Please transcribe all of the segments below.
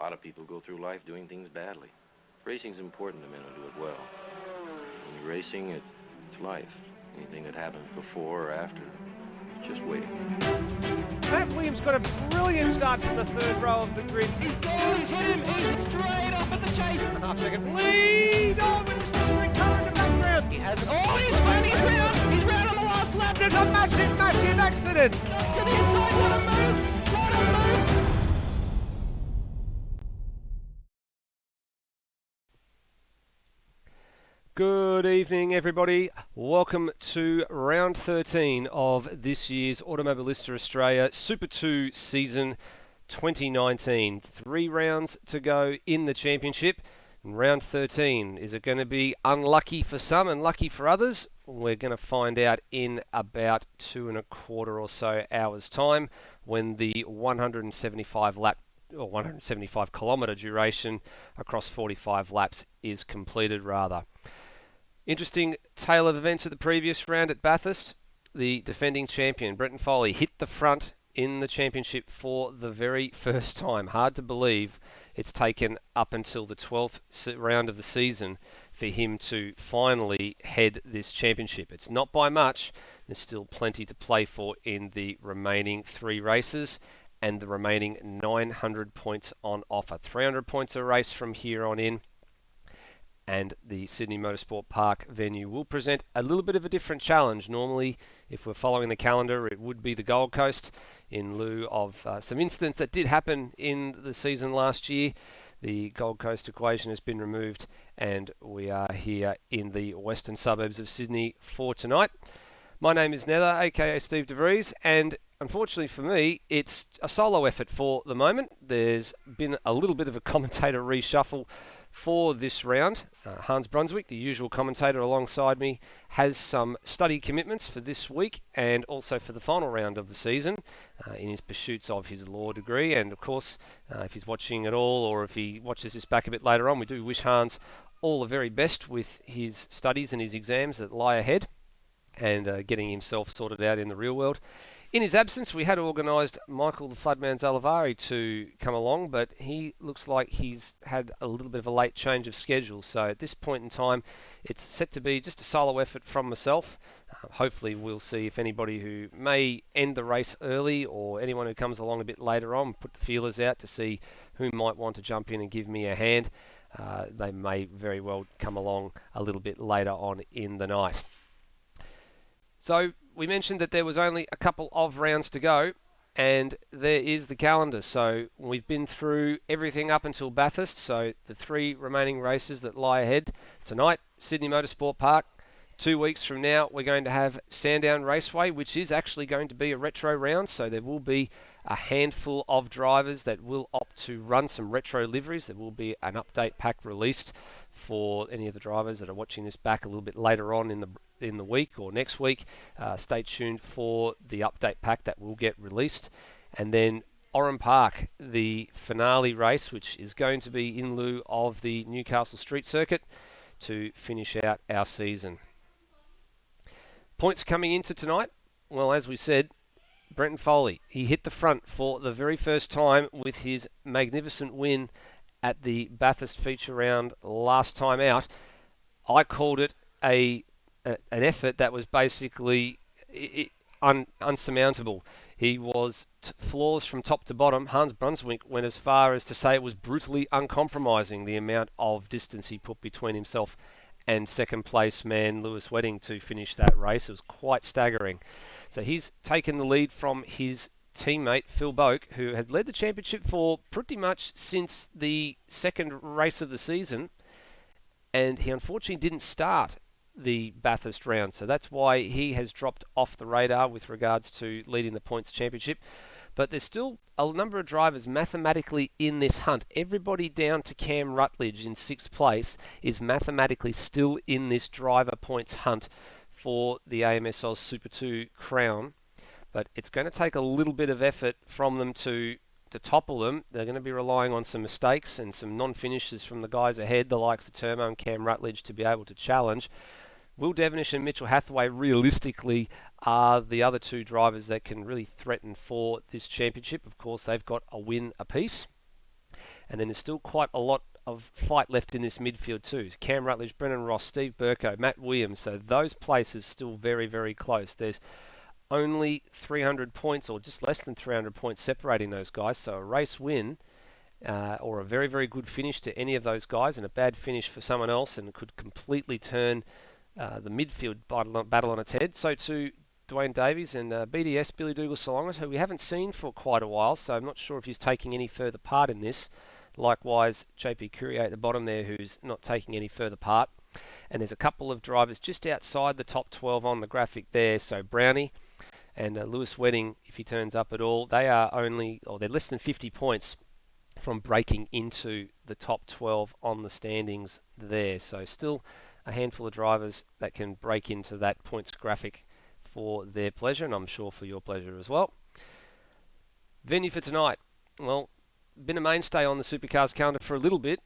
A lot of people go through life doing things badly. Racing's important to men who do it well. When you're racing, it's life. Anything that happens before or after, it's just waiting. Matt Williams got a brilliant start from the third row of the grid. He's gone, he's hit him, he's straight off at the chase. A half-second lead. Oh, but it's simmering colour in the background. He has it. Oh, he's round on the last lap. There's a massive, massive accident. Next to the inside, what a move, what a move. Good evening, everybody. Welcome to round 13 of this year's Automobilista Australia Super 2 season 2019. 3 rounds to go in the championship. And round 13, is it going to be unlucky for some and lucky for others? We're going to find out in about 2.25 or so hours time when the 175 kilometre duration across 45 laps is completed rather. Interesting tale of events at the previous round at Bathurst. The defending champion, Brenton Foley, hit the front in the championship for the very first time. Hard to believe it's taken up until the 12th round of the season for him to finally head this championship. It's not by much. There's still plenty to play for in the remaining 3 races and the remaining 900 points on offer. 300 points a race from here on in. And the Sydney Motorsport Park venue will present a little bit of a different challenge. Normally, if we're following the calendar, it would be the Gold Coast in lieu of some incidents that did happen in the season last year. The Gold Coast equation has been removed and we are here in the western suburbs of Sydney for tonight. My name is Nether, aka Steve DeVries, and unfortunately for me, it's a solo effort for the moment. There's been a little bit of a commentator reshuffle for this round. Hans Brunswick, the usual commentator alongside me, has some study commitments for this week and also for the final round of the season in his pursuits of his law degree. And of course, if he's watching at all or if he watches this back a bit later on, we do wish Hans all the very best with his studies and his exams that lie ahead and getting himself sorted out in the real world. In his absence, we had organised Michael the Floodman Zalavari to come along, but he looks like he's had a little bit of a late change of schedule. So at this point in time, it's set to be just a solo effort from myself. Hopefully we'll see if anybody who may end the race early or anyone who comes along a bit later on, put the feelers out to see who might want to jump in and give me a hand. They may very well come along a little bit later on in the night. So we mentioned that there was only a couple of rounds to go, and there is the calendar. So we've been through everything up until Bathurst, so the 3 remaining races that lie ahead. Tonight, Sydney Motorsport Park. 2 weeks from now, we're going to have Sandown Raceway, which is actually going to be a retro round, so there will be a handful of drivers that will opt to run some retro liveries. There will be an update pack released for any of the drivers that are watching this back a little bit later on in the week or next week. Stay tuned for the update pack that will get released. And then Oran Park, the finale race, which is going to be in lieu of the Newcastle Street Circuit to finish out our season. Points coming into tonight. Well, as we said, Brenton Foley, he hit the front for the very first time with his magnificent win at the Bathurst feature round last time out. I called it an effort that was basically unsurmountable. He was flawless from top to bottom. Hans Brunswick went as far as to say it was brutally uncompromising, the amount of distance he put between himself and second place man Lewis Wedding to finish that race. It was quite staggering. So he's taken the lead from his teammate Phil Boak, who had led the championship for pretty much since the second race of the season, and he unfortunately didn't start the Bathurst round, so that's why he has dropped off the radar with regards to leading the points championship. But there's still a number of drivers mathematically in this hunt. Everybody down to Cam Rutledge in 6th place is mathematically still in this driver points hunt for the AMS Oz Super 2 crown. But it's going to take a little bit of effort from them to topple them. They're going to be relying on some mistakes and some non-finishes from the guys ahead, the likes of Turmo and Cam Rutledge, to be able to challenge. Will Devonish and Mitchell Hathaway realistically are the other 2 drivers that can really threaten for this championship. Of course, they've got a win apiece. And then there's still quite a lot of fight left in this midfield too. Cam Rutledge, Brennan Ross, Steve Burko, Matt Williams. So those places still very, very close. There's only 300 points or just less than 300 points separating those guys. So a race win or a very, very good finish to any of those guys and a bad finish for someone else and could completely turn the midfield battle on its head. So to Dwayne Davies and BDS, Billy Dougal Salongas, who we haven't seen for quite a while, so I'm not sure if he's taking any further part in this. Likewise, JP Courier at the bottom there, who's not taking any further part. And there's a couple of drivers just outside the top 12 on the graphic there. So Brownie and Lewis Wedding, if he turns up at all, they are they're less than 50 points from breaking into the top 12 on the standings there. So still a handful of drivers that can break into that points graphic for their pleasure, and I'm sure for your pleasure as well. Venue for tonight, well, been a mainstay on the Supercars calendar for a little bit.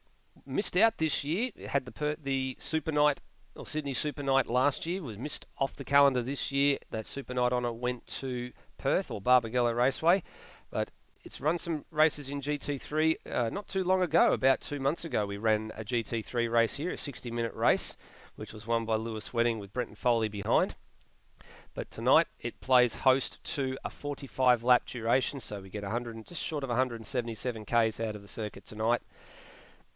Missed out this year. It had the Super Night, or Sydney Super Night last year, was missed off the calendar this year. That Super Night honour went to Perth or Barbagallo Raceway, but it's run some races in GT3 not too long ago. About 2 months ago, we ran a GT3 race here, a 60-minute race, which was won by Lewis Wedding with Brenton Foley behind. But tonight it plays host to a 45-lap duration, so we get just short of 177 Ks out of the circuit tonight.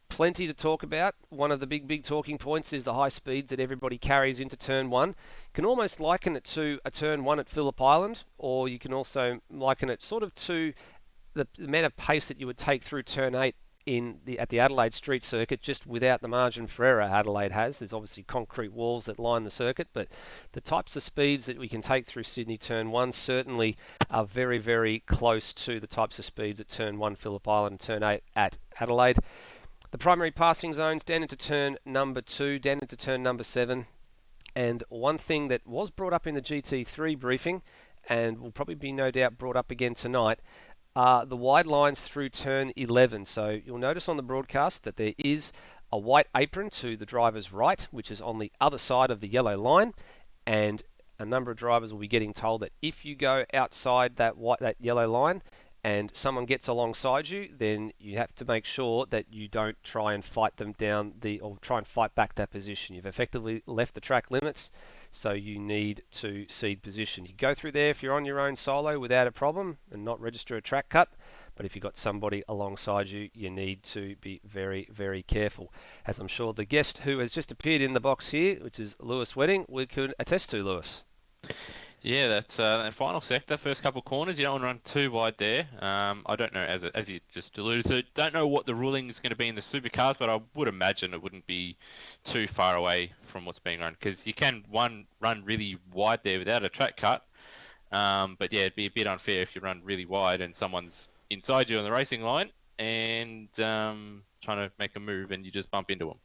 Plenty to talk about. One of the big talking points is the high speeds that everybody carries into Turn 1. You can almost liken it to a Turn 1 at Phillip Island, or you can also liken it sort of to the amount of pace that you would take through Turn 8 at the Adelaide Street Circuit, just without the margin for error Adelaide has. There's obviously concrete walls that line the circuit, but the types of speeds that we can take through Sydney Turn 1 certainly are very, very close to the types of speeds at Turn 1 Phillip Island and Turn 8 at Adelaide. The primary passing zones down into Turn number 2, down into Turn number 7, and one thing that was brought up in the GT3 briefing, and will probably be no doubt brought up again tonight, the wide lines through Turn 11. So you'll notice on the broadcast that there is a white apron to the driver's right, which is on the other side of the yellow line, and a number of drivers will be getting told that if you go outside that yellow line and someone gets alongside you, then you have to make sure that you don't try and fight them down or try and fight back that position. You've effectively left the track limits, so you need to cede position. You go through there if you're on your own solo without a problem and not register a track cut, but if you've got somebody alongside you, you need to be very, very careful. As I'm sure the guest who has just appeared in the box here, which is Lewis Wedding, we could attest to, Lewis. Yeah, that's that final sector, first couple corners. You don't want to run too wide there. I don't know, as you just alluded to, don't know what the ruling is going to be in the supercars, but I would imagine it wouldn't be too far away from what's being run, because you can run really wide there without a track cut. But yeah, it'd be a bit unfair if you run really wide and someone's inside you on the racing line and trying to make a move and you just bump into them.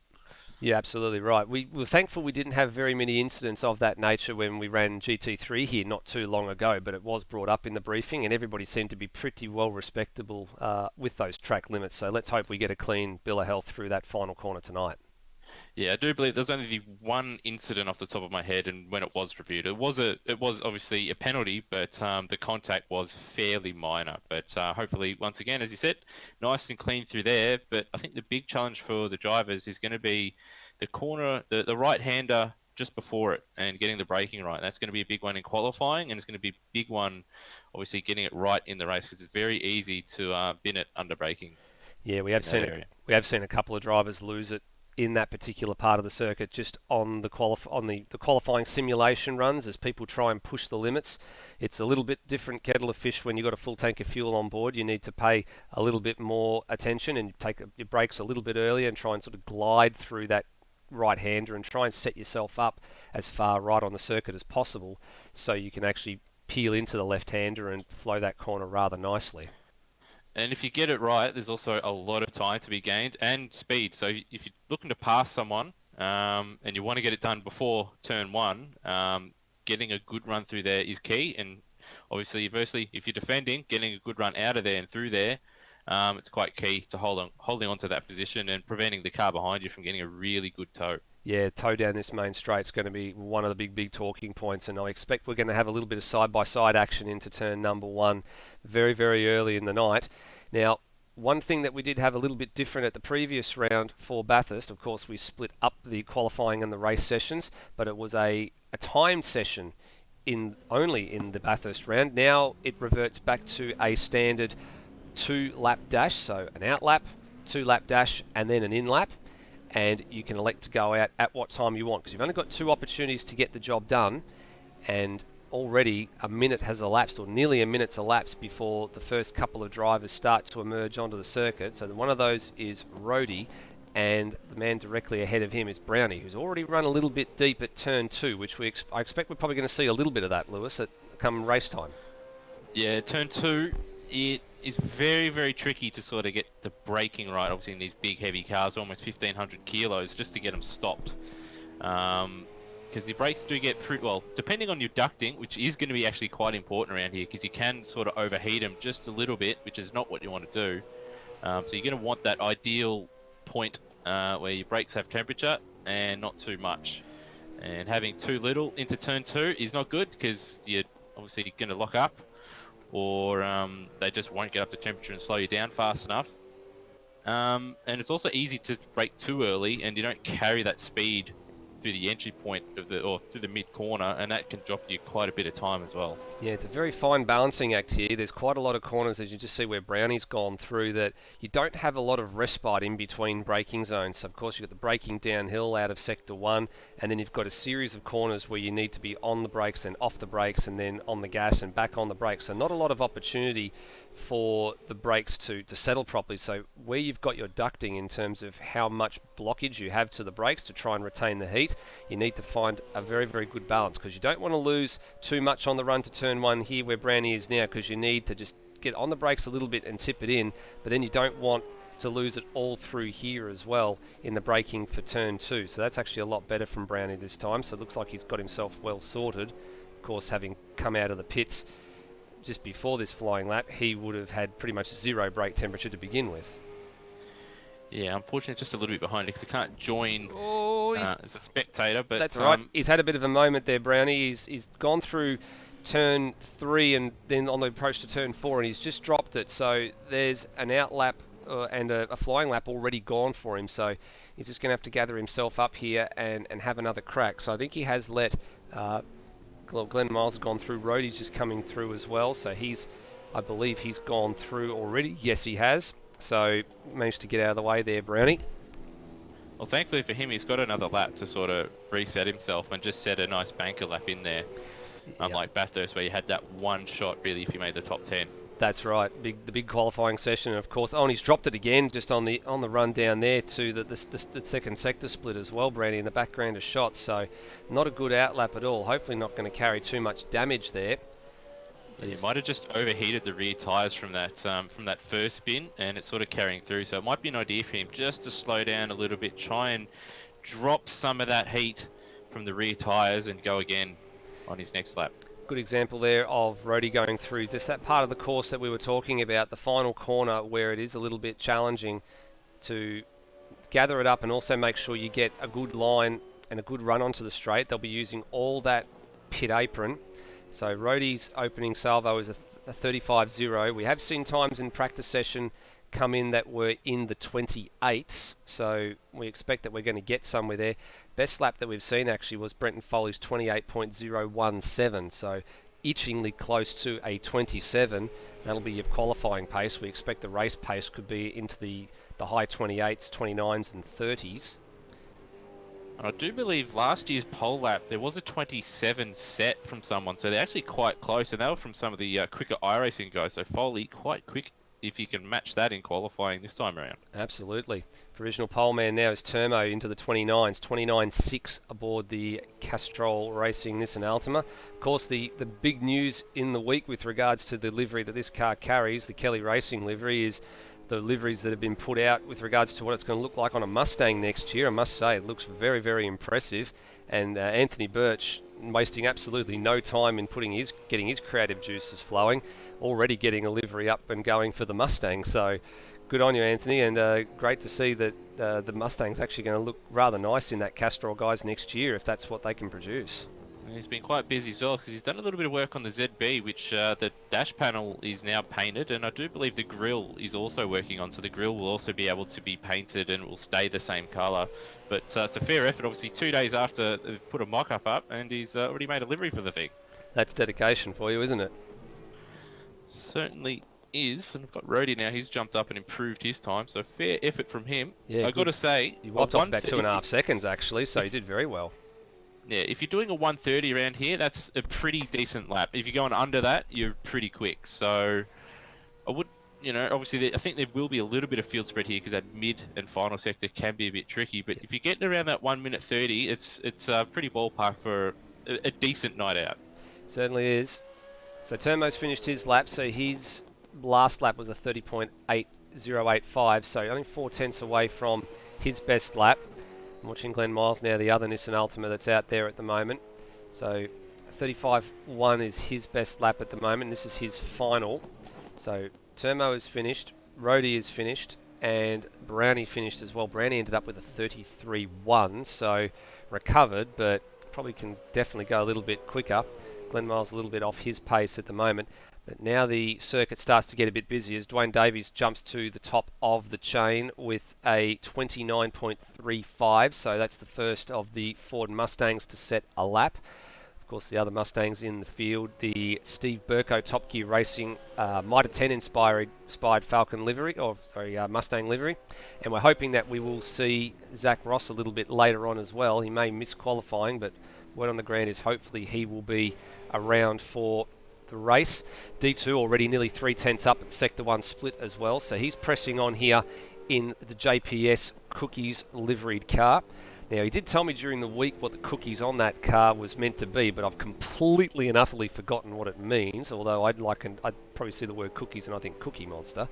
Yeah, absolutely right. We were thankful we didn't have very many incidents of that nature when we ran GT3 here not too long ago, but it was brought up in the briefing and everybody seemed to be pretty well respectable with those track limits. So let's hope we get a clean bill of health through that final corner tonight. Yeah, I do believe there's only the one incident off the top of my head, and when it was reviewed, it was obviously a penalty, but the contact was fairly minor. But hopefully, once again, as you said, nice and clean through there. But I think the big challenge for the drivers is going to be the corner, the right-hander just before it, and getting the braking right. That's going to be a big one in qualifying, and it's going to be a big one, obviously, getting it right in the race, because it's very easy to bin it under braking. Yeah, we have seen a couple of drivers lose it in that particular part of the circuit, just on the qualifying simulation runs, as people try and push the limits. It's a little bit different kettle of fish when you've got a full tank of fuel on board. You need to pay a little bit more attention and take your brakes a little bit earlier and try and sort of glide through that right-hander and try and set yourself up as far right on the circuit as possible so you can actually peel into the left-hander and flow that corner rather nicely. And if you get it right, there's also a lot of time to be gained and speed. So if you're looking to pass someone and you want to get it done before turn 1, getting a good run through there is key. And obviously, if you're defending, getting a good run out of there and through there, it's quite key to holding on to that position and preventing the car behind you from getting a really good tow. Yeah, tow down this main straight is going to be one of the big talking points, and I expect we're going to have a little bit of side-by-side action into turn number 1 very, very early in the night. Now, one thing that we did have a little bit different at the previous round for Bathurst, of course, we split up the qualifying and the race sessions, but it was a timed session only in the Bathurst round. Now it reverts back to a standard 2-lap dash, so an out lap, 2-lap dash, and then an in lap. And you can elect to go out at what time you want, because you've only got 2 opportunities to get the job done, and already a minute has elapsed, or nearly a minute's elapsed, before the first couple of drivers start to emerge onto the circuit. So one of those is Rhodey, and the man directly ahead of him is Brownie, who's already run a little bit deep at turn 2, which I expect we're probably going to see a little bit of that, Lewis, at come race time. Yeah, turn 2, it is very, very tricky to sort of get the braking right, obviously in these big heavy cars, almost 1,500 kilos, just to get them stopped. Because the brakes do get pretty, well, depending on your ducting, which is going to be actually quite important around here, because you can sort of overheat them just a little bit, which is not what you want to do. So you're going to want that ideal point where your brakes have temperature and not too much. And having too little into turn 2 is not good, because you're obviously going to lock up, or they just won't get up to temperature and slow you down fast enough. And it's also easy to brake too early, and you don't carry that speed through the entry point or through the mid corner, and that can drop you quite a bit of time as well. Yeah, it's a very fine balancing act here. There's quite a lot of corners, as you just see where Brownie's gone through, that you don't have a lot of respite in between braking zones. So of course you've got the braking downhill out of sector 1, and then you've got a series of corners where you need to be on the brakes, then off the brakes, and then on the gas and back on the brakes. So not a lot of opportunity for the brakes to settle properly. So where you've got your ducting in terms of how much blockage you have to the brakes to try and retain the heat, you need to find a very, very good balance, because you don't want to lose too much on the run to turn 1 here where Brownie is now, because you need to just get on the brakes a little bit and tip it in, but then you don't want to lose it all through here as well in the braking for turn 2. So that's actually a lot better from Brownie this time. So it looks like he's got himself well sorted. Of course, having come out of the pits just before this flying lap, he would have had pretty much 0 brake temperature to begin with. Yeah, unfortunately just a little bit behind because he can't join as a spectator. But that's right. He's had a bit of a moment there, Brownie. He's gone through turn 3 and then on the approach to turn 4, and he's just dropped it. So there's an out lap and a flying lap already gone for him. So he's just going to have to gather himself up here and have another crack. So I think he has let... Glenn Miles has gone through. Rhodey's just coming through as well. So I believe he's gone through already. Yes, he has. So managed to get out of the way there, Brownie. Well, thankfully for him, he's got another lap to sort of reset himself and just set a nice banker lap in there. Unlike Bathurst, where you had that one shot really if you made the top 10. That's right, the big qualifying session, of course. Oh, and he's dropped it again just on the run down there to the second sector split as well, Brady, in the background of shots. So not a good outlap at all. Hopefully not going to carry too much damage there. Yeah, he might have just overheated the rear tyres from that first spin, and it's sort of carrying through. So it might be an idea for him just to slow down a little bit, try and drop some of that heat from the rear tyres and go again on his next lap. Good example there of Rhodey going through just that part of the course that we were talking about, the final corner where it is a little bit challenging to gather it up and also make sure you get a good line and a good run onto the straight. They'll be using all that pit apron. So Rhodey's opening salvo is a 35.0. We have seen times in practice session come in that were in the 28s, so we expect that we're going to get somewhere there. Best lap that we've seen actually was Brenton Foley's 28.017, so itchingly close to a 27. That'll be your qualifying pace. We expect the race pace could be into the high 28s, 29s and 30s. I do believe last year's pole lap there was a 27 set from someone, so they're actually quite close, and they were from some of the quicker iRacing guys, so Foley quite quick if you can match that in qualifying this time around. Absolutely. Provisional pole man now is Termo into the 29s, 29.6 aboard the Castrol Racing Nissan Altima. Of course, the big news in the week with regards to the livery that this car carries, the Kelly Racing livery, is the liveries that have been put out with regards to what it's going to look like on a Mustang next year. I must say, it looks very, very impressive. And Anthony Birch wasting absolutely no time in getting his creative juices flowing, already getting a livery up and going for the Mustang. So good on you, Anthony, and great to see that the Mustang's actually going to look rather nice in that Castrol guys next year if that's what they can produce. He's been quite busy as well because he's done a little bit of work on the ZB, which the dash panel is now painted, and I do believe the grille is also working on, so the grille will also be able to be painted and it will stay the same colour. But it's a fair effort, obviously 2 days after they've put a mock-up up, and he's already made a livery for the thing. That's dedication for you, isn't it? Certainly is, and I've got Rody now, he's jumped up and improved his time, so fair effort from him. Yeah, I've got to say... You wiped off about 2.5 seconds, actually, so you did very well. Yeah, if you're doing a 130 around here, that's a pretty decent lap. If you're going under that, you're pretty quick. So I would, obviously I think there will be a little bit of field spread here because that mid and final sector can be a bit tricky. But if you're getting around that 1 minute 30, it's pretty ballpark for a decent night out. Certainly is. So Termo's finished his lap, so his last lap was a 30.8085, so only 4/10 away from his best lap. I'm watching Glenn Miles now, the other Nissan Altima that's out there at the moment. So 35.1 is his best lap at the moment. This is his final. So Termo is finished, Rody is finished, and Brownie finished as well. Brownie ended up with a 33.1, so recovered, but probably can definitely go a little bit quicker. Glenn Miles a little bit off his pace at the moment. But now the circuit starts to get a bit busy as Dwayne Davies jumps to the top of the chain with a 29.35. So that's the first of the Ford Mustangs to set a lap. Of course, the other Mustangs in the field, the Steve Burko Top Gear Racing Mitre 10 inspired Falcon livery, Mustang livery. And we're hoping that we will see Zach Ross a little bit later on as well. He may miss qualifying, but word on the ground is hopefully he will be around for the race. D2 already nearly 3/10 up at the Sector 1 split as well, so he's pressing on here in the JPS Cookies liveried car. Now, he did tell me during the week what the cookies on that car was meant to be, but I've completely and utterly forgotten what it means, although I'd probably see the word cookies and I think Cookie Monster.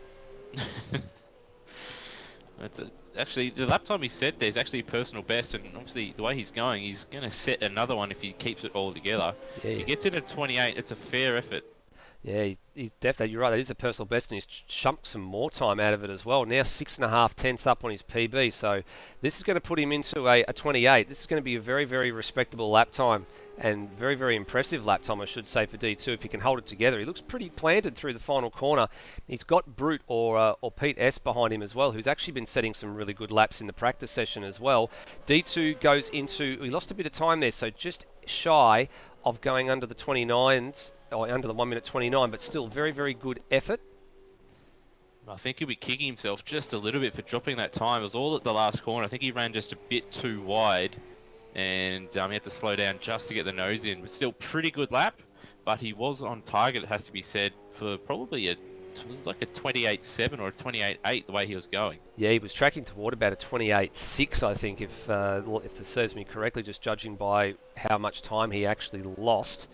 Actually, the lap time he set there is actually a personal best, and obviously the way he's going to set another one if he keeps it all together. Yeah. He gets in at 28, it's a fair effort. Yeah, he's definitely, you're right, that is a personal best, and he's chunked some more time out of it as well. Now 6.5 up on his PB, so this is going to put him into a 28. This is going to be a very, very respectable lap time, and very, very impressive lap time, I should say, for D2 if he can hold it together. He looks pretty planted through the final corner. He's got Brute or Pete S behind him as well, who's actually been setting some really good laps in the practice session as well. D2 goes into, he lost a bit of time there, so just shy of going under the 29s, or under the 1 minute 29, but still very, very good effort. I think he'll be kicking himself just a little bit for dropping that time. It was all at the last corner. I think he ran just a bit too wide, and he had to slow down just to get the nose in. But still, pretty good lap, but he was on target, it has to be said, for probably it was like a 28.7 or a 28.8 the way he was going. Yeah, he was tracking toward about a 28.6, I think, if this serves me correctly, just judging by how much time he actually lost.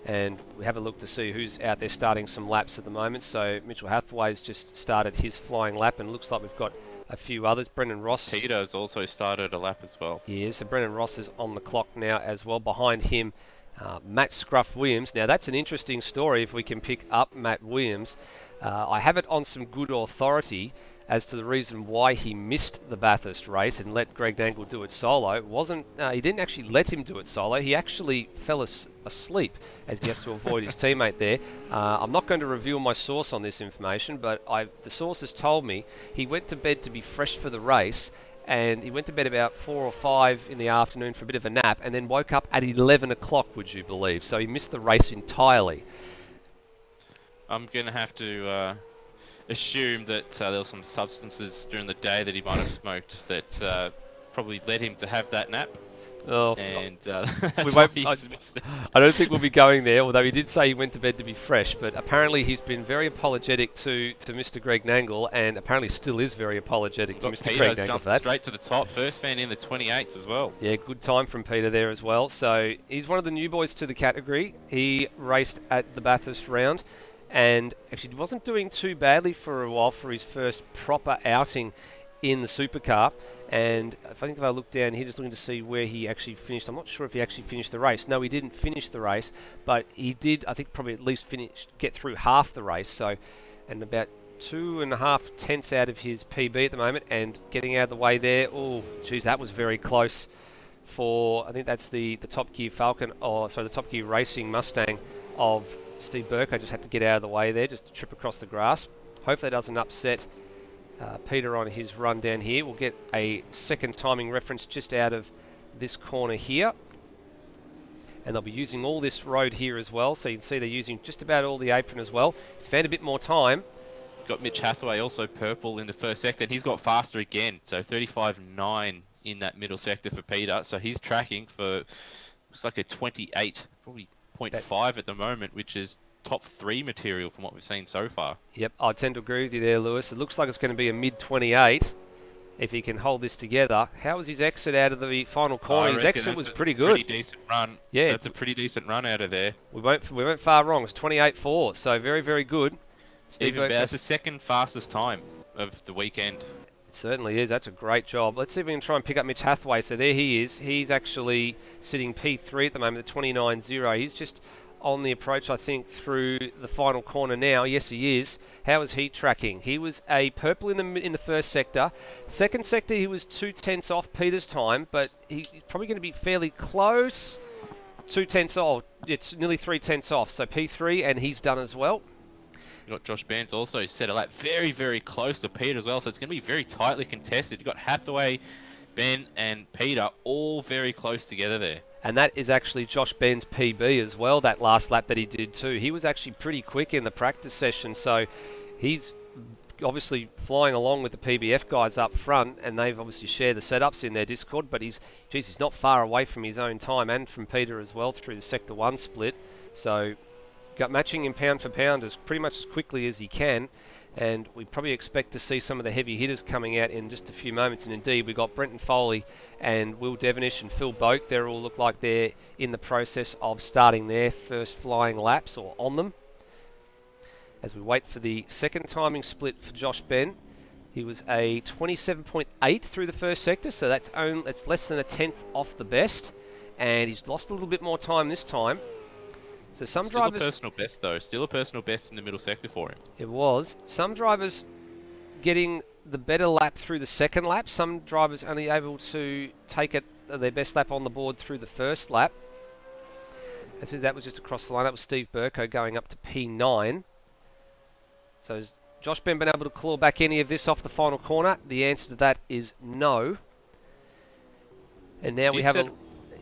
And we have a look to see who's out there starting some laps at the moment. So Mitchell Hathaway's just started his flying lap, and looks like we've got a few others. Brendan Ross. Peter's also started a lap as well. Yeah, so Brendan Ross is on the clock now as well. Behind him, Matt Scruff Williams. Now that's an interesting story if we can pick up Matt Williams. I have it on some good authority as to the reason why he missed the Bathurst race and let Greg Dangle do it solo. He didn't actually let him do it solo. He actually fell asleep as he has to avoid his teammate there. I'm not going to reveal my source on this information, but the source has told me he went to bed to be fresh for the race, and he went to bed about 4 or 5 in the afternoon for a bit of a nap, and then woke up at 11 o'clock, would you believe? So he missed the race entirely. I'm going to have to assume that there were some substances during the day that he might have smoked that probably led him to have that nap. Oh, and we won't, I don't think we'll be going there, although he did say he went to bed to be fresh, but apparently he's been very apologetic to Mr. Greg Nangle, and apparently still is very apologetic to Mr. Greg Nangle for that. Straight to the top, first man in the 28s as well. Yeah, good time from Peter there as well. So he's one of the new boys to the category. He raced at the Bathurst round, and actually wasn't doing too badly for a while for his first proper outing in the supercar. And if I look down here, just looking to see where he actually finished. I'm not sure if he actually finished the race. No, he didn't finish the race, but he did, I think, probably at least get through half the race. So, and about 2.5 tenths out of his PB at the moment, and getting out of the way there. Oh, geez, that was very close. for, I think that's the Top Gear Falcon, or sorry, the Top Gear Racing Mustang of Steve Burko. Just had to get out of the way there, just to trip across the grass. Hopefully that doesn't upset Peter on his run down here. We'll get a second timing reference just out of this corner here. And they'll be using all this road here as well. So you can see they're using just about all the apron as well. He's found a bit more time. Got Mitch Hathaway also purple in the first sector, and he's got faster again. So 35.9 in that middle sector for Peter. So he's tracking for, looks like a 28, probably 0.5 at the moment, which is top 3 material from what we've seen so far. Yep, I tend to agree with you there, Lewis. It looks like it's going to be a mid-28 if he can hold this together. How was his exit out of the final corner? His exit was pretty good. Pretty decent run. Yeah. That's a pretty decent run out of there. We went far wrong. It was 28.4, so very, very good. That's the second fastest time of the weekend. It certainly is. That's a great job. Let's see if we can try and pick up Mitch Hathaway. So there he is. He's actually sitting P3 at the moment, at 29.0. He's just on the approach, I think, through the final corner now. Yes, he is. How is he tracking? He was a purple in the first sector. Second sector, he was 2/10 off Peter's time, but he's probably going to be fairly close. 2/10 off. It's nearly 3/10 off. So P3, and he's done as well. You've got Josh Benz also set a lap very, very close to Peter as well, so it's going to be very tightly contested. You've got Hathaway, Ben, and Peter all very close together there. And that is actually Josh Ben's PB as well, that last lap that he did too. He was actually pretty quick in the practice session, so he's obviously flying along with the PBF guys up front, and they've obviously shared the setups in their Discord, but he's not far away from his own time and from Peter as well through the Sector 1 split. So got matching in pound for pound as pretty much as quickly as he can, and we probably expect to see some of the heavy hitters coming out in just a few moments. And indeed, we've got Brenton Foley and Will Devenish and Phil Boak. They all look like they're in the process of starting their first flying laps, or on them. As we wait for the second timing split for Josh Ben, he was a 27.8 through the first sector, so that's less than a tenth off the best, and he's lost a little bit more time this time. So some drivers... Still a personal best, though. Still a personal best in the middle sector for him. It was. Some drivers getting the better lap through the second lap. Some drivers only able to take their best lap on the board through the first lap. And so that was just across the line. That was Steve Burko going up to P9. So has Josh Ben been able to claw back any of this off the final corner? The answer to that is no. And now we have a...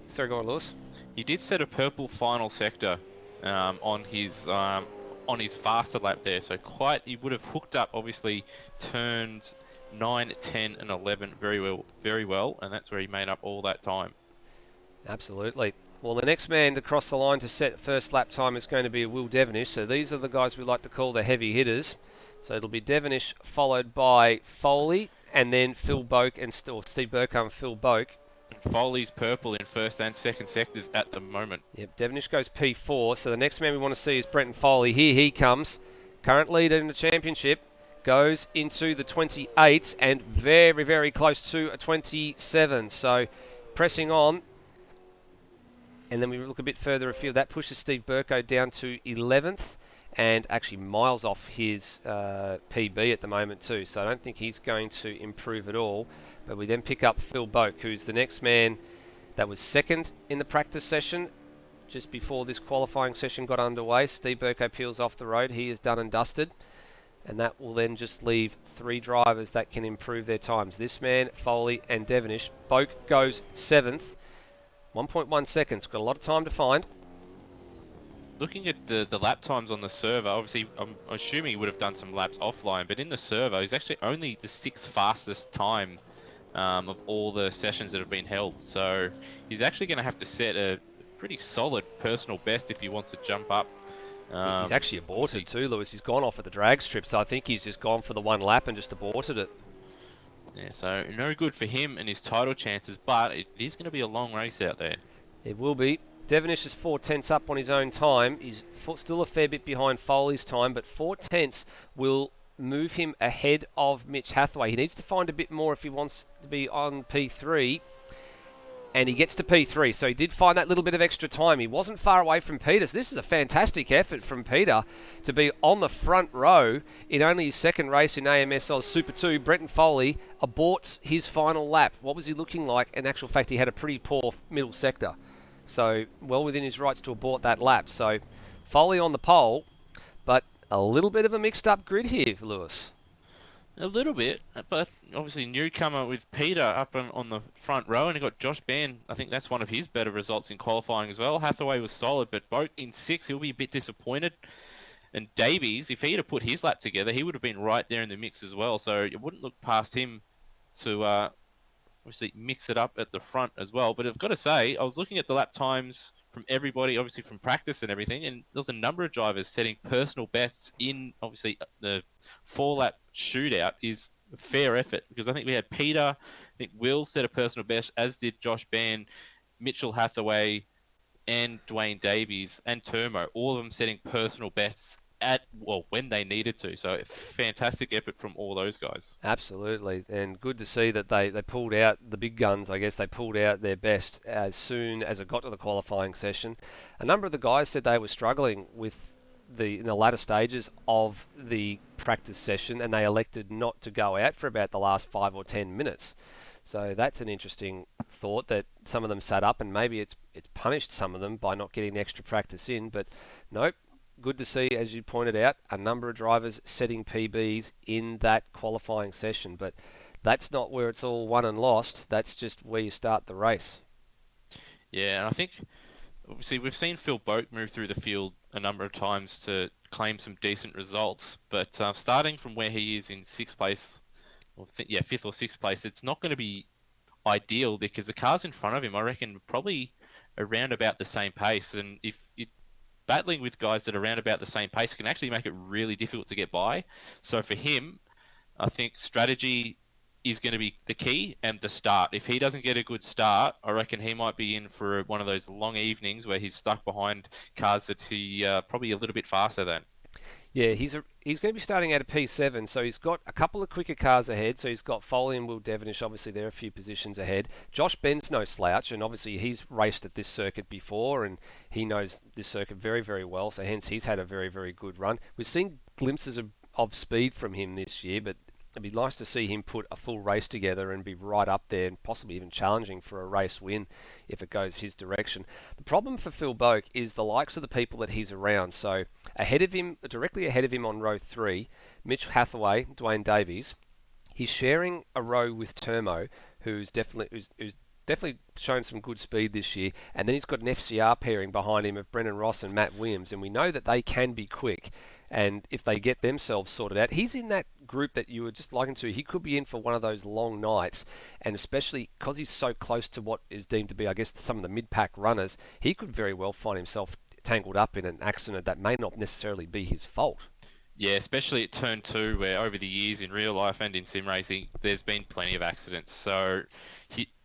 Sorry, go on, Lewis. He did set a purple final sector on his faster lap there, so he would have hooked up, obviously turned 9, 10 and 11 very well, and that's where he made up all that time. Absolutely. Well, the next man to cross the line to set first lap time is going to be Will Devenish, so these are the guys we like to call the heavy hitters. So it'll be Devenish followed by Foley, and then Phil Boak and Steve Burkham and Phil Boak. Foley's purple in first and second sectors at the moment. Yep, Devenish goes P4, so the next man we want to see is Brenton Foley. Here he comes, current leader in the championship, goes into the 28s and very, very close to a 27. So pressing on, and then we look a bit further afield. That pushes Steve Burko down to 11th and actually miles off his PB at the moment too. So I don't think he's going to improve at all. But we then pick up Phil Boak, who's the next man that was second in the practice session just before this qualifying session got underway. Steve Burko peels off the road. He is done and dusted. And that will then just leave 3 drivers that can improve their times. This man, Foley and Devenish. Boak goes 7th. 1.1 seconds. Got a lot of time to find. Looking at the lap times on the server, obviously I'm assuming he would have done some laps offline, but in the server he's actually only the 6th fastest time of all the sessions that have been held. So he's actually going to have to set a pretty solid personal best if he wants to jump up. He's actually aborted too, Lewis. He's gone off at the drag strip, so I think he's just gone for the one lap and just aborted it. Yeah, so no good for him and his title chances, but it is going to be a long race out there. It will be. Devenish is 4 tenths up on his own time. He's still a fair bit behind Foley's time, but 4 tenths will move him ahead of Mitch Hathaway. He needs to find a bit more if he wants to be on P3. and he gets to P3, so he did find that little bit of extra time. He wasn't far away from Peter, so this is a fantastic effort from Peter to be on the front row in only his second race in AMS Oz Super 2. Brenton Foley aborts his final lap. What was he looking like? In actual fact, he had a pretty poor middle sector, so well within his rights to abort that lap. So Foley on the pole, but a little bit of a mixed up grid here, Lewis. A little bit, but obviously newcomer with Peter up on the front row, and he got Josh Ban. I think that's one of his better results in qualifying as well. Hathaway was solid, but Boak in 6th, he'll be a bit disappointed. And Davies, if he'd have put his lap together, he would have been right there in the mix as well. So it wouldn't look past him to obviously mix it up at the front as well. But I've got to say, I was looking at the lap times from everybody, obviously from practice and everything, and there's a number of drivers setting personal bests in, obviously, the 4-lap shootout is a fair effort, because I think we had Peter, I think Will set a personal best, as did Josh Ban, Mitchell Hathaway, and Dwayne Davies, and Turmo, all of them setting personal bests when they needed to. So fantastic effort from all those guys. Absolutely, and good to see that they pulled out the big guns. I guess they pulled out their best as soon as it got to the qualifying session. A number of the guys said they were struggling with in the latter stages of the practice session, and they elected not to go out for about the last 5 or 10 minutes. So that's an interesting thought, that some of them sat up, and maybe it's punished some of them by not getting the extra practice in. But nope. Good to see, as you pointed out, a number of drivers setting PBs in that qualifying session. But that's not where it's all won and lost. That's just where you start the race. Yeah, and I think, obviously, we've seen Phil Boak move through the field a number of times to claim some decent results. But starting from where he is in 6th place, or 5th or 6th place, it's not going to be ideal, because the cars in front of him, I reckon, probably around about the same pace. And if you battling with guys that are around about the same pace can actually make it really difficult to get by. So for him, I think strategy is going to be the key, and the start. If he doesn't get a good start, I reckon he might be in for one of those long evenings where he's stuck behind cars that he probably a little bit faster than. Yeah, he's going to be starting out at P7, so he's got a couple of quicker cars ahead. So he's got Foley and Will Devonish, obviously they're a few positions ahead. Josh Ben's no slouch, and obviously he's raced at this circuit before, and he knows this circuit very, very well, so hence he's had a very, very good run. We've seen glimpses of speed from him this year, but it'd be nice to see him put a full race together and be right up there, and possibly even challenging for a race win if it goes his direction. The problem for Phil Boak is the likes of the people that he's around. So directly ahead of him on row 3, Mitch Hathaway, Dwayne Davies. He's sharing a row with Turmo, who's definitely shown some good speed this year, and then he's got an FCR pairing behind him of Brendan Ross and Matt Williams, and we know that they can be quick, and if they get themselves sorted out, he's in that group that you were just liking to. He could be in for one of those long nights, and especially because he's so close to what is deemed to be, I guess, some of the mid-pack runners, he could very well find himself tangled up in an accident that may not necessarily be his fault. Yeah, especially at turn 2, where over the years in real life and in sim racing, there's been plenty of accidents. So,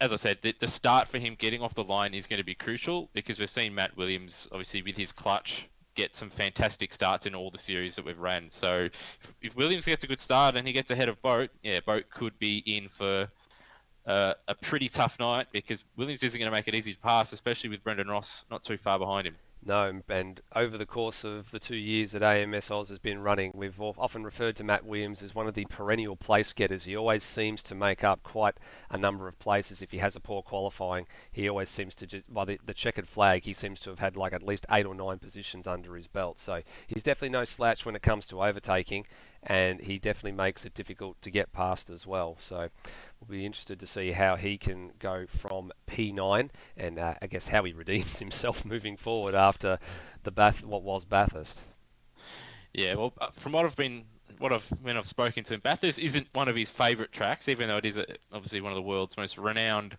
as I said, the start for him getting off the line is going to be crucial, because we've seen Matt Williams, obviously with his clutch, get some fantastic starts in all the series that we've ran. So, if Williams gets a good start and he gets ahead of Boat, Boat could be in for a pretty tough night, because Williams isn't going to make it easy to pass, especially with Brendan Ross not too far behind him. No, and over the course of the 2 years that AMS Oz has been running, we've often referred to Matt Williams as one of the perennial place getters. He always seems to make up quite a number of places. If he has a poor qualifying, he always seems to just, by the checkered flag, he seems to have had like at least 8 or 9 positions under his belt. So he's definitely no slouch when it comes to overtaking, and he definitely makes it difficult to get past as well. So we'll be interested to see how he can go from P9, and I guess how he redeems himself moving forward after what was Bathurst. Yeah, well, from when I've spoken to him, Bathurst isn't one of his favourite tracks, even though it is obviously one of the world's most renowned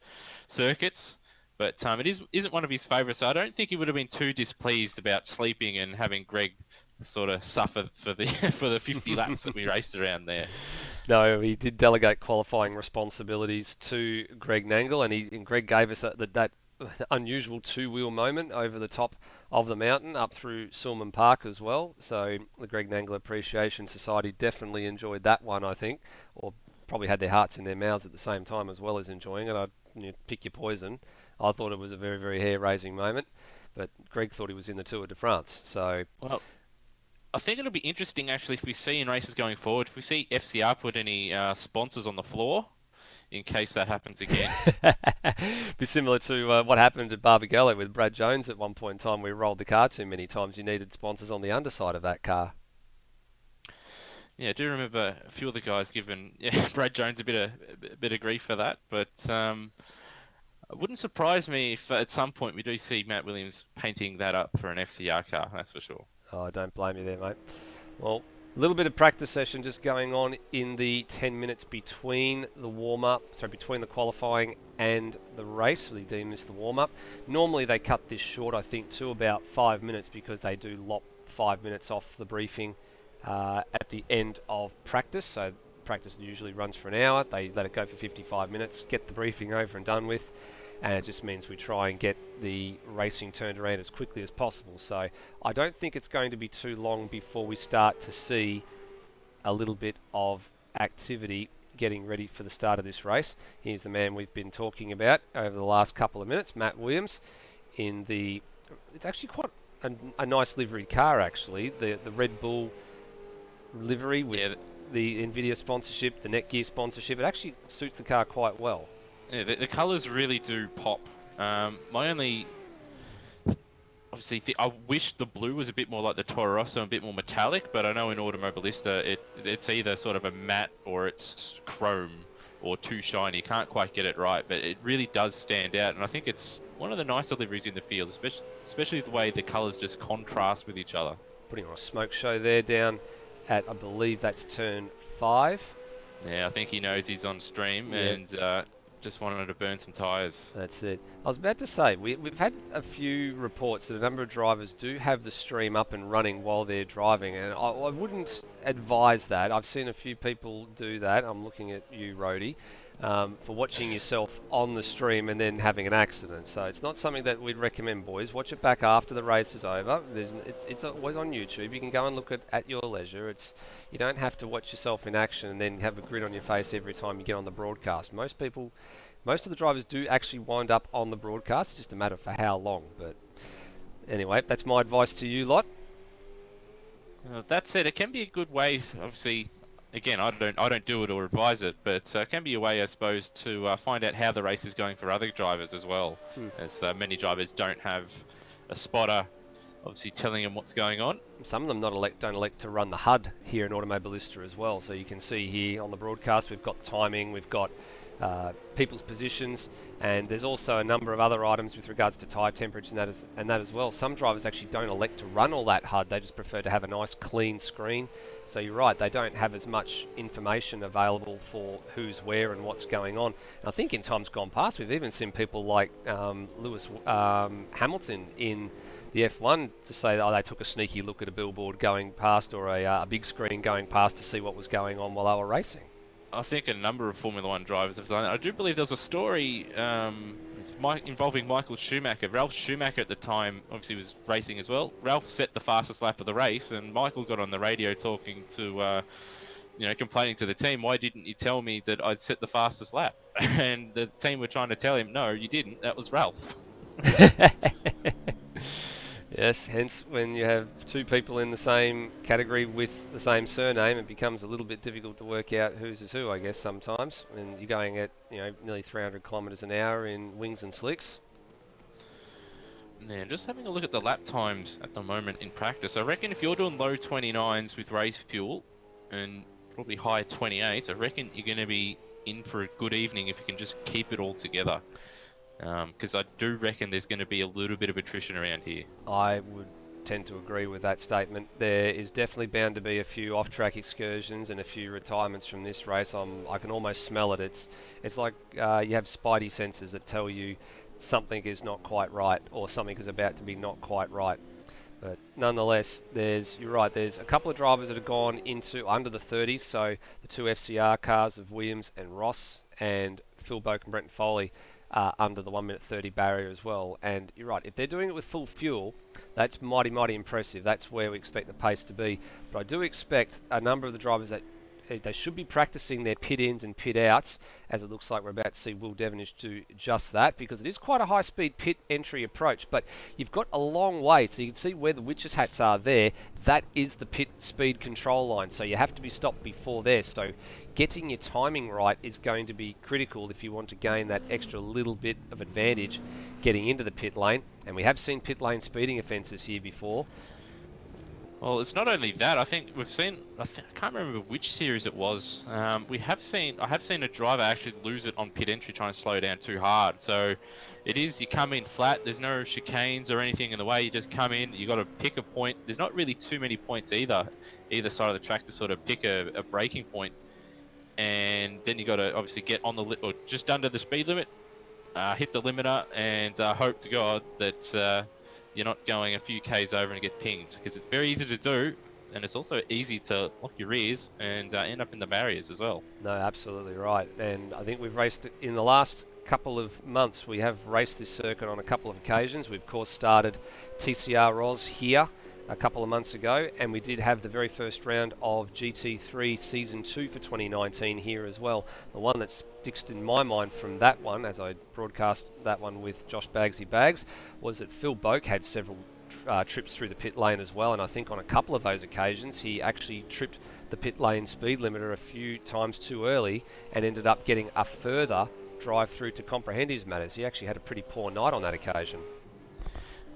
circuits. But it isn't one of his favourites, so I don't think he would have been too displeased about sleeping and having Greg sort of suffer for the 50 laps that we raced around there. No, he did delegate qualifying responsibilities to Greg Nangle, and Greg gave us that unusual two-wheel moment over the top of the mountain up through Silman Park as well. So the Greg Nangle Appreciation Society definitely enjoyed that one, I think, or probably had their hearts in their mouths at the same time as well as enjoying it. Pick your poison. I thought it was a very, very hair-raising moment, but Greg thought he was in the Tour de France. So, Well, I think it'll be interesting actually if we see in races going forward, if we see FCR put any sponsors on the floor, in case that happens again. be similar to what happened at Barbagallo with Brad Jones at one point in time. We rolled the car too many times. You needed sponsors on the underside of that car. Yeah, I do remember a few of the guys giving Brad Jones a bit of grief for that, but it wouldn't surprise me if at some point we do see Matt Williams painting that up for an FCR car, that's for sure. Oh, I don't blame you there, mate. Well, a little bit of practice session just going on in the 10 minutes between the between the qualifying and the race. We deem this the warm-up. Normally they cut this short, I think, to about 5 minutes because they do lop 5 minutes off the briefing at the end of practice. So practice usually runs for an hour. They let it go for 55 minutes, get the briefing over and done with, and it just means we try and get the racing turned around as quickly as possible. So I don't think it's going to be too long before we start to see a little bit of activity getting ready for the start of this race. Here's the man we've been talking about over the last couple of minutes, Matt Williams, in the... It's actually quite a nice livery car, actually. The Red Bull livery with the NVIDIA sponsorship, the Netgear sponsorship. It actually suits the car quite well. Yeah, the colours really do pop. My only... Obviously, I wish the blue was a bit more like the Toro Rosso, a bit more metallic, but I know in Automobilista it's either sort of a matte or it's chrome or too shiny. You can't quite get it right, but it really does stand out, and I think it's one of the nicer liveries in the field, especially the way the colours just contrast with each other. Putting on a smoke show there down at, I believe that's turn 5. Yeah, I think he knows he's on stream, and just wanted to burn some tyres. That's it. I was about to say, we've had a few reports that a number of drivers do have the stream up and running while they're driving, and I wouldn't advise that. I've seen a few people do that. I'm looking at you, Rhodey, for watching yourself on the stream and then having an accident. So it's not something that we'd recommend, boys. Watch it back after the race is over. It's always on YouTube. You can go and look at your leisure. You don't have to watch yourself in action and then have a grin on your face every time you get on the broadcast. Most of the drivers do actually wind up on the broadcast. It's just a matter for how long. But anyway, that's my advice to you lot. That said, it can be a good way, obviously. Again, I don't do it or advise it, but it can be a way, I suppose, to find out how the race is going for other drivers as well, as many drivers don't have a spotter, obviously telling them what's going on. Some of them don't elect to run the HUD here in Automobilista as well. So you can see here on the broadcast, we've got timing, we've got people's positions, and there's also a number of other items with regards to tyre temperature and that as well. Some drivers actually don't elect to run all that HUD. They just prefer to have a nice clean screen. So you're right, they don't have as much information available for who's where and what's going on. And I think in times gone past, we've even seen people like Lewis Hamilton in the F1 to say they took a sneaky look at a billboard going past or a big screen going past to see what was going on while they were racing. I think a number of Formula 1 drivers have done that. I do believe there's a story involving Michael Schumacher. Ralph Schumacher at the time obviously was racing as well. Ralph set the fastest lap of the race, and Michael got on the radio talking to, complaining to the team, why didn't you tell me that I'd set the fastest lap? And the team were trying to tell him, no, you didn't. That was Ralph. Yes, hence when you have two people in the same category with the same surname, it becomes a little bit difficult to work out whose is who, I guess, sometimes. When you're going at nearly 300 kilometres an hour in wings and slicks. Yeah, just having a look at the lap times at the moment in practice. I reckon if you're doing low 29s with race fuel and probably high 28s, I reckon you're going to be in for a good evening if you can just keep it all together. Because I do reckon there's going to be a little bit of attrition around here. I would tend to agree with that statement. There is definitely bound to be a few off-track excursions and a few retirements from this race. I can almost smell it. It's like you have spidey senses that tell you something is not quite right or something is about to be not quite right. But nonetheless, you're right, there's a couple of drivers that have gone into under the 30s, so the two FCR cars of Williams and Ross and Phil Boak and Brenton Foley under the 1 minute 30 barrier as well. And you're right, if they're doing it with full fuel, that's mighty impressive. That's where we expect the pace to be. But I do expect a number of the drivers that they should be practicing their pit ins and pit outs, as it looks like we're about to see Will Devenish do just that, because it is quite a high-speed pit entry approach. But you've got a long way, so you can see where the witches' hats are there. That is the pit speed control line, so you have to be stopped before there. So getting your timing right is going to be critical if you want to gain that extra little bit of advantage getting into the pit lane. And we have seen pit lane speeding offences here before. Well, it's not only that. I think we've seen. I can't remember which series it was. I have seen a driver actually lose it on pit entry, trying to slow down too hard. So it is, you come in flat. There's no chicanes or anything in the way. You just come in. You got to pick a point. There's not really too many points either side of the track to sort of pick a braking point. And then you got to obviously get on the or just under the speed limit, hit the limiter, and hope to God that you're not going a few Ks over and get pinged, because it's very easy to do, and it's also easy to lock your rears and end up in the barriers as well. No, absolutely right. And I think we've raced it in the last couple of months. We have raced this circuit on a couple of occasions. We've, of course, started TCR Ros here a couple of months ago, and we did have the very first round of GT3 Season 2 for 2019 here as well. The one that sticks in my mind from that one, as I broadcast that one with Josh Bagsy Bags, was that Phil Boak had several trips through the pit lane as well, and I think on a couple of those occasions he actually tripped the pit lane speed limiter a few times too early and ended up getting a further drive through to comprehend his matters. He actually had a pretty poor night on that occasion.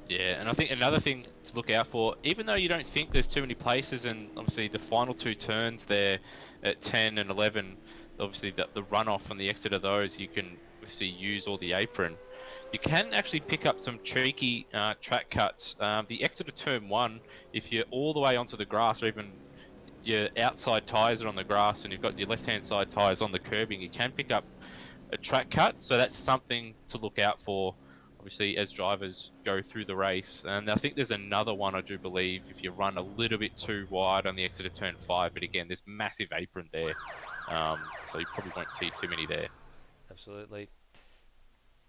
Yeah, and I think another thing to look out for, even though you don't think there's too many places, and obviously the final two turns there at 10 and 11, obviously the runoff and the exit of those, you can obviously use all the apron. You can actually pick up some tricky track cuts. The exit of turn 1, if you're all the way onto the grass, or even your outside tyres are on the grass and you've got your left-hand side tyres on the curbing, you can pick up a track cut, so that's something to look out for, obviously, as drivers go through the race. And I think there's another one, I do believe, if you run a little bit too wide on the exit of turn 5, but again, there's massive apron there, so you probably won't see too many there. Absolutely.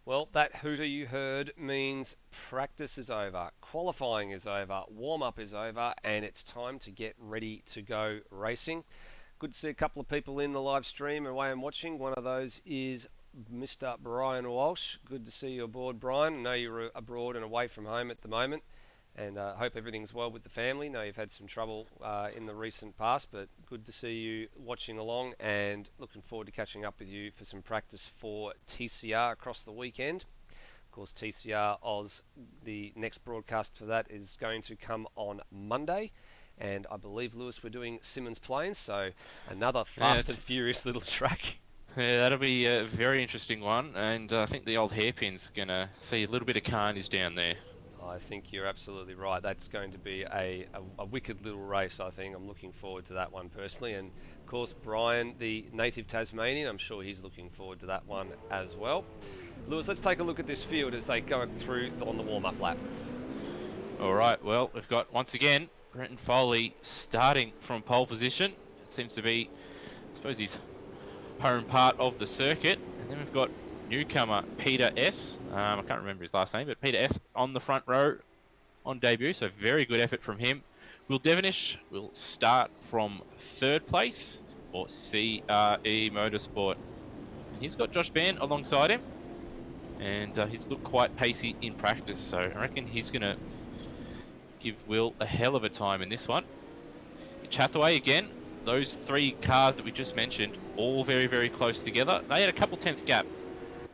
Well, that hooter you heard means practice is over, qualifying is over, warm-up is over, and it's time to get ready to go racing. Good to see a couple of people in the live stream away and watching. One of those is Mr. Brian Walsh. Good to see you aboard, Brian. I know you're abroad and away from home at the moment, and hope everything's well with the family. Know you've had some trouble in the recent past, but good to see you watching along, and looking forward to catching up with you for some practice for TCR across the weekend. Of course, TCR Oz, the next broadcast for that is going to come on Monday. And I believe, Lewis, we're doing Simmons Plains, so another fast and furious little track. Yeah, that'll be a very interesting one, and I think the old hairpin's going to see a little bit of carnage down there. I think you're absolutely right. That's going to be a wicked little race, I think. I'm looking forward to that one personally. And, of course, Brian, the native Tasmanian, I'm sure he's looking forward to that one as well. Lewis, let's take a look at this field as they go through on the warm-up lap. All right, well, we've got, once again, Brenton Foley starting from pole position. It seems to be, I suppose, his home part of the circuit. And then we've got newcomer Peter S. I can't remember his last name, but Peter S. on the front row on debut, so very good effort from him. Will Devenish will start from third place for CRE Motorsport. And he's got Josh Ban alongside him, and he's looked quite pacey in practice, so I reckon he's going to give Will a hell of a time in this one. Chathaway again, those three cars that we just mentioned, all very, very close together. They had a couple tenth gap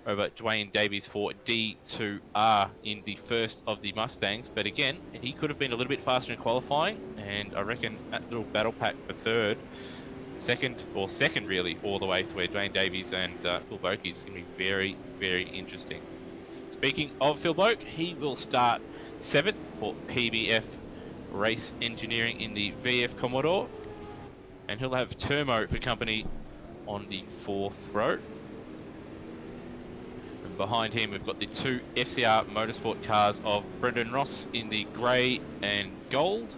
over Dwayne Davies for D2R in the first of the Mustangs, but again, he could have been a little bit faster in qualifying, and I reckon that little battle pack for second really, all the way to where Dwayne Davies and Phil Boak is going to be very, very interesting. Speaking of Phil Boak, he will start 7th for PBF Race Engineering in the VF Commodore, and he'll have Termo for company on the 4th row. And behind him we've got the two FCR Motorsport cars of Brendan Ross in the grey and gold,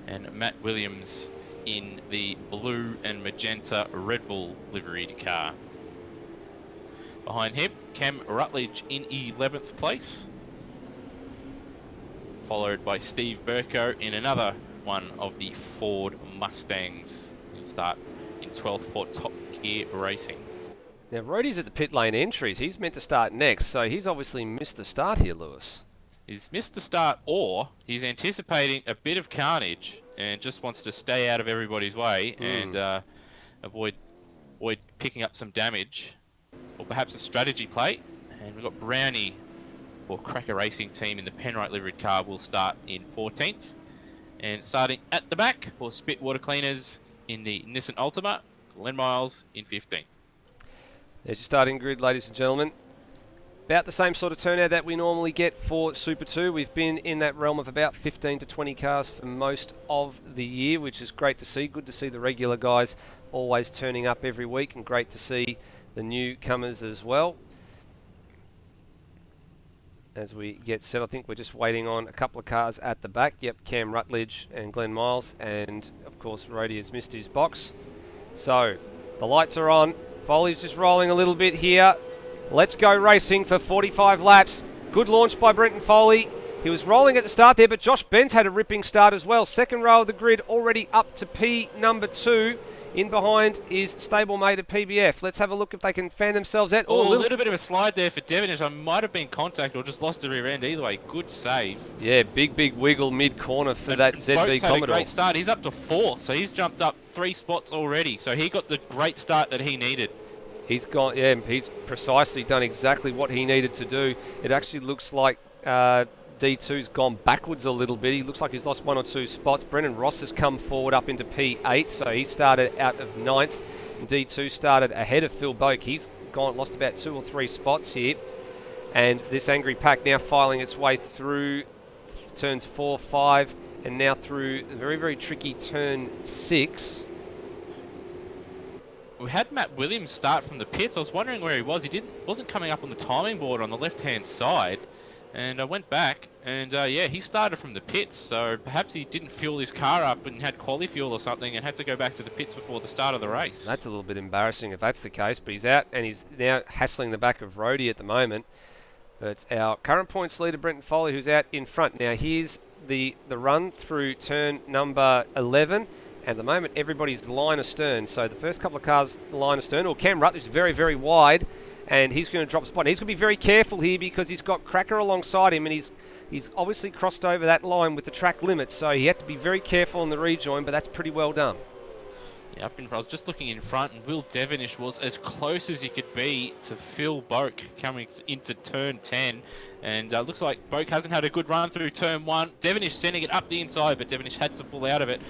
and Matt Williams in the blue and magenta Red Bull liveried car. Behind him, Cam Rutledge in 11th place, followed by Steve Burko in another one of the Ford Mustangs. He'll start in 12th for Top Gear Racing. Now, Rhodey's at the pit lane entries. He's meant to start next, so he's obviously missed the start here, Lewis. He's missed the start, or he's anticipating a bit of carnage and just wants to stay out of everybody's way and avoid picking up some damage, or perhaps a strategy play. And we've got Brownie or Cracker Racing team in the Penrite liveried car will start in 14th. And starting at the back for Spit Water Cleaners in the Nissan Altima, Glenn Miles in 15th. There's your starting grid, ladies and gentlemen. About the same sort of turnout that we normally get for Super 2. We've been in that realm of about 15 to 20 cars for most of the year, which is great to see. Good to see the regular guys always turning up every week, and great to see the newcomers as well. As we get set, I think we're just waiting on a couple of cars at the back. Yep, Cam Rutledge and Glenn Miles, and of course Rhodey has missed his box. So the lights are on. Foley's just rolling a little bit here. Let's go racing for 45 laps. Good launch by Brenton Foley. He was rolling at the start there, but Josh Benz had a ripping start as well. Second row of the grid already up to P number 2. In behind is stablemate at PBF. Let's have a look if they can fan themselves out. Oh, a little bit of a slide there for Devonish. I might have been contact or just lost the rear end. Either way, good save. Yeah, big wiggle mid-corner for that ZB Boak's had Commodore. a great start. He's up to 4th, so he's jumped up 3 spots already. So he got the great start that he needed. He's gone, yeah, he's precisely done exactly what he needed to do. It actually looks like D2's gone backwards a little bit. He looks like he's lost 1 or 2 spots. Brennan Ross has come forward up into P8, so he started out of 9th. And D2 started ahead of Phil Boak. He's lost about 2 or 3 spots here. And this angry pack now filing its way through turns 4, 5, and now through the very tricky turn 6. We had Matt Williams start from the pits. I was wondering where he was. Wasn't coming up on the timing board on the left-hand side. And I went back, and yeah, he started from the pits, so perhaps he didn't fuel his car up and had quali fuel or something and had to go back to the pits before the start of the race. That's a little bit embarrassing if that's the case, but he's out and he's now hassling the back of Rhodey at the moment. But it's our current points leader, Brenton Foley, who's out in front. Now here's the run through turn number 11. At the moment, everybody's line astern, so the first couple of cars line astern. Or Cam Rutledge is very wide, and he's going to drop a spot. And he's going to be very careful here because he's got Cracker alongside him, and he's obviously crossed over that line with the track limits, so he had to be very careful on the rejoin, but that's pretty well done. Yeah, I was just looking in front, and Will Devonish was as close as he could be to Phil Boak coming into turn 10. And looks like Boak hasn't had a good run through turn 1. Devonish sending it up the inside, but Devonish had to pull out of it.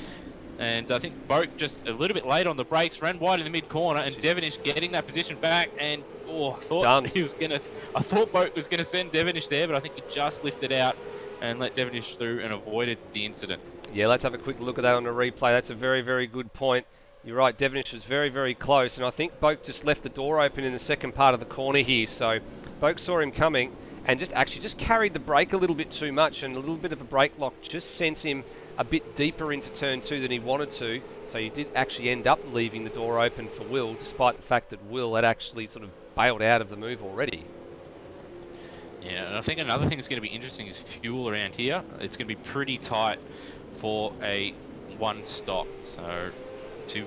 And I think Boak just a little bit late on the brakes, ran wide in the mid-corner, and Devonish getting that position back, and I thought Boak was gonna send Devonish there, but I think he just lifted out and let Devonish through and avoided the incident. Yeah, let's have a quick look at that on the replay. That's a very good point. You're right, Devonish was very close, and I think Boak just left the door open in the second part of the corner here, so Boak saw him coming and just carried the brake a little bit too much, and a little bit of a brake lock just sends him a bit deeper into turn 2 than he wanted to, so he did actually end up leaving the door open for Will, despite the fact that Will had actually sort of bailed out of the move already. Yeah, and I think another thing that's going to be interesting is fuel around here. It's going to be pretty tight for a 1 stop, so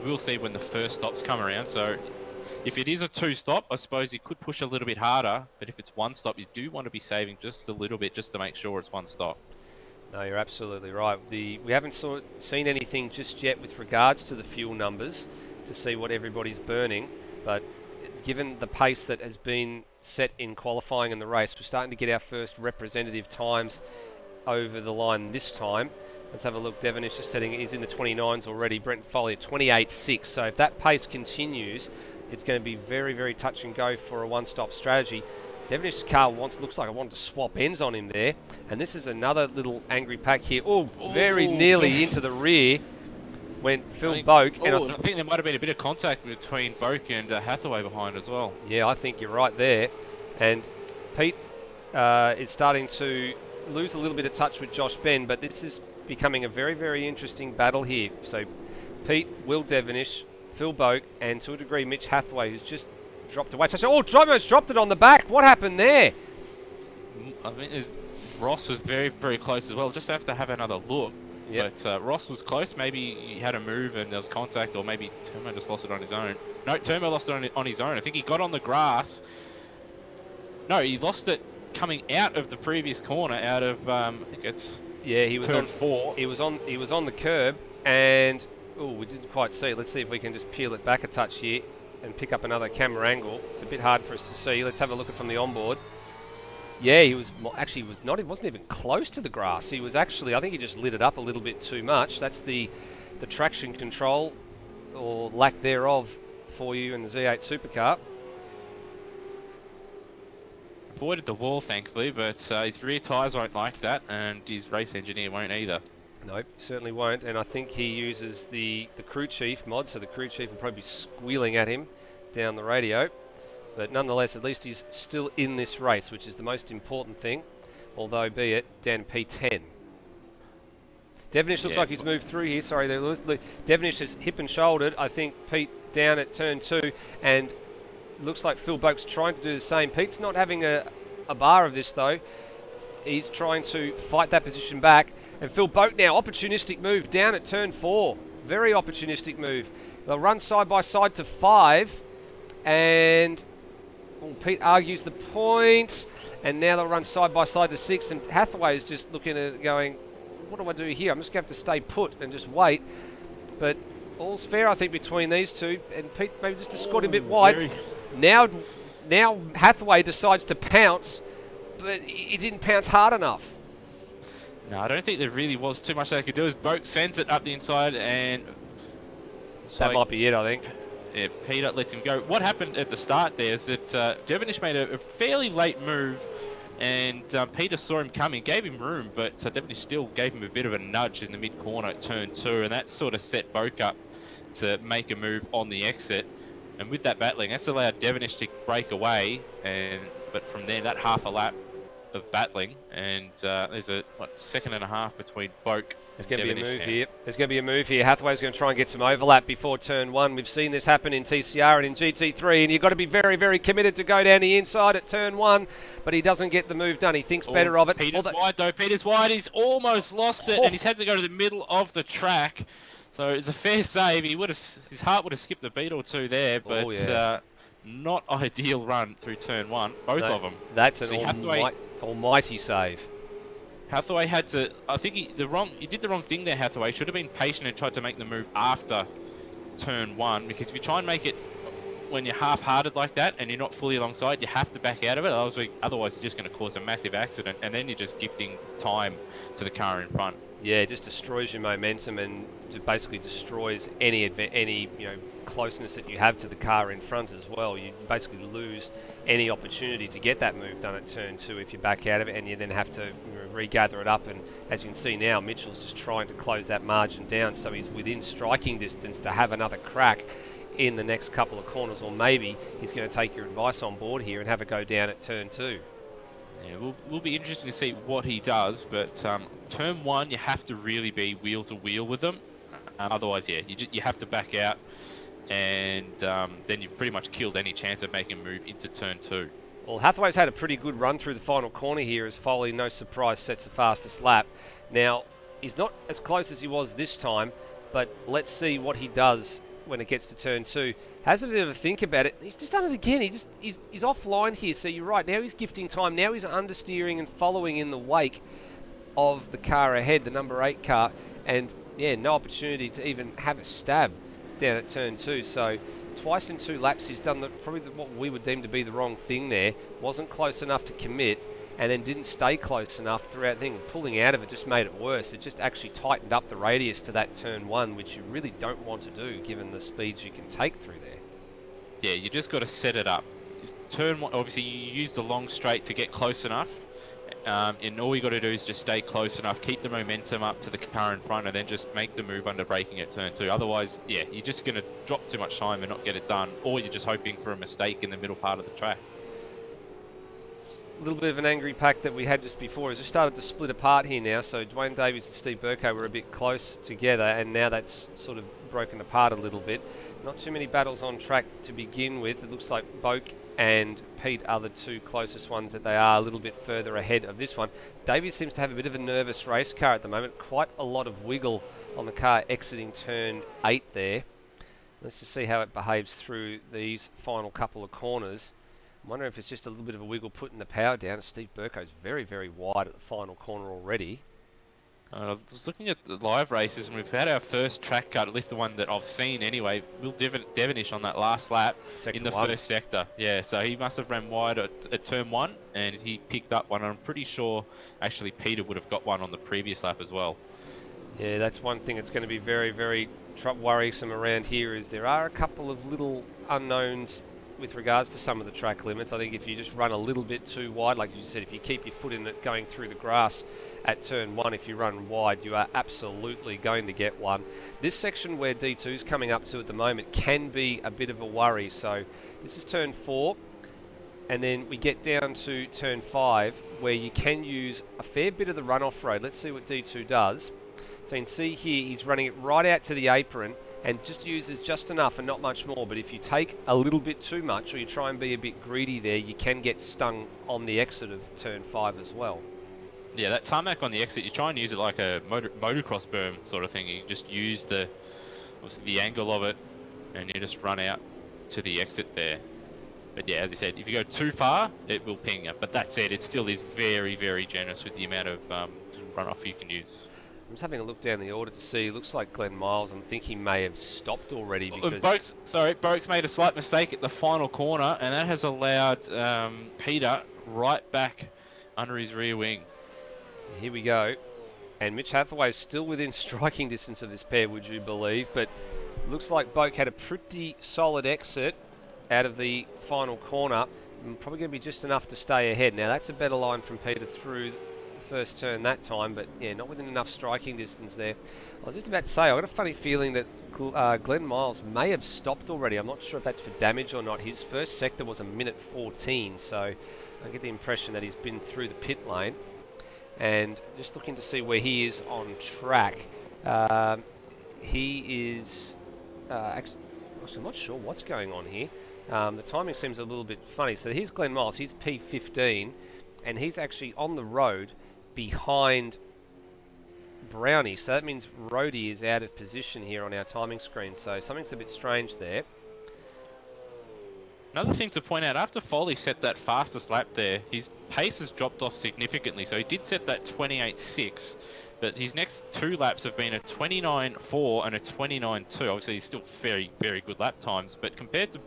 we'll see when the first stops come around. So if it is a 2 stop, I suppose you could push a little bit harder, but if it's 1 stop, you do want to be saving just a little bit just to make sure it's 1 stop. No, you're absolutely right. We haven't seen anything just yet with regards to the fuel numbers to see what everybody's burning, but given the pace that has been set in qualifying in the race, we're starting to get our first representative times over the line this time. Let's have a look. Devonish is he's in the 29s already. Brenton Foley at 28.6. So if that pace continues, it's going to be very touch and go for a 1-stop strategy. Devonish's car looks like I wanted to swap ends on him there. And this is another little angry pack here. Oh, very nearly into the rear went Phil Boak. I think there might have been a bit of contact between Boak and Hathaway behind as well. Yeah, I think you're right there. And Pete is starting to lose a little bit of touch with Josh Ben, but this is becoming a very interesting battle here. So Pete, Will Devonish, Phil Boak, and to a degree Mitch Hathaway, who's just dropped away. So, Dromo's dropped it on the back. What happened there? I think Ross was very close as well. Just have to have another look. Yep. But Ross was close. Maybe he had a move and there was contact, or maybe Turmo just lost it on his own. No, Turmo lost it on his own. I think he got on the grass. No, he lost it coming out of the previous corner, out of I think it's he was turn on 4. He was on the curb, and we didn't quite see it. Let's see if we can just peel it back a touch here and pick up another camera angle. It's a bit hard for us to see. Let's have a look at from the onboard. Yeah, he wasn't even close to the grass. He was actually, I think he just lit it up a little bit too much. That's the traction control, or lack thereof, for you in the Z8 supercar. Avoided the wall, thankfully, but his rear tyres won't like that, and his race engineer won't either. Nope, certainly won't. And I think he uses the crew chief mod, so the crew chief will probably be squealing at him down the radio. But nonetheless, at least he's still in this race, which is the most important thing, although be it down P10. Devonish looks like he's moved through here. Sorry, there was Devonish is hip and shouldered. I think Pete down at turn 2, and looks like Phil Boak's trying to do the same. Pete's not having a bar of this, though. He's trying to fight that position back. And Phil Boak now, opportunistic move down at turn 4. Very opportunistic move. They'll run side by side to 5, and Pete argues the point, and now they'll run side by side to 6, and Hathaway is just looking at it going, what do I do here? I'm just going to have to stay put and just wait. But all's fair, I think, between these two, and Pete maybe just scored a bit wide. Now Hathaway decides to pounce, but he didn't pounce hard enough. No, I don't think there really was too much they could do. As Boak sends it up the inside, and that might be it, I think. Yeah, Peter lets him go. What happened at the start there is that Devonish made a fairly late move, and Peter saw him coming, gave him room, but Devonish still gave him a bit of a nudge in the mid-corner at turn 2, and that sort of set Boak up to make a move on the exit. And with that battling, that's allowed Devonish to break away, but from there, that half a lap of battling, and there's a second and a half between Boak. There's going to be a move here. There's going to be a move here. Hathaway's going to try and get some overlap before turn 1. We've seen this happen in TCR and in GT3, and you've got to be very, very committed to go down the inside at turn 1, but he doesn't get the move done. He thinks better of it. Peter's wide, though. Peter's wide. He's almost lost it, and he's had to go to the middle of the track. So it's a fair save. His heart would have skipped a beat or two there, but not ideal run through turn 1, both of them. That's an almighty save. Hathaway had to. I think he did the wrong thing there. Hathaway should have been patient and tried to make the move after turn 1, because if you try and make it when you're half-hearted like that and you're not fully alongside, you have to back out of it. Otherwise, it's just going to cause a massive accident, and then you're just gifting time to the car in front. Yeah, it just destroys your momentum and basically destroys any closeness that you have to the car in front as well. You basically lose any opportunity to get that move done at turn 2 if you back out of it, and you then have to regather it up. And as you can see now, Mitchell's just trying to close that margin down, so he's within striking distance to have another crack in the next couple of corners, or maybe he's going to take your advice on board here and have a go down at turn 2. Yeah, will be interesting to see what he does, but turn 1 you have to really be wheel to wheel with them. Otherwise, you have to back out, and then you've pretty much killed any chance of making a move into turn 2. Well, Hathaway's had a pretty good run through the final corner here as Foley, no surprise, sets the fastest lap. Now, he's not as close as he was this time, but let's see what he does when it gets to turn 2. Has a bit of a think about it. He's just done it again. He's offline here, so you're right. Now he's gifting time. Now he's understeering and following in the wake of the car ahead, the number 8 car, and no opportunity to even have a stab down at turn 2. So twice in 2 laps he's done what we would deem to be the wrong thing there. Wasn't close enough to commit, and then didn't stay close enough throughout the thing. Pulling out of it just made it worse. It just actually tightened up the radius to that turn 1, which you really don't want to do given the speeds you can take through there. Yeah, you just got to set it up. Turn 1, obviously you use the long straight to get close enough, and all you got to do is just stay close enough, keep the momentum up to the car in front, and then just make the move under braking at turn 2. Otherwise, you're just going to drop too much time and not get it done, or you're just hoping for a mistake in the middle part of the track. A little bit of an angry pack that we had just before has just started to split apart here now. So Dwayne Davies and Steve Burko were a bit close together, and now that's sort of broken apart a little bit. Not too many battles on track to begin with. It looks like Boak and Pete are the two closest ones that they are a little bit further ahead of this one. Davey seems to have a bit of a nervous race car at the moment. Quite a lot of wiggle on the car exiting turn 8 there. Let's just see how it behaves through these final couple of corners. I wonder if it's just a little bit of a wiggle putting the power down. Steve Burko's very, very wide at the final corner already. I was looking at the live races, and we've had our first track cut, at least the one that I've seen anyway. Will Devonish on that last lap in the first sector. Yeah, so he must have ran wide at turn 1, and he picked up one. I'm pretty sure, actually, Peter would have got one on the previous lap as well. Yeah, that's one thing that's going to be very, very worrisome around here is there are a couple of little unknowns with regards to some of the track limits. I think if you just run a little bit too wide, like you said, if you keep your foot in it going through the grass at turn 1, if you run wide, you are absolutely going to get one. This section where D2 is coming up to at the moment can be a bit of a worry. So this is turn 4, and then we get down to turn 5 where you can use a fair bit of the runoff road. Let's see what D2 does. So you can see here he's running it right out to the apron and just uses just enough and not much more. But if you take a little bit too much or you try and be a bit greedy there, you can get stung on the exit of turn 5 as well. Yeah, that tarmac on the exit, you try and use it like a motocross berm sort of thing. You just use obviously the angle of it, and you just run out to the exit there. But yeah, as you said, if you go too far, it will ping you. But that said, it still is very, very generous with the amount of runoff you can use. I'm just having a look down the order to see. It looks like Glenn Miles, I think he may have stopped already because... Boak's made a slight mistake at the final corner, and that has allowed Peter right back under his rear wing. Here we go. And Mitch Hathaway is still within striking distance of this pair, would you believe? But looks like Boak had a pretty solid exit out of the final corner. And probably going to be just enough to stay ahead. Now, that's a better line from Peter through first turn that time, but yeah, not within enough striking distance there. I was just about to say, I've got a funny feeling that Glenn Miles may have stopped already. I'm not sure if that's for damage or not. His first sector was a minute 14, so I get the impression that he's been through the pit lane. And just looking to see where he is on track. He is actually, I'm not sure what's going on here. The timing seems a little bit funny. So here's Glenn Miles, he's P15, and he's actually on the road behind Brownie, so that means Rhodey is out of position here on our timing screen, so something's a bit strange there. Another thing to point out, after Foley set that fastest lap there, his pace has dropped off significantly, so he did set that 28.6, but his next two laps have been a 29.4 and a 29.2. Obviously he's still very, very good lap times, but compared to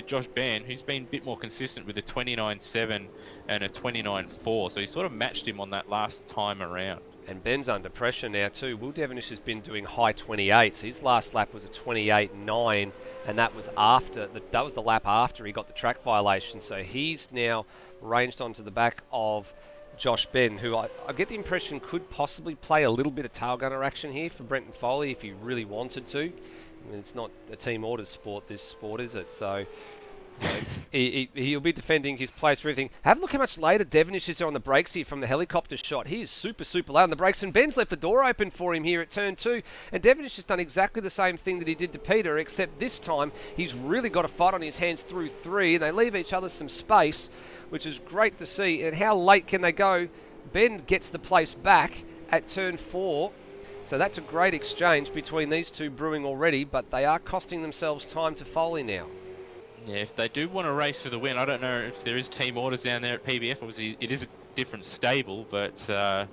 Josh Ban, who's been a bit more consistent with a 29.7 and a 29.4, so he sort of matched him on that last time around. And Ben's under pressure now too. Will Devonish has been doing high 28s. His last lap was a 28.9, and that was the lap after he got the track violation. So he's now ranged onto the back of Josh Ben, who I get the impression could possibly play a little bit of tail gunner action here for Brenton Foley if he really wanted to. I mean, it's not a team ordered sport, this sport, is it? So he'll be defending his place for everything. Have a look how much later Devonish is on the brakes here from the helicopter shot. He is super, super low on the brakes, and Ben's left the door open for him here at turn 2. And Devonish has done exactly the same thing that he did to Peter, except this time he's really got a fight on his hands through 3, and they leave each other some space, which is great to see. And how late can they go? Ben gets the place back at turn 4. So that's a great exchange between these two brewing already, but they are costing themselves time to Foley now. Yeah, if they do want to race for the win, I don't know if there is team orders down there at PBF. Obviously, it is a different stable, but I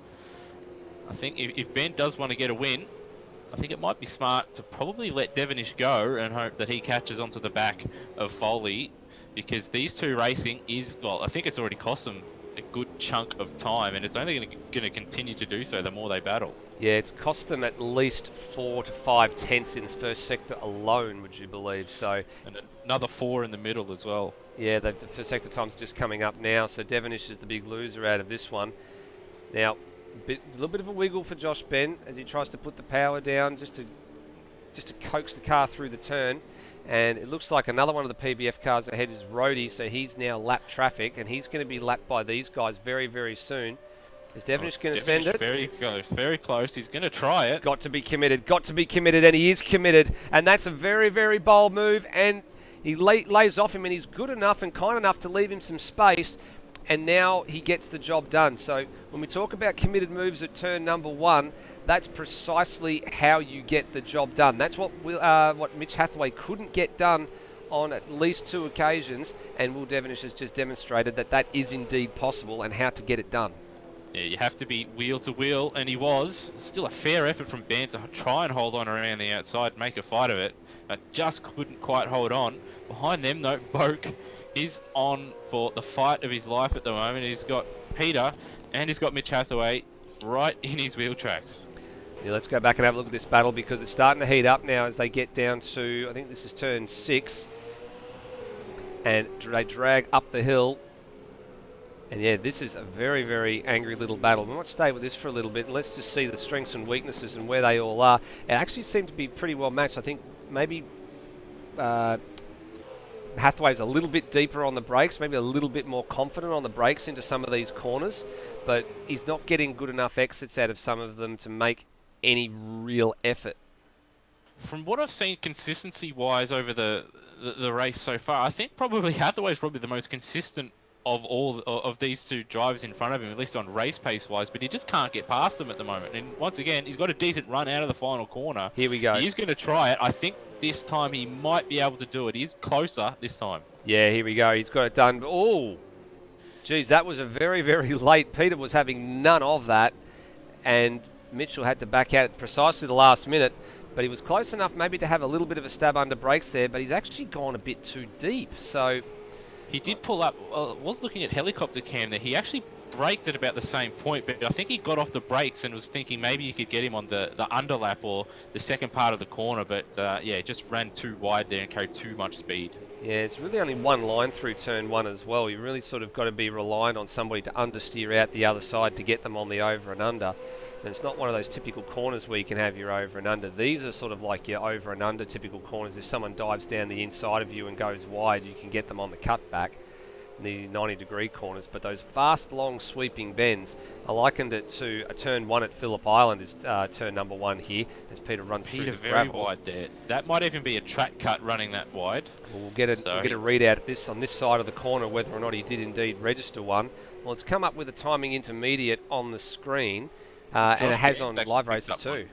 think if Ben does want to get a win, I think it might be smart to probably let Devonish go and hope that he catches onto the back of Foley, because these two racing is, well, I think it's already cost them a good chunk of time, and it's only going to continue to do so the more they battle. Yeah, it's cost them at least 4 to 5 tenths in this first sector alone, would you believe? So, and another 4 in the middle as well. Yeah, the first sector time's just coming up now, so Devonish is the big loser out of this one. Now, a little bit of a wiggle for Josh Ben as he tries to put the power down just to coax the car through the turn. And it looks like another one of the PBF cars ahead is Rhodey, so he's now lapped traffic, and he's going to be lapped by these guys very, very soon. Is Devonish going to send it? Very close, very close. He's going to try it. Got to be committed, and he is committed. And that's a very, very bold move, and He lays off him, and he's good enough and kind enough to leave him some space, and now he gets the job done. So when we talk about committed moves at turn number 1, that's precisely how you get the job done. That's what Mitch Hathaway couldn't get done on at least 2 occasions, and Will Devonish has just demonstrated that that is indeed possible and how to get it done. Yeah, you have to be wheel to wheel, and he was. Still a fair effort from Ben to try and hold on around the outside, make a fight of it, but just couldn't quite hold on. Behind them, though, Boak is on for the fight of his life at the moment. He's got Peter, and he's got Mitch Hathaway right in his wheel tracks. Yeah, let's go back and have a look at this battle, because it's starting to heat up now as they get down to, I think this is turn 6. And they drag up the hill. And yeah, this is a very, very angry little battle. We might stay with this for a little bit. Let's just see the strengths and weaknesses and where they all are. It actually seemed to be pretty well matched. I think maybe Hathaway's a little bit deeper on the brakes, maybe a little bit more confident on the brakes into some of these corners, but he's not getting good enough exits out of some of them to make any real effort. From what I've seen consistency-wise over the race so far, I think probably Hathaway's probably the most consistent of all of these 2 drivers in front of him, at least on race pace-wise, but he just can't get past them at the moment. And once again, he's got a decent run out of the final corner. Here we go. He's going to try it. I think this time he might be able to do it. He is closer this time. Yeah, here we go. He's got it done. Oh, geez, that was a very, very late. Peter was having none of that, and Mitchell had to back out at precisely the last minute. But he was close enough maybe to have a little bit of a stab under brakes there, but he's actually gone a bit too deep. So he did pull up. Was looking at helicopter cam there. He actually braked at about the same point, but I think he got off the brakes and was thinking maybe you could get him on the underlap or the second part of the corner. But yeah, just ran too wide there and carried too much speed. Yeah, it's really only one line through turn 1 as well. You really sort of got to be reliant on somebody to understeer out the other side to get them on the over and under. And it's not one of those typical corners where you can have your over and under. These are sort of like your over and under typical corners. If someone dives down the inside of you and goes wide, you can get them on the cutback, the 90-degree corners. But those fast, long, sweeping bends, I likened it to a turn 1 at Phillip Island is turn number 1 here, as Peter runs through the very gravel. wide there. That might even be a track cut running that wide. We'll get a readout on this side of the corner whether or not he did indeed register one. Well, it's come up with a timing intermediate on the screen. And it has on live races too.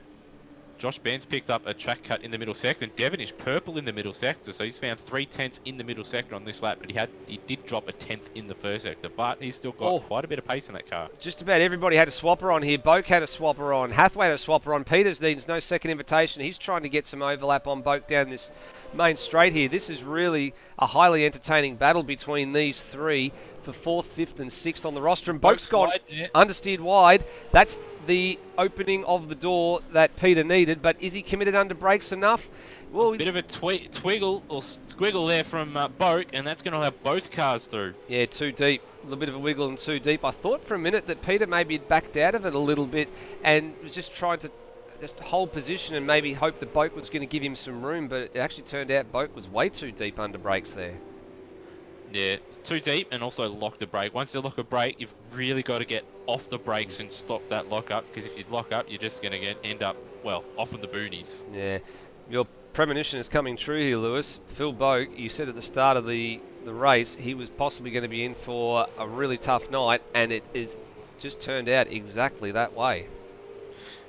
Josh Benz picked up a track cut in the middle sector, and Devon is purple in the middle sector, so he's found 3/10 in the middle sector on this lap, but he did drop a 10th in the first sector, but he's still got quite a bit of pace in that car. Just about everybody had a swapper on here. Boak had a swapper on. Hathaway had a swapper on. Peters needs no second invitation. He's trying to get some overlap on Boak down this main straight here. This is really a highly entertaining battle between these 3 for 4th, 5th and 6th on the rostrum. Boak's gone understeered wide. That's the opening of the door that Peter needed, but is he committed under brakes enough? Well, a bit of a twiggle or squiggle there from Boak, and that's going to have both cars through. Yeah, too deep. A little bit of a wiggle and too deep. I thought for a minute that Peter maybe had backed out of it a little bit and was just trying to just hold position and maybe hope that Boak was going to give him some room, but it actually turned out Boak was way too deep under brakes there. Yeah, too deep, and also lock the brake. Once you lock a brake, you've really got to get off the brakes and stop that lock up, because if you lock up, you're just going to end up, well, off in the boonies. Yeah, your premonition is coming true here, Lewis. Phil Boak, you said at the start of the race he was possibly going to be in for a really tough night, and it is just turned out exactly that way.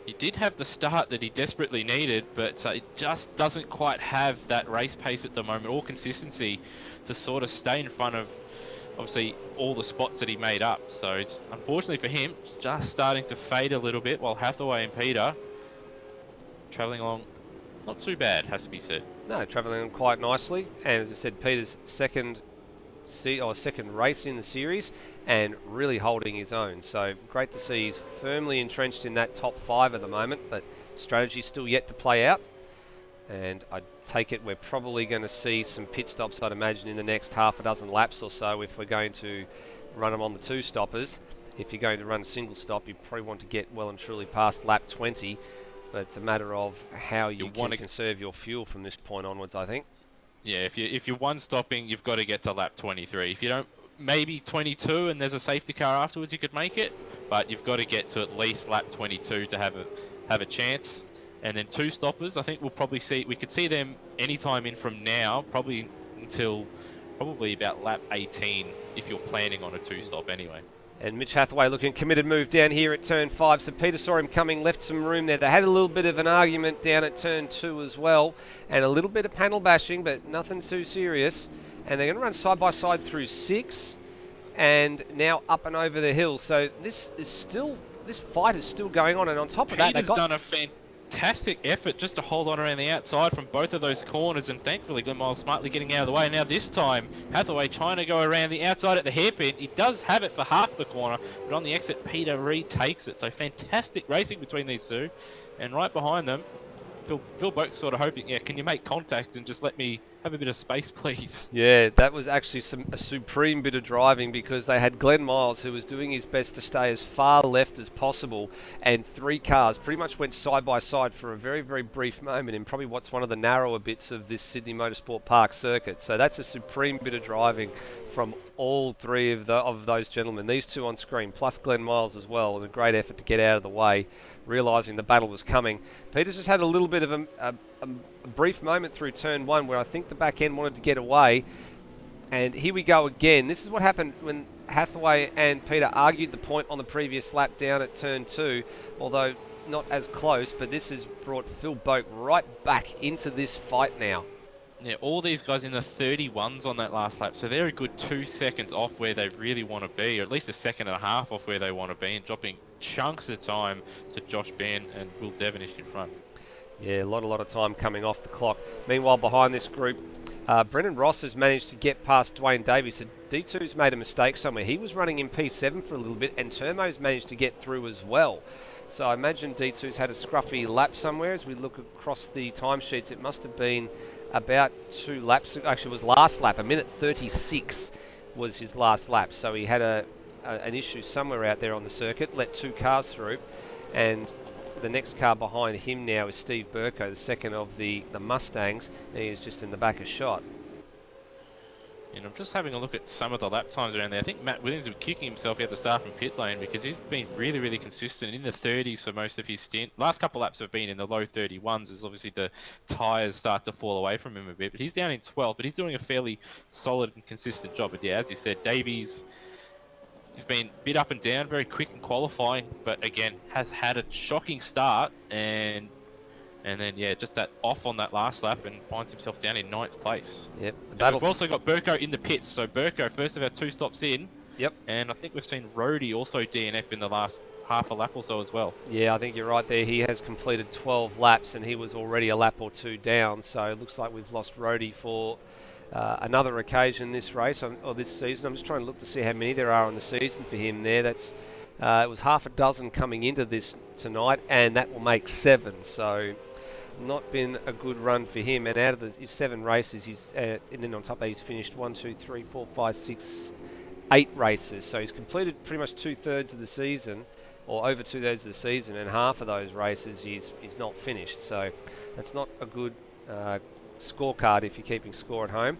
He did have the start that he desperately needed, but it just doesn't quite have that race pace at the moment, or consistency to sort of stay in front of, obviously, all the spots that he made up. So it's, unfortunately for him, just starting to fade a little bit, while Hathaway and Peter travelling along not too bad, has to be said. No, travelling along quite nicely. And as I said, Peter's second race in the series and really holding his own. So great to see he's firmly entrenched in that top 5 at the moment, but strategy's still yet to play out. And I take it we're probably going to see some pit stops, I'd imagine, in the next half a dozen laps or so if we're going to run them on the 2 stoppers. If you're going to run a single stop, you probably want to get well and truly past lap 20, but it's a matter of how you want to conserve your fuel from this point onwards, I think. Yeah, if you're one stopping, you've got to get to lap 23. If you don't, maybe 22 and there's a safety car afterwards, you could make it, but you've got to get to at least lap 22 to have a chance. And then 2 stoppers, I think we could see them anytime in from now, probably until probably about lap 18 if you're planning on a two-stop anyway. And Mitch Hathaway looking committed move down here at turn 5. So Peter saw him coming, left some room there. They had a little bit of an argument down at turn 2 as well. And a little bit of panel bashing, but nothing too serious. And they're going to run side by side through 6. And now up and over the hill. So this fight is still going on. And on top of that, Peter's done a fantastic effort just to hold on around the outside from both of those corners, and thankfully Glenn Miles smartly getting out of the way. Now this time, Hathaway trying to go around the outside at the hairpin. He does have it for half the corner, but on the exit, Peter retakes it. So fantastic racing between these two. And right behind them, Phil Boak's sort of hoping, yeah, can you make contact and just let me have a bit of space, please? Yeah, that was actually a supreme bit of driving, because they had Glenn Miles, who was doing his best to stay as far left as possible, and 3 cars pretty much went side by side for a very, very brief moment in probably what's one of the narrower bits of this Sydney Motorsport Park circuit. So that's a supreme bit of driving from all 3 of those gentlemen. These 2 on screen, plus Glenn Miles as well, and a great effort to get out of the way, realising the battle was coming. Peter's just had a little bit of a brief moment through turn 1 where I think the back end wanted to get away. And here we go again. This is what happened when Hathaway and Peter argued the point on the previous lap down at turn 2, although not as close, but this has brought Phil Boak right back into this fight now. Yeah, all these guys in the 31s on that last lap, so they're a good 2 seconds off where they really want to be, or at least a second and a half off where they want to be, and dropping chunks of time to Josh Ben and Will Devonish in front. Yeah, a lot of time coming off the clock. Meanwhile, behind this group, Brendan Ross has managed to get past Dwayne Davies. So D2's made a mistake somewhere. He was running in P7 for a little bit, and Termo's managed to get through as well. So I imagine D2's had a scruffy lap somewhere. As we look across the timesheets, it must have been about 2 laps. Actually, it was last lap. 1:36 was his last lap. So he had an issue somewhere out there on the circuit, let 2 cars through, and the next car behind him now is Steve Burko, the second of the Mustangs. He is just in the back of shot. And I'm just having a look at some of the lap times around there. I think Matt Williams was kicking himself out the start from pit lane, because he's been really, really consistent in the 30s for most of his stint. Last couple laps have been in the low 31s, as obviously the tyres start to fall away from him a bit. But he's down in 12th, but he's doing a fairly solid and consistent job. But yeah, as you said, Davies, he's been a bit up and down, very quick in qualifying, but again, has had a shocking start, and then, yeah, just that off on that last lap, and finds himself down in 9th place. Yep. We've also got Burko in the pits, so Burko, first of our 2 stops in. Yep. And I think we've seen Rhodey also DNF in the last half a lap or so as well. Yeah, I think you're right there. He has completed 12 laps, and he was already a lap or 2 down, so it looks like we've lost Rhodey for another occasion this race, or this season. I'm just trying to look to see how many there are on the season for him there. That's it was half a dozen coming into this tonight, and that will make 7. So not been a good run for him. And out of his 7 races, he's and then on top of that, he's finished 1, 2, 3, 4, 5, 6, 8 races. So he's completed pretty much 2/3 of the season, or over 2/3 of the season, and half of those races he's not finished. So that's not a good scorecard if you're keeping score at home.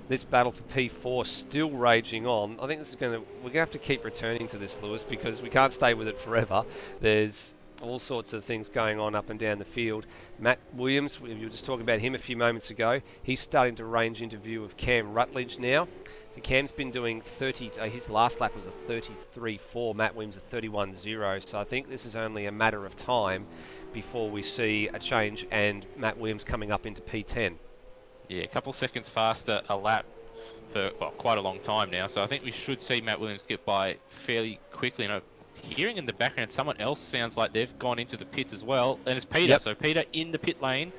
This battle for P4 still raging on. I think this is we're gonna have to keep returning to this, Lewis, because we can't stay with it forever. There's all sorts of things going on up and down the field. Matt Williams, you were just talking about him a few moments ago. He's starting to range into view of Cam Rutledge now. So Cam's been doing his last lap was a 33.4, Matt Williams a 31.0. So I think this is only a matter of time before we see a change and Matt Williams coming up into P10. Yeah, a couple seconds faster a lap for quite a long time now. So I think we should see Matt Williams get by fairly quickly. And I'm hearing in the background someone else sounds like they've gone into the pits as well, and it's Peter. Yep. So Peter in the pit lane,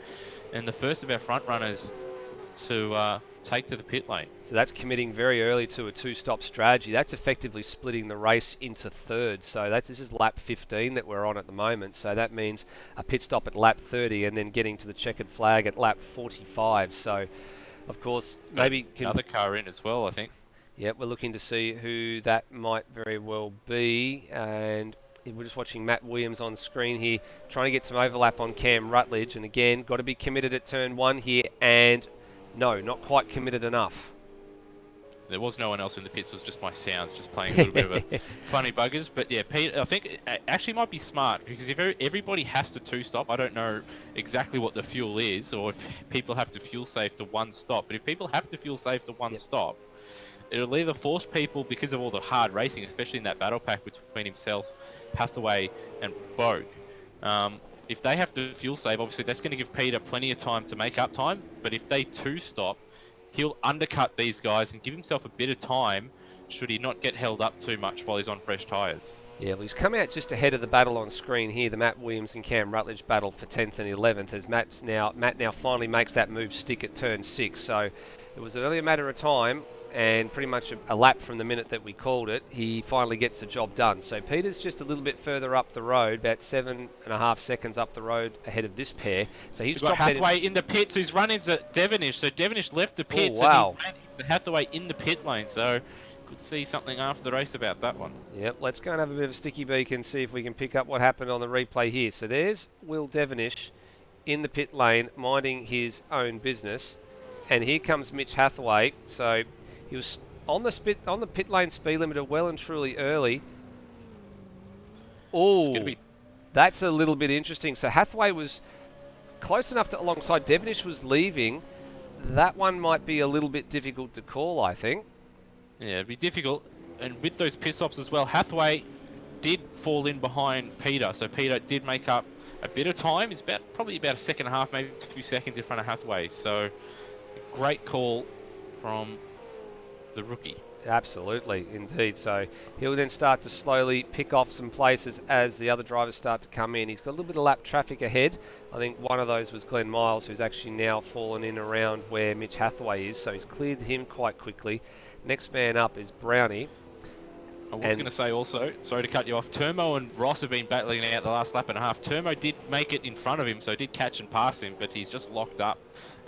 and the first of our front runners to take to the pit lane. So that's committing very early to a 2-stop strategy. That's effectively splitting the race into thirds. So this is lap 15 that we're on at the moment. So that means a pit stop at lap 30 and then getting to the checkered flag at lap 45. So, of course, maybe another car in as well, I think. Yep, we're looking to see who that might very well be. And we're just watching Matt Williams on screen here, trying to get some overlap on Cam Rutledge. And again, got to be committed at turn 1 here. And no, not quite committed enough. There was no one else in the pits. It was just my sounds, just playing a little bit of a funny buggers. But yeah, Peter, I think it actually might be smart because if everybody has to two-stop, I don't know exactly what the fuel is, or if people have to fuel save to one stop. But if people have to fuel save to one stop, it'll either force people, because of all the hard racing, especially in that battle pack between himself, Hathaway, and Bogue. If they have to fuel save, obviously that's going to give Peter plenty of time to make up time. But if they two-stop, he'll undercut these guys and give himself a bit of time should he not get held up too much while he's on fresh tyres. Yeah, well, he's come out just ahead of the battle on screen here, the Matt Williams and Cam Rutledge battle for 10th and 11th, as Matt now finally makes that move stick at turn 6. So it was only a matter of time, and pretty much a lap from the minute that we called it, he finally gets the job done. So Peter's just a little bit further up the road, about 7.5 seconds up the road ahead of this pair. So he's got dropped Hathaway in the pits, who's run into Devonish. So Devonish left the pits, and he ran into Hathaway in the pit lane. So could see something after the race about that one. Yep, let's go and have a bit of a sticky beak and see if we can pick up what happened on the replay here. So there's Will Devonish in the pit lane, minding his own business. And here comes Mitch Hathaway. So he was on the pit lane speed limiter well and truly early. Oh, that's a little bit interesting. So Hathaway was close enough to alongside. Devonish was leaving. That one might be a little bit difficult to call, I think. Yeah, it'd be difficult. And with those pit stops as well, Hathaway did fall in behind Peter. So Peter did make up a bit of time. He's probably about a second and a half, maybe 2 seconds in front of Hathaway. So great call from the rookie. Absolutely, indeed. So he'll then start to slowly pick off some places as the other drivers start to come in. He's got a little bit of lap traffic ahead. I think one of those was Glenn Miles, who's actually now fallen in around where Mitch Hathaway is. So he's cleared him quite quickly. Next man up is Brownie. I was going to say also, sorry to cut you off, Turmo and Ross have been battling out the last lap and a half. Turmo did make it in front of him, so did catch and pass him, but he's just locked up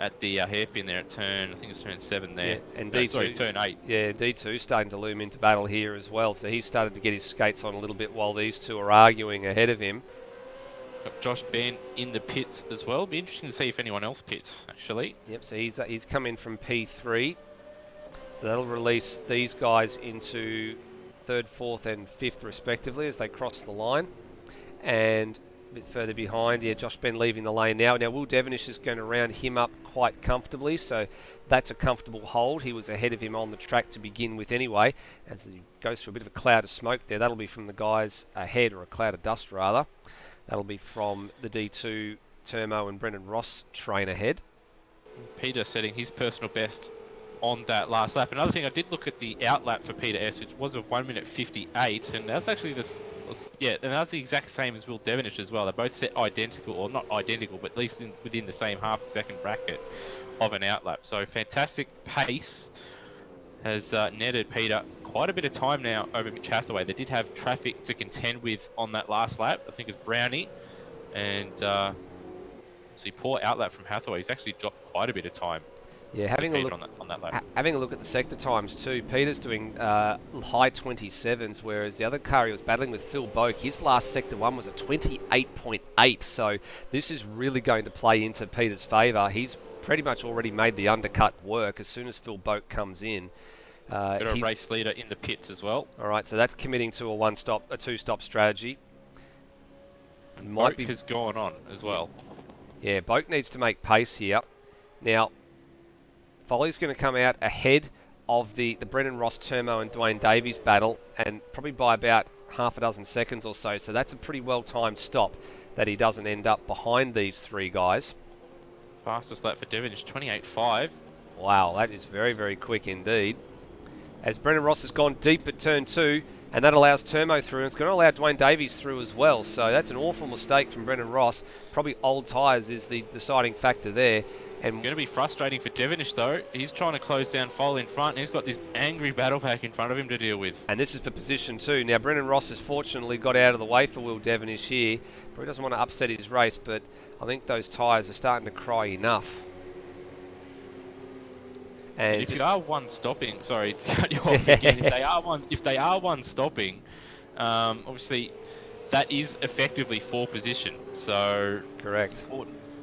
at the hairpin there at turn, I think it's turn 7 there. Yeah, and D2, turn 8. Yeah, D2 starting to loom into battle here as well, so he's started to get his skates on a little bit while these two are arguing ahead of him. Got Josh Ben in the pits as well. Be interesting to see if anyone else pits, actually. Yep, so he's come in from P3. So that'll release these guys into 3rd, 4th and 5th respectively as they cross the line. And a bit further behind, yeah, Josh Ben leaving the lane now. Now Will Devonish is going to round him up quite comfortably, so that's a comfortable hold. He was ahead of him on the track to begin with anyway. As he goes through a bit of a cloud of smoke there, that'll be from the guys ahead, or a cloud of dust rather. That'll be from the D2 Turmo and Brendan Ross train ahead. Peter setting his personal best on that last lap. Another thing, I did look at the out lap for Peter S, which was of 1 minute 58, and that's actually and that's the exact same as Will Devonish as well. They're both set identical, or not identical, but at least within the same half a second bracket of an out lap. So fantastic pace has netted Peter quite a bit of time now over Mitch Hathaway. They did have traffic to contend with on that last lap. I think it's Brownie, and see, poor out lap from Hathaway. He's actually dropped quite a bit of time. Yeah, having a look on that lap. Having a look at the sector times too. Peter's doing high 27s, whereas the other car he was battling with, Phil Boak, his last sector one was a 28.8. So this is really going to play into Peter's favour. He's pretty much already made the undercut work as soon as Phil Boak comes in. Got a race leader in the pits as well. All right, so that's committing to a two-stop strategy. And Boak has gone on as well. Yeah, Boak needs to make pace here. Now, Foley's going to come out ahead of the Brendan Ross, Turmo and Dwayne Davies battle, and probably by about half a dozen seconds or so. So that's a pretty well-timed stop that he doesn't end up behind these three guys. Fastest lap for Devonish, 28.5. Wow, that is very, very quick indeed. As Brendan Ross has gone deep at turn 2, and that allows Turmo through, and it's going to allow Dwayne Davies through as well. So that's an awful mistake from Brendan Ross. Probably old tyres is the deciding factor there. And going to be frustrating for Devonish though. He's trying to close down Foley in front, and he's got this angry battle pack in front of him to deal with. And this is for position 2. Now Brendan Ross has fortunately got out of the way for Will Devonish here. Probably doesn't want to upset his race, but I think those tyres are starting to cry enough. And if you are one stopping, sorry to cut you off again, if they are one stopping, obviously that is effectively 4 position. So correct.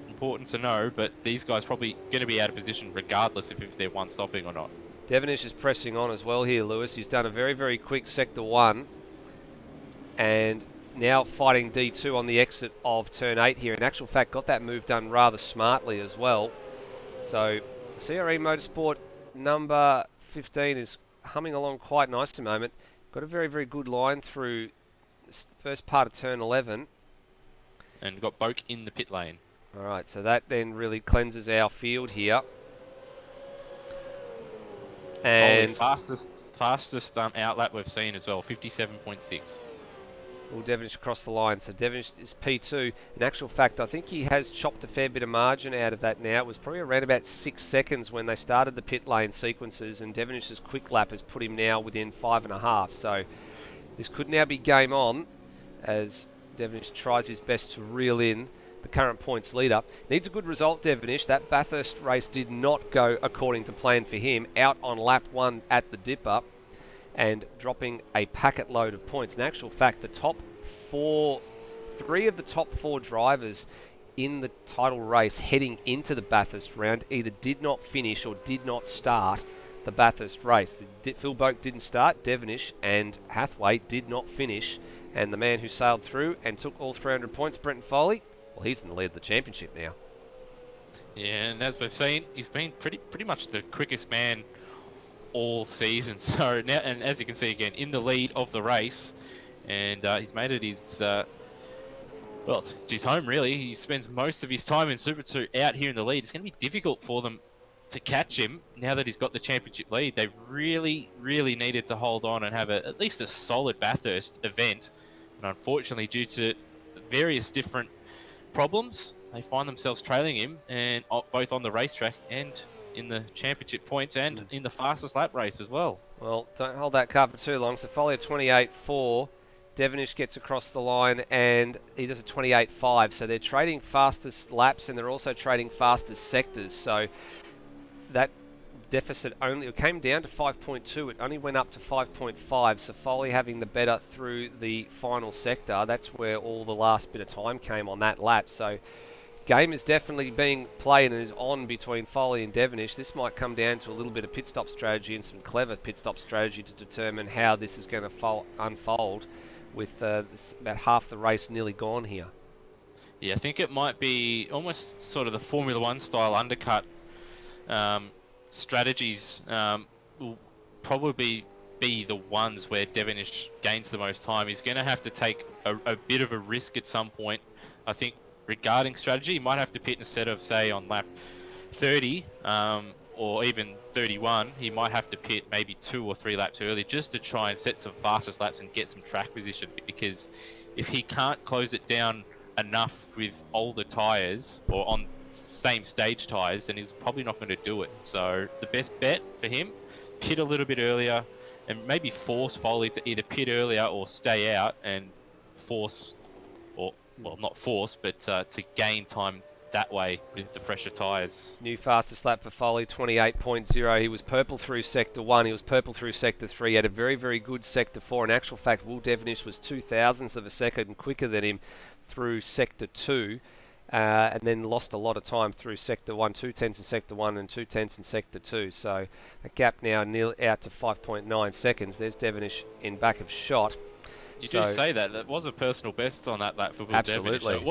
Important to know, but these guys probably going to be out of position regardless if they're one stopping or not. Devonish is pressing on as well here, Lewis. He's done a very, very quick Sector 1 and now fighting D2 on the exit of Turn 8 here. In actual fact, got that move done rather smartly as well. So CRE Motorsport number 15 is humming along quite nice at the moment. Got a very, very good line through the first part of Turn 11. And got Boak in the pit lane. All right, so that then really cleanses our field here. And fastest outlap we've seen as well, 57.6. Will Devonish across the line. So Devonish is P2. In actual fact, I think he has chopped a fair bit of margin out of that now. It was probably around about 6 seconds when they started the pit lane sequences, and Devonish's quick lap has put him now within 5.5. So this could now be game on as Devonish tries his best to reel in the current points lead up. Needs a good result, Devonish. That Bathurst race did not go according to plan for him. Out on lap 1 at the dip up and dropping a packet load of points. In actual fact, the top 3 of the top 4 drivers in the title race heading into the Bathurst round either did not finish or did not start the Bathurst race. Phil Boak didn't start, Devonish and Hathaway did not finish, and the man who sailed through and took all 300 points, Brenton Foley, well, he's in the lead of the championship now. Yeah, and as we've seen, he's been pretty much the quickest man all season. So now, and as you can see again, in the lead of the race, and he's made it his well, it's his home really. He spends most of his time in Super 2 out here in the lead. It's going to be difficult for them to catch him now that he's got the championship lead. They really needed to hold on and have at least a solid Bathurst event, and unfortunately, due to various different problems, they find themselves trailing him, and both on the racetrack and in the championship points and in the fastest lap race as well. Well, don't hold that car for too long. So Foley 28.4. Devonish gets across the line and he does a 28.5. So they're trading fastest laps and they're also trading fastest sectors. So that deficit only came down to 5.2. It only went up to 5.5. So Foley having the better through the final sector. That's where all the last bit of time came on that lap. So game is definitely being played and is on between Foley and Devonish. This might come down to a little bit of pit stop strategy and some clever pit stop strategy to determine how this is going to unfold with about half the race nearly gone here. Yeah, I think it might be almost sort of the Formula 1 style undercut strategies will probably be the ones where Devonish gains the most time. He's going to have to take a bit of a risk at some point. I think regarding strategy, he might have to pit instead of, say, on lap 30 or even 31, he might have to pit maybe 2 or 3 laps early just to try and set some fastest laps and get some track position, because if he can't close it down enough with older tyres or on same stage tyres, then he's probably not going to do it. So the best bet for him, pit a little bit earlier and maybe force Foley to either pit earlier or stay out and force, or well, not force, but to gain time that way with the fresher tyres. New fastest lap for Foley, 28.0. He was purple through Sector 1. He was purple through Sector 3. He had a very, very good Sector 4. In actual fact, Will Devonish was 0.02 of a second quicker than him through Sector 2. And then lost a lot of time through Sector 1, 2/10 in Sector 1 and 2/10 in Sector 2. So a gap now out to 5.9 seconds. There's Devonish in back of shot. You do say that was a personal best on that lap for Will Devonish. So it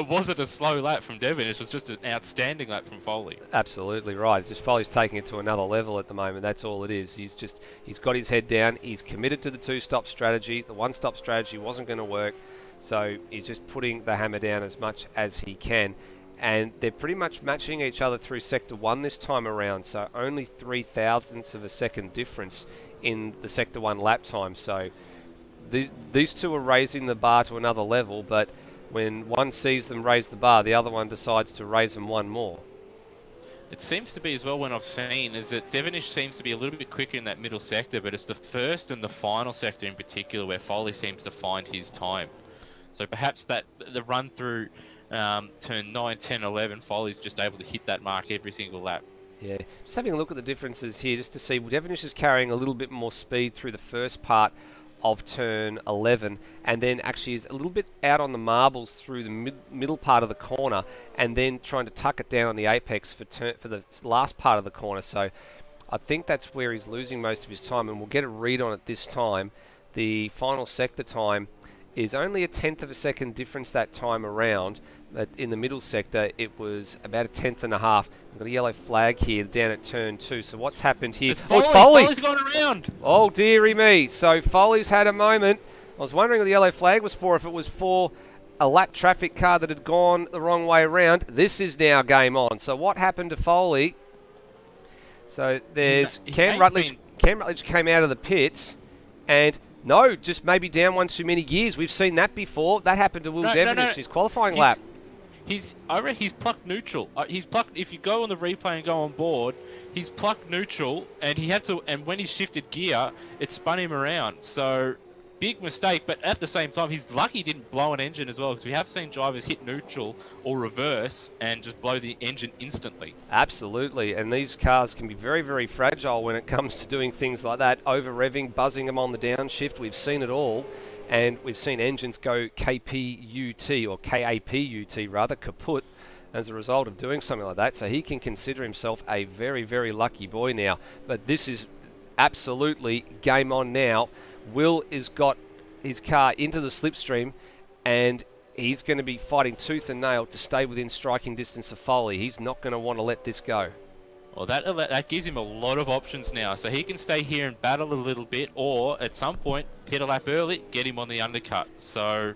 wasn't a slow lap from Devonish. It was just an outstanding lap from Foley. Absolutely right. Just Foley's taking it to another level at the moment. That's all it is. He's got his head down. He's committed to the 2-stop strategy. The 1-stop strategy wasn't going to work. So he's just putting the hammer down as much as he can. And they're pretty much matching each other through Sector 1 this time around. So only 0.03 of a second difference in the Sector 1 lap time. So these two are raising the bar to another level, but when one sees them raise the bar, the other one decides to raise them one more. It seems to be as well, when I've seen, is that Devonish seems to be a little bit quicker in that middle sector, but it's the first and the final sector in particular where Foley seems to find his time. So perhaps that the run through turn 9, 10, 11, Foley's just able to hit that mark every single lap. Yeah, just having a look at the differences here just to see. Devonish is carrying a little bit more speed through the first part of turn 11, and then actually is a little bit out on the marbles through the middle part of the corner, and then trying to tuck it down on the apex for the last part of the corner. So I think that's where he's losing most of his time, and we'll get a read on it this time. The final sector time is only a tenth of a second difference that time around. But in the middle sector, it was about a tenth and a half. We've got a yellow flag here down at turn 2. So what's happened here? It's Oh, Foley. it's Foley! Foley's gone around. Oh, dearie me. So Foley's had a moment. I was wondering what the yellow flag was for, if it was for a lap traffic car that had gone the wrong way around. This is now game on. So what happened to Foley? So there's Cam Rutledge. Cam Rutledge came out of the pits and no, just maybe down one too many gears. We've seen that before. That happened to Will Devonish, his qualifying lap. I reckon he's plucked neutral. He's plucked. If you go on the replay and go on board, he's plucked neutral, and he had to. And when he shifted gear, it spun him around. So big mistake. But at the same time, he's lucky he didn't blow an engine as well, because we have seen drivers hit neutral or reverse and just blow the engine instantly. Absolutely, and these cars can be very, very fragile when it comes to doing things like that, over revving, buzzing them on the downshift. We've seen it all. And we've seen engines go KPUT, or KAPUT rather, kaput, as a result of doing something like that. So he can consider himself a very, very lucky boy now. But this is absolutely game on now. Will has got his car into the slipstream, and he's going to be fighting tooth and nail to stay within striking distance of Foley. He's not going to want to let this go. Well, that gives him a lot of options now. So he can stay here and battle a little bit, or at some point, pit a lap early, get him on the undercut. So,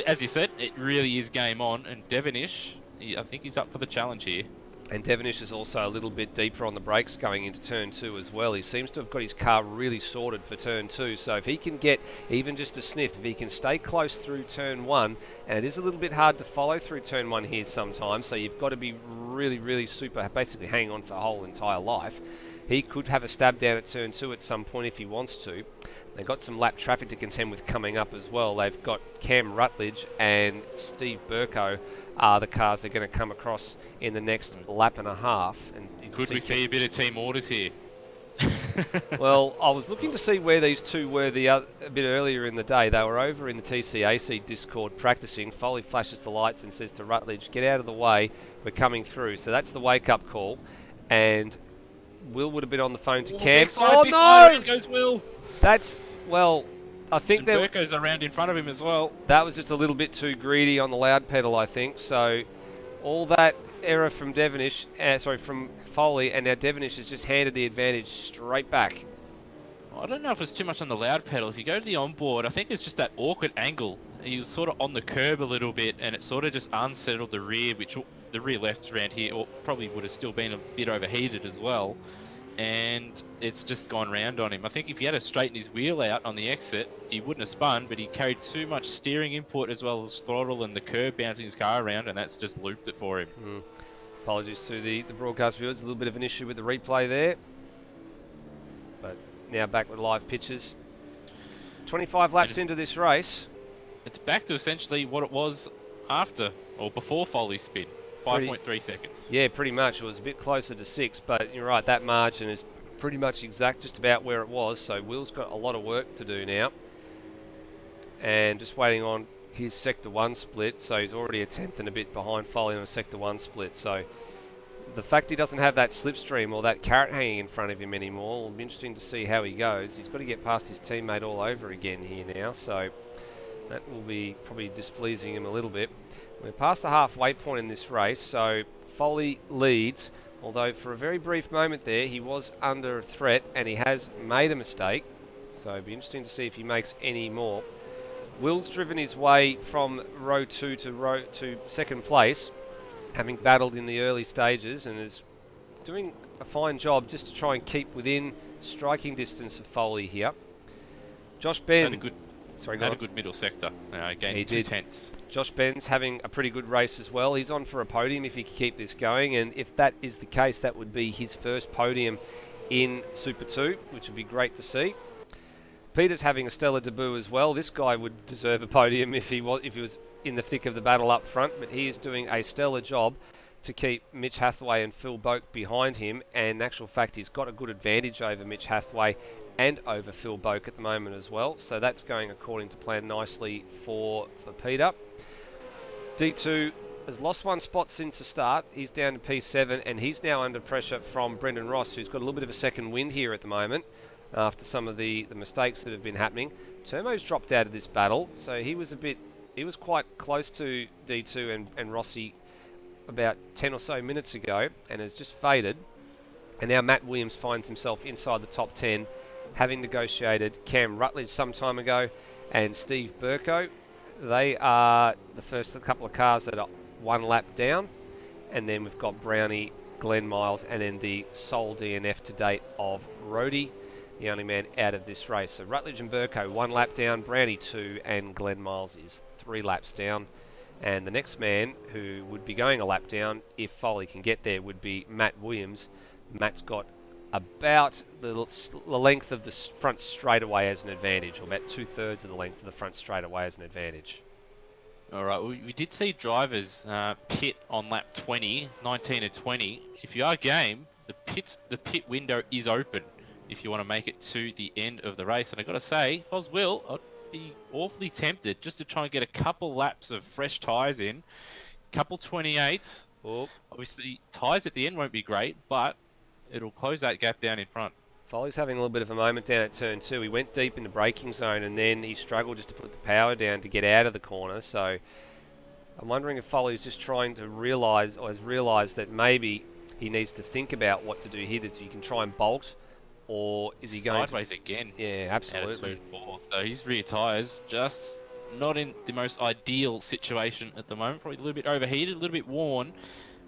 as you said, it really is game on. And Devonish, I think he's up for the challenge here. And Devonish is also a little bit deeper on the brakes going into turn 2 as well. He seems to have got his car really sorted for turn 2. So if he can get even just a sniff, if he can stay close through turn 1, and it is a little bit hard to follow through turn 1 here sometimes, so you've got to be really, really super, basically hanging on for a whole entire life. He could have a stab down at turn 2 at some point if he wants to. They've got some lap traffic to contend with coming up as well. They've got Cam Rutledge and Steve Burko are the cars they're going to come across in the next lap and a half. And could we see a bit of team orders here? Well, I was looking to see where these two were a bit earlier in the day. They were over in the TCAC Discord practicing. Foley flashes the lights and says to Rutledge, get out of the way, we're coming through. So that's the wake-up call. And Will would have been on the phone to Cam. Big slide, in goes Will. That's, well, I think that Burko's around in front of him as well. That was just a little bit too greedy on the loud pedal, I think. So all that error from from Foley, and now Devonish has just handed the advantage straight back. I don't know if it's too much on the loud pedal. If you go to the onboard, I think it's just that awkward angle. He was sort of on the curb a little bit, and it sort of just unsettled the rear, which the rear left around here or probably would have still been a bit overheated as well. And it's just gone round on him. I think if he had to straighten his wheel out on the exit, he wouldn't have spun, but he carried too much steering input as well as throttle and the curb bouncing his car around, and that's just looped it for him. Apologies to the broadcast viewers, a little bit of an issue with the replay there. But now back with live pictures. 25 laps into this race. It's back to essentially what it was after or before Foley's spin. 5.3 seconds. Yeah, pretty much. It was a bit closer to 6, but you're right, that margin is pretty much exact, just about where it was. So Will's got a lot of work to do now. And just waiting on his Sector 1 split, so he's already a tenth and a bit behind Foley on a Sector 1 split. So the fact he doesn't have that slipstream or that carrot hanging in front of him anymore, will be interesting to see how he goes. He's got to get past his teammate all over again here now, so that will be probably displeasing him a little bit. We're past the halfway point in this race, so Foley leads, although for a very brief moment there he was under threat and he has made a mistake, so it'll be interesting to see if he makes any more. Will's driven his way from row 2 to second place, having battled in the early stages, and is doing a fine job just to try and keep within striking distance of Foley here. Josh Ben had a good middle sector. Again, 2 tenths. Josh Ben's having a pretty good race as well. He's on for a podium if he can keep this going, and if that is the case, that would be his first podium in Super 2, which would be great to see. Peter's having a stellar debut as well. This guy would deserve a podium if he was in the thick of the battle up front, but he is doing a stellar job to keep Mitch Hathaway and Phil Boak behind him, and in actual fact he's got a good advantage over Mitch Hathaway and over Phil Boak at the moment as well, so that's going according to plan nicely for Peter. D2 has lost one spot since the start. He's down to P7, and he's now under pressure from Brendan Ross, who's got a little bit of a second wind here at the moment after some of the mistakes that have been happening. Termo's dropped out of this battle, so he was quite close to D2 and Rossi about 10 or so minutes ago, and has just faded. And now Matt Williams finds himself inside the top 10, having negotiated Cam Rutledge some time ago and Steve Burko. They are the first couple of cars that are one lap down, and then we've got Brownie, Glenn Miles, and then the sole DNF to date of Rhodey, the only man out of this race. So Rutledge and Burko 1 lap down, Brownie 2, and Glenn Miles is 3 laps down. And the next man who would be going a lap down, if Foley can get there, would be Matt Williams. Matt's got about the length of the front straightaway as an advantage, or about 2/3 of the length of the front straightaway as an advantage. All right, we did see drivers pit on lap 20, 19 and 20. If you are game, the pit window is open if you want to make it to the end of the race. And I got to say, if I was Will, I'd be awfully tempted just to try and get a couple laps of fresh tyres in, couple 28s. Oh. Obviously, tyres at the end won't be great, but it'll close that gap down in front. Foley's having a little bit of a moment down at turn 2. He went deep in the braking zone, and then he struggled just to put the power down to get out of the corner. So I'm wondering if Foley's just trying to realise, or has realised that maybe he needs to think about what to do here, that you can try and bolt, or is he going sideways again? Yeah, absolutely. Out of turn 4. So his rear tyres just not in the most ideal situation at the moment. Probably a little bit overheated, a little bit worn.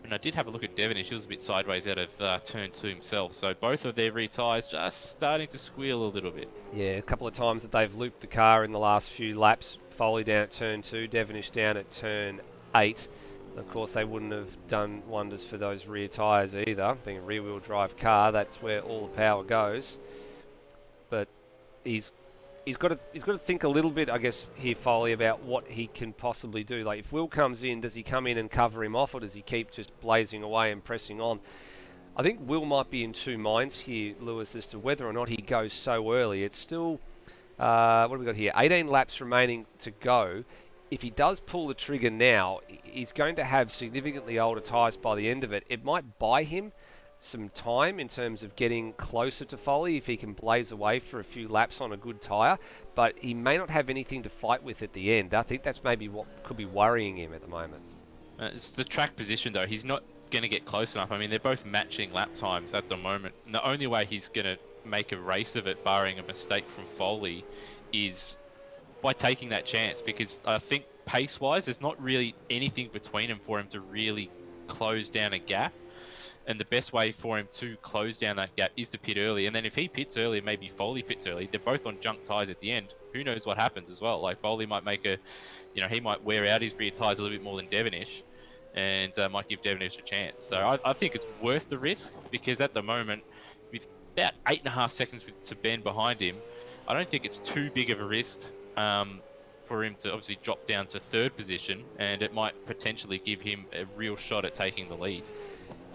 And I did have a look at Devonish. He was a bit sideways out of turn 2 himself. So both of their rear tyres just starting to squeal a little bit. Yeah, a couple of times that they've looped the car in the last few laps. Foley down at turn 2, Devonish down at turn 8. Of course, they wouldn't have done wonders for those rear tyres either. Being a rear-wheel drive car, that's where all the power goes. But he's got to think a little bit, I guess, here, Foley, about what he can possibly do. Like, if Will comes in, does he come in and cover him off, or does he keep just blazing away and pressing on? I think Will might be in two minds here, Lewis, as to whether or not he goes so early. It's still, what have we got here? 18 laps remaining to go. If he does pull the trigger now, he's going to have significantly older tyres by the end of it. It might buy him some time in terms of getting closer to Foley if he can blaze away for a few laps on a good tyre, but he may not have anything to fight with at the end. I think that's maybe what could be worrying him at the moment. It's the track position, though. He's not going to get close enough. I mean, they're both matching lap times at the moment. And the only way he's going to make a race of it, barring a mistake from Foley, is by taking that chance, because I think pace-wise, there's not really anything between them for him to really close down a gap. And the best way for him to close down that gap is to pit early. And then if he pits early, and maybe Foley pits early, they're both on junk tyres at the end. Who knows what happens as well? Like, Foley might make he might wear out his rear tyres a little bit more than Devonish, and might give Devonish a chance. So I think it's worth the risk, because at the moment, with about 8.5 seconds to bend behind him, I don't think it's too big of a risk for him to obviously drop down to 3rd position, and it might potentially give him a real shot at taking the lead.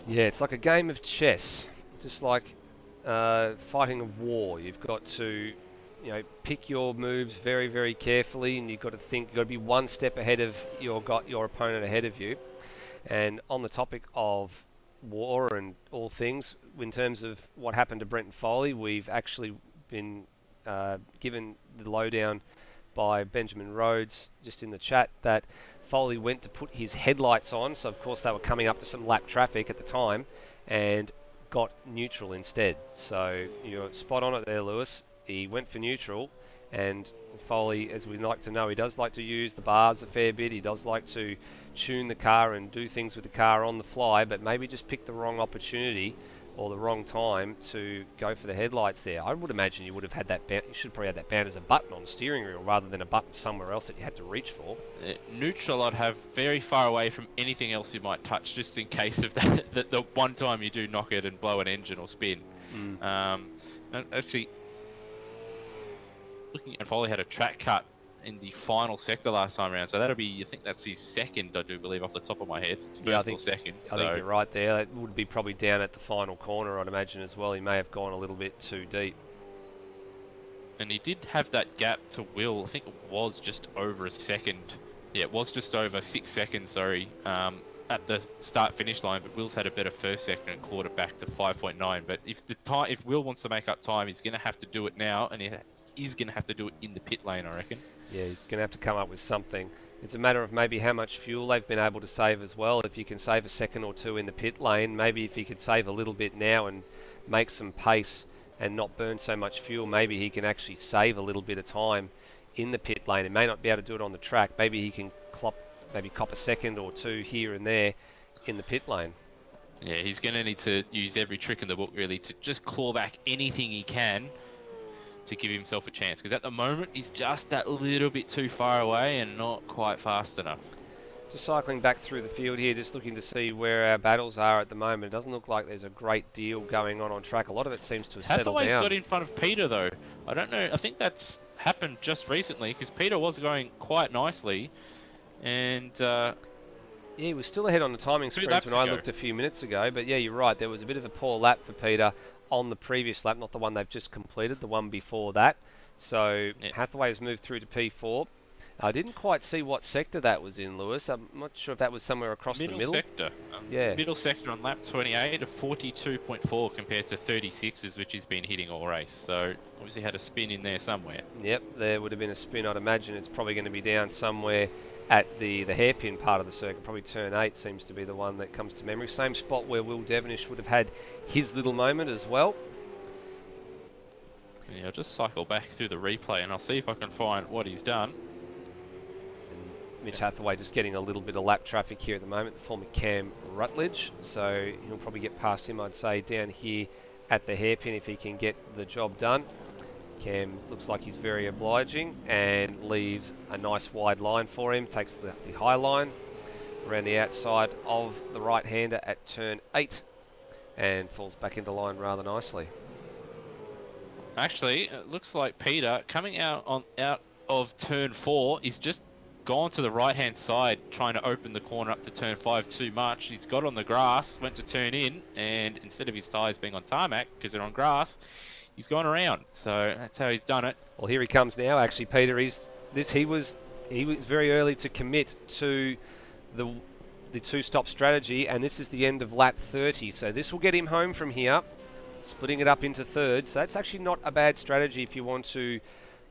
Yeah, it's like a game of chess, just like fighting a war. You've got to, pick your moves very, very carefully, and you've got to think. You've got to be one step ahead of your opponent ahead of you. And on the topic of war and all things, in terms of what happened to Brenton Foley, we've actually been given the lowdown by Benjamin Rhodes just in the chat that Foley went to put his headlights on, so of course they were coming up to some lap traffic at the time, and got neutral instead. So you're spot on it there, Lewis. He went for neutral, and Foley, as we like to know, he does like to use the bars a fair bit. He does like to tune the car and do things with the car on the fly, but maybe just pick the wrong opportunity or the wrong time to go for the headlights there. I would imagine you would have had that you should probably have that band as a button on the steering wheel rather than a button somewhere else that you had to reach for. Neutral I'd have very far away from anything else you might touch, just in case of that the one time you do knock it and blow an engine or spin. Actually, looking at Foley had a track cut in the final sector last time around, so that'll be, I think that's his second, I do believe, off the top of my head. It's first I think, or second. I think you're right there. It would be probably down at the final corner, I'd imagine, as well. He may have gone a little bit too deep. And he did have that gap to Will. I think it was just over a second Yeah, it was just over 6 seconds, sorry, at the start-finish line, but Will's had a better first sector and clawed it back to 5.9. But if Will wants to make up time, he's going to have to do it now, and he's going to have to do it in the pit lane, I reckon. Yeah, he's going to have to come up with something. It's a matter of maybe how much fuel they've been able to save as well. If you can save a second or two in the pit lane, maybe if he could save a little bit now and make some pace and not burn so much fuel, maybe he can actually save a little bit of time in the pit lane. He may not be able to do it on the track. Maybe he can cop a second or two here and there in the pit lane. Yeah, he's going to need to use every trick in the book, really, to just claw back anything he can to give himself a chance. Because at the moment, he's just that little bit too far away and not quite fast enough. Just cycling back through the field here, just looking to see where our battles are at the moment. It doesn't look like there's a great deal going on track. A lot of it seems to have settled Hathaway's down. got in front of Peter, though. I don't know. I think that's happened just recently, because Peter was going quite nicely. And yeah, he was still ahead on the timing screens laps when I ago. looked a few minutes ago. But yeah, you're right. There was a bit of a poor lap for Peter on the previous lap, not the one they've just completed, the one before that. So Yeah. Hathaway has moved through to P4. I didn't quite see what sector that was in, Lewis. I'm not sure if that was somewhere across the middle. sector. Yeah. Middle sector on lap 28 of 42.4 compared to 36s, which he's been hitting all race. So obviously had a spin in there somewhere. Yep, there would have been a spin. I'd imagine it's probably going to be down somewhere at the hairpin part of the circuit. Probably turn 8 seems to be the one that comes to memory. Same spot where Will Devonish would have had his little moment as well. Yeah, I'll just cycle back through the replay and I'll see if I can find what he's done. Mitch Hathaway just getting a little bit of lap traffic here at the moment, the former Cam Rutledge. So he'll probably get past him, I'd say, down here at the hairpin if he can get the job done. Cam looks like he's very obliging and leaves a nice wide line for him. Takes the high line around the outside of the right-hander at turn 8 and falls back into line rather nicely. Actually, it looks like Peter coming out of turn 4 is just gone to the right-hand side trying to open the corner up to turn 5 too much. He's got on the grass, went to turn in, and instead of his tyres being on tarmac because they're on grass, he's gone around. So that's how he's done it. Well, here he comes now. Actually, Peter, he was very early to commit to the two-stop strategy, and this is the end of lap 30. So this will get him home from here, splitting it up into thirds. So that's actually not a bad strategy if you want to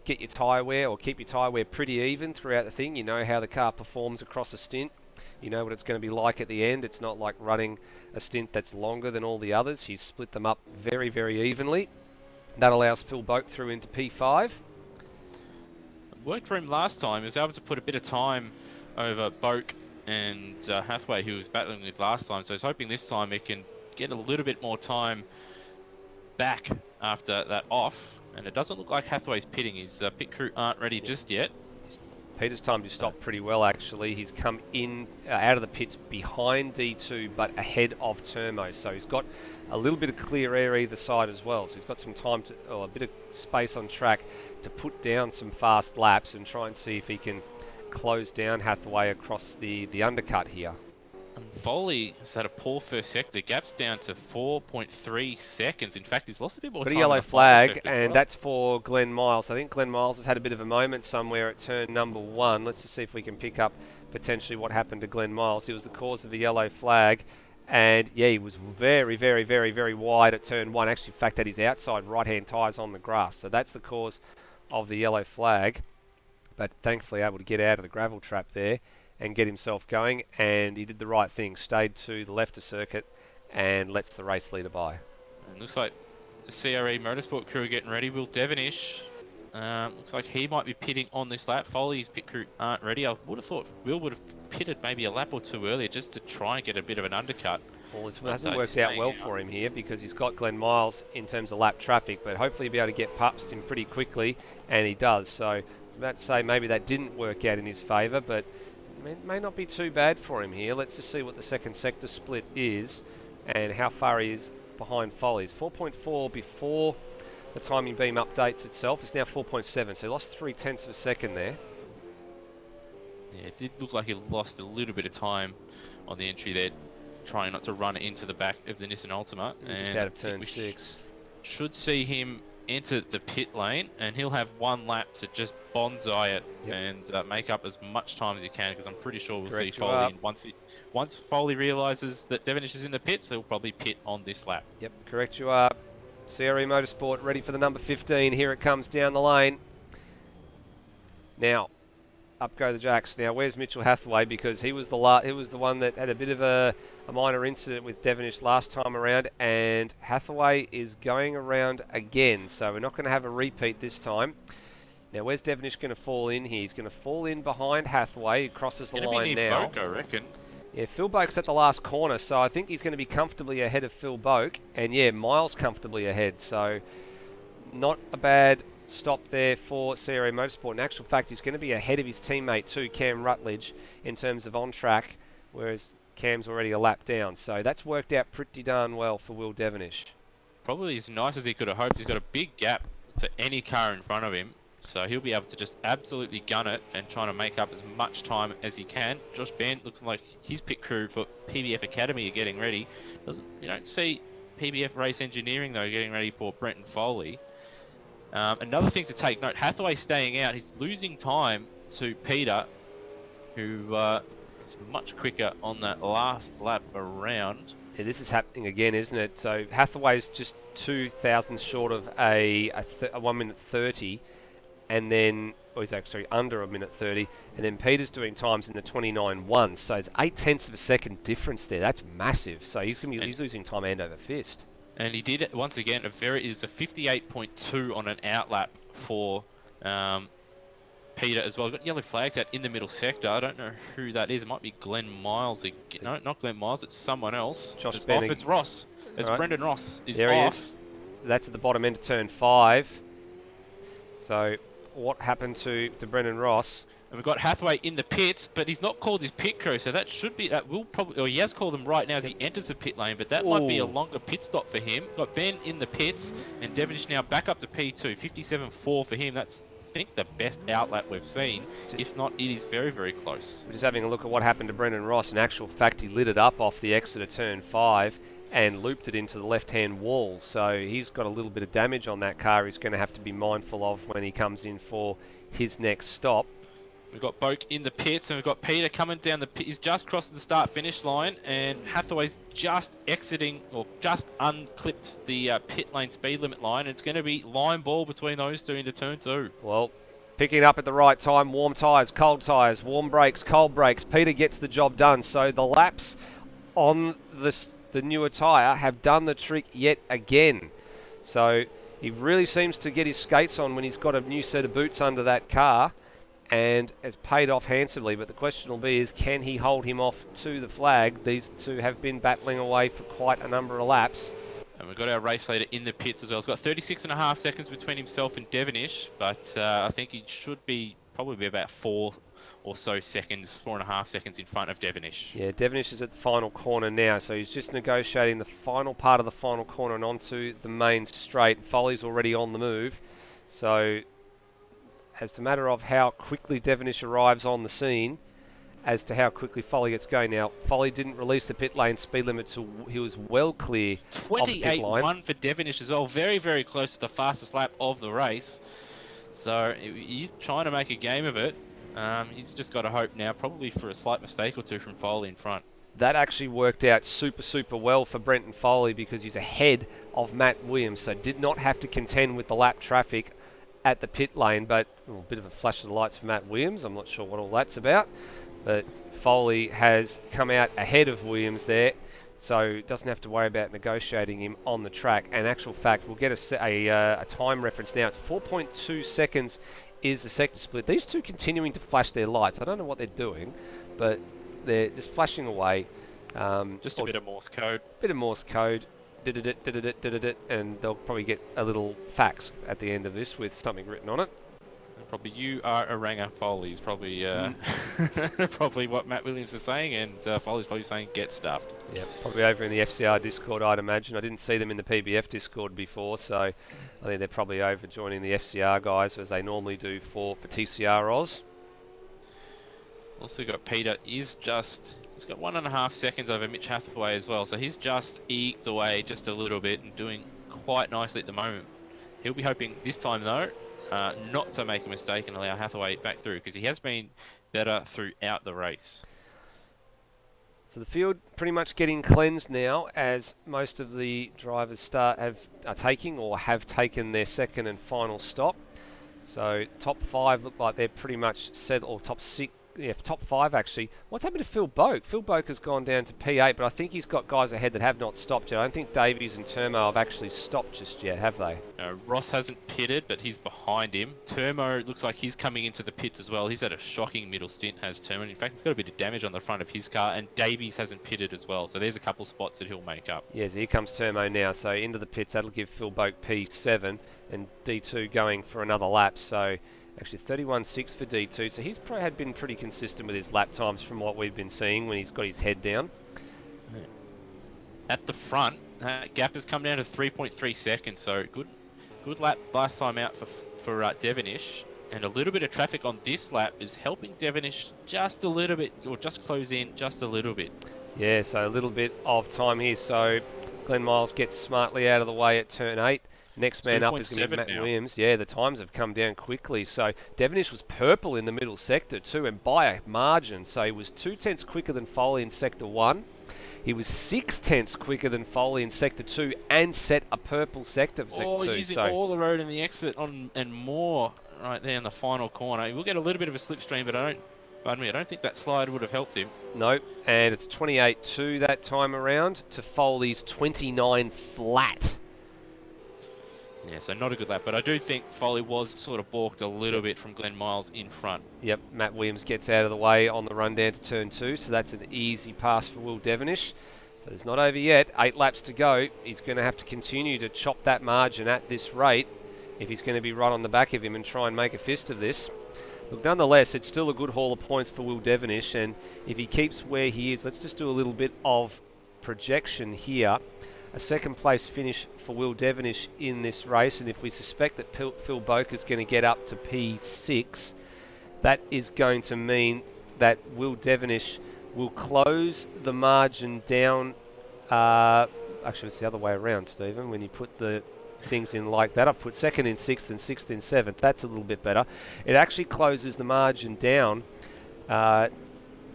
get your tyre wear or keep your tyre wear pretty even throughout the thing. You know how the car performs across a stint. You know what it's going to be like at the end. It's not like running a stint that's longer than all the others. He's split them up very, very evenly. That allows Phil Boak through into P5. Worked for him last time. He was able to put a bit of time over Boak and Hathaway, who he was battling with last time. So he's hoping this time he can get a little bit more time back after that off. And it doesn't look like Hathaway's pitting. His pit crew aren't ready just yet. Peter's timed his stop pretty well, actually. He's come in out of the pits behind D2, but ahead of Turmo. So he's got a little bit of clear air either side as well. So he's got some time or a bit of space on track to put down some fast laps and try and see if he can close down Hathaway across the undercut here. And Foley has had a poor first sector. The gap's down to 4.3 seconds. In fact, he's lost a bit more Got time. a yellow on the final flag, sector as and well. that's for Glenn Miles. I think Glenn Miles has had a bit of a moment somewhere at turn number 1. Let's just see if we can pick up potentially what happened to Glenn Miles. He was the cause of the yellow flag, and yeah, he was very, very, very, very wide at turn 1. Actually, in fact, had his outside right-hand tyres on the grass. So that's the cause of the yellow flag. But thankfully able to get out of the gravel trap there and get himself going, and he did the right thing, stayed to the left of circuit and lets the race leader by. And looks like the CRE Motorsport crew are getting ready. Will Devonish looks like he might be pitting on this lap. Foley's pit crew aren't ready. I would have thought Will would have pitted maybe a lap or two earlier just to try and get a bit of an undercut. Well, it hasn't worked out well for him here because he's got Glenn Miles in terms of lap traffic, but hopefully he'll be able to get past him pretty quickly, and he does. So I was about to say maybe that didn't work out in his favour, but it may not be too bad for him here. Let's just see what the second sector split is and how far he is behind Foley's. 4.4 before the timing beam updates itself. It's now 4.7, so he lost 0.3 of a second there. Yeah, it did look like he lost a little bit of time on the entry there, trying not to run into the back of the Nissan Altima. Just out of turn 6. Should see him enter the pit lane, and he'll have one lap to just bonsai it Yep. and make up as much time as he can, because I'm pretty sure we'll Correct see you Foley. up. And once Foley realises that Devonish is in the pits, he'll probably pit on this lap. Yep, correct you are. CRE Motorsport ready for the number 15. Here it comes down the lane. Now, up go the Jacks. Now, where's Mitchell Hathaway? Because he was the one that had a bit of a minor incident with Devonish last time around, and Hathaway is going around again. So we're not going to have a repeat this time. Now, where's Devonish going to fall in here? He's going to fall in behind Hathaway. He crosses the line now. Boak, I reckon. Yeah, Phil Boak's at the last corner, so I think he's going to be comfortably ahead of Phil Boak. And yeah, Miles comfortably ahead. So not a bad stop there for CRA Motorsport. In actual fact, he's going to be ahead of his teammate too, Cam Rutledge, in terms of on track, whereas Cam's already a lap down. So that's worked out pretty darn well for Will Devonish. Probably as nice as he could have hoped. He's got a big gap to any car in front of him, so he'll be able to just absolutely gun it and trying to make up as much time as he can. Josh Band looks like his pit crew for PBF Academy are getting ready. You don't see PBF Race Engineering though getting ready for Brenton Foley. Another thing to take note: Hathaway staying out. He's losing time to Peter, who is much quicker on that last lap around. Yeah, this is happening again, isn't it? So Hathaway's just 2,000 short of a 1 minute 30. And then, he's actually under a minute 30, and then Peter's doing times in the 29.1, so it's 0.8 of a second difference there. That's massive. So he's losing time hand over fist. And he did once again is a 58.2 on an outlap for Peter as well. We've got yellow flags out in the middle sector. I don't know who that is. It might be Glenn Miles. No, not Glenn Miles. It's someone else. Josh it's Benning. off. It's Ross. It's Right. Brendan Ross. There he off. is. That's at the bottom end of turn 5. So what happened to Brendan Ross? And we've got Hathaway in the pits, but he's not called his pit crew, so he has called him right now as he enters the pit lane, but that might be a longer pit stop for him. Got Ben in the pits, and Devonish now back up to P2, 57.4 for him. That's, I think, the best outlet we've seen. If not, it is very, very close. We're just having a look at what happened to Brendan Ross. In actual fact, he lit it up off the exit of turn 5 and looped it into the left-hand wall. So he's got a little bit of damage on that car he's going to have to be mindful of when he comes in for his next stop. We've got Boak in the pits, and we've got Peter coming down the pit. He's just crossing the start-finish line, and Hathaway's just exiting, or just unclipped the pit lane speed limit line. It's going to be line ball between those two into turn 2. Well, picking it up at the right time, warm tyres, cold tyres, warm brakes, cold brakes. Peter gets the job done. So the laps on the newer tyre have done the trick yet again. So he really seems to get his skates on when he's got a new set of boots under that car, and has paid off handsomely. But the question will be is, can he hold him off to the flag? These two have been battling away for quite a number of laps. And we've got our race leader in the pits as well. He's got 36.5 seconds between himself and Devonish, but I think he should probably be about 4.5 seconds in front of Devonish. Yeah, Devonish is at the final corner now, so he's just negotiating the final part of the final corner and onto the main straight. Foley's already on the move, so as a matter of how quickly Devonish arrives on the scene, as to how quickly Foley gets going. Now, Foley didn't release the pit lane speed limit till he was well clear of the pit line. 28.1 for Devonish as well, very, very close to the fastest lap of the race. So he's trying to make a game of it. He's just got to hope now, probably for a slight mistake or two from Foley in front. That actually worked out super well for Brenton Foley, because he's ahead of Matt Williams, so did not have to contend with the lap traffic at the pit lane. But a bit of a flash of the lights for Matt Williams. I'm not sure what all that's about, but Foley has come out ahead of Williams there, so doesn't have to worry about negotiating him on the track. And actual fact, we'll get a time reference now. It's 4.2 seconds is the sector split. These two continuing to flash their lights. I don't know what they're doing, but they're just flashing away. Just a bit of Morse code. Bit of Morse code. And they'll probably get a little fax at the end of this with something written on it. And probably "you are a ranger" Foley is probably probably what Matt Williams is saying, and Foley's probably saying "get stuffed." Yeah, probably over in the FCR Discord, I'd imagine. I didn't see them in the PBF Discord before, so I think they're probably over joining the FCR guys as they normally do for TCR Oz. Also got Peter he's got 1.5 seconds over Mitch Hathaway as well, so he's just eked away just a little bit and doing quite nicely at the moment. He'll be hoping this time, though, not to make a mistake and allow Hathaway back through, because he has been better throughout the race. So the field pretty much getting cleansed now, as most of the drivers are taking or have taken their second and final stop. So top 5 look like they're pretty much settled, or top 6. Yeah, top 5 actually. What's happened to Phil Boak? Phil Boak has gone down to P8, but I think he's got guys ahead that have not stopped yet. I don't think Davies and Turmo have actually stopped just yet, have they? Ross hasn't pitted, but he's behind him. Turmo looks like he's coming into the pits as well. He's had a shocking middle stint, has Turmo. In fact, he's got a bit of damage on the front of his car, and Davies hasn't pitted as well. So there's a couple spots that he'll make up. Yes, here comes Turmo now. So into the pits, that'll give Phil Boak P7 and D2 going for another lap. So actually 31.6 for D2, so he's had been pretty consistent with his lap times from what we've been seeing when he's got his head down. At the front, gap has come down to 3.3 seconds, so good lap last time out for Devonish, and a little bit of traffic on this lap is helping Devonish just a little bit, or just close in just a little bit. Yeah, so a little bit of time here, so Glenn Miles gets smartly out of the way at turn 8. Next man up is going to be Matt Williams. Yeah, the times have come down quickly. So Devonish was purple in the middle sector too, and by a margin. So he was 2/10 quicker than Foley in sector 1. He was 6/10 quicker than Foley in sector 2, and set a purple sector for sector 2. Using all the road and the exit on and more right there in the final corner. He will get a little bit of a slipstream, but I don't think that slide would have helped him. No, and it's 28.2 that time around to Foley's 29 flat. Yeah, so not a good lap, but I do think Foley was sort of balked a little bit from Glenn Miles in front. Yep, Matt Williams gets out of the way on the run down to turn 2, so that's an easy pass for Will Devonish. So it's not over yet, 8 laps to go. He's going to have to continue to chop that margin at this rate if he's going to be right on the back of him and try and make a fist of this. Look, nonetheless, it's still a good haul of points for Will Devonish, and if he keeps where he is, let's just do a little bit of projection here. A second place finish for Will Devonish in this race, and if we suspect that Phil Boak is going to get up to P6, that is going to mean that Will Devonish will close the margin down. Actually, it's the other way around, Stephen. When you put the things in like that, I've put second in 6th and 6th in 7th. That's a little bit better. It actually closes the margin down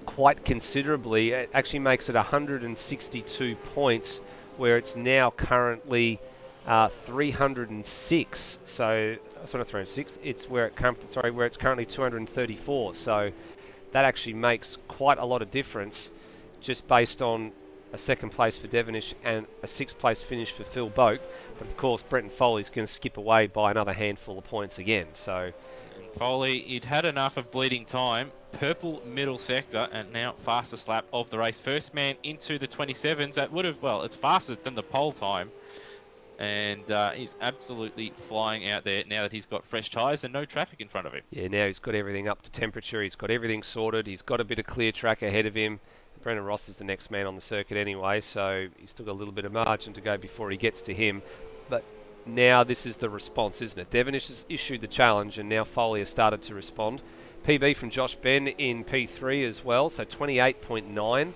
quite considerably. It actually makes it 162 points, where it's now currently 306. So it's not 306. It's where it's currently 234. So that actually makes quite a lot of difference, just based on a second place for Devonish and a 6th place finish for Phil Boak. But of course, Brenton Foley's going to skip away by another handful of points again. So Foley, he'd had enough of bleeding time. Purple middle sector, and now fastest lap of the race. First man into the 27s. That would have, well, it's faster than the pole time. And he's absolutely flying out there now that he's got fresh tyres and no traffic in front of him. Yeah, now he's got everything up to temperature. He's got everything sorted. He's got a bit of clear track ahead of him. Brendan Ross is the next man on the circuit anyway, so he's still got a little bit of margin to go before he gets to him. But now this is the response, isn't it? Devonish has issued the challenge, and now Foley has started to respond. PB from Josh Ben in P3 as well, so 28.9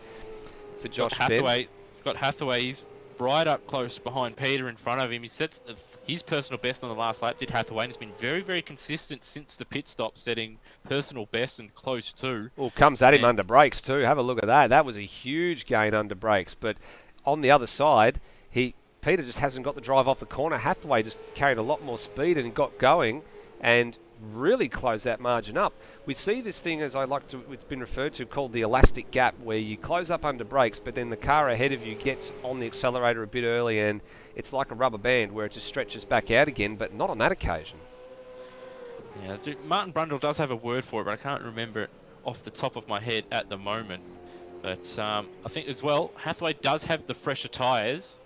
for Josh Ben. Got Hathaway, he's right up close behind Peter in front of him. He sets his personal best on the last lap, did Hathaway, and has been very, very consistent since the pit stop, setting personal best and close to. Well, comes at him under brakes too. Have a look at that. That was a huge gain under brakes. But on the other side, Peter just hasn't got the drive off the corner. Hathaway just carried a lot more speed and got going and really closed that margin up. We see this thing, as it's been referred to, called the elastic gap, where you close up under brakes, but then the car ahead of you gets on the accelerator a bit early, and it's like a rubber band where it just stretches back out again, but not on that occasion. Yeah, Martin Brundle does have a word for it, but I can't remember it off the top of my head at the moment. But I think as well, Hathaway does have the fresher tyres,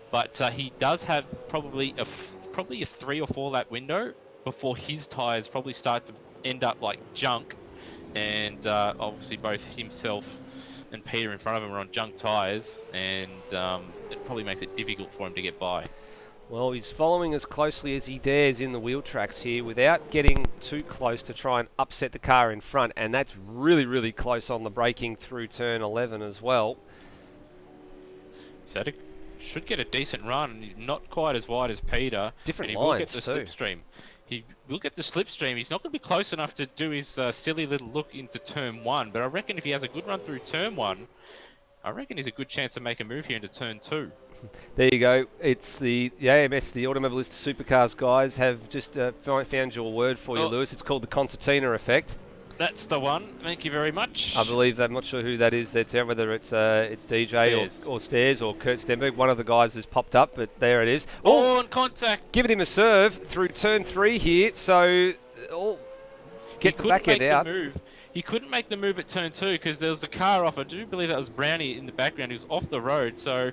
but he does have probably a 3 or 4 lap window before his tyres probably start to end up like junk. And obviously both himself and Peter in front of him are on junk tyres, and it probably makes it difficult for him to get by. Well, he's following as closely as he dares in the wheel tracks here without getting too close to try and upset the car in front, and that's really, really close on the braking through turn 11 as well. Is that a should get a decent run. Not quite as wide as Peter. Different and he will get lines the too. slipstream. He will get the slipstream. He's not going to be close enough to do his silly little look into turn 1. But I reckon if he has a good run through turn 1, I reckon he's a good chance to make a move here into turn 2. There you go. It's the AMS, the Automobilista Supercars guys, have just found your word for you, Oh. Lewis. It's called the concertina effect. That's the one. Thank you very much. I believe I'm not sure who that is that's out, whether it's DJ Stairs. or Stairs or Kurt Stenberg. One of the guys has popped up, but there it is. Oh, on contact. Giving him a serve through turn 3 here, so get the back end out. He couldn't make the move at turn 2 because there was a car off. I do believe that was Brownie in the background. He was off the road, so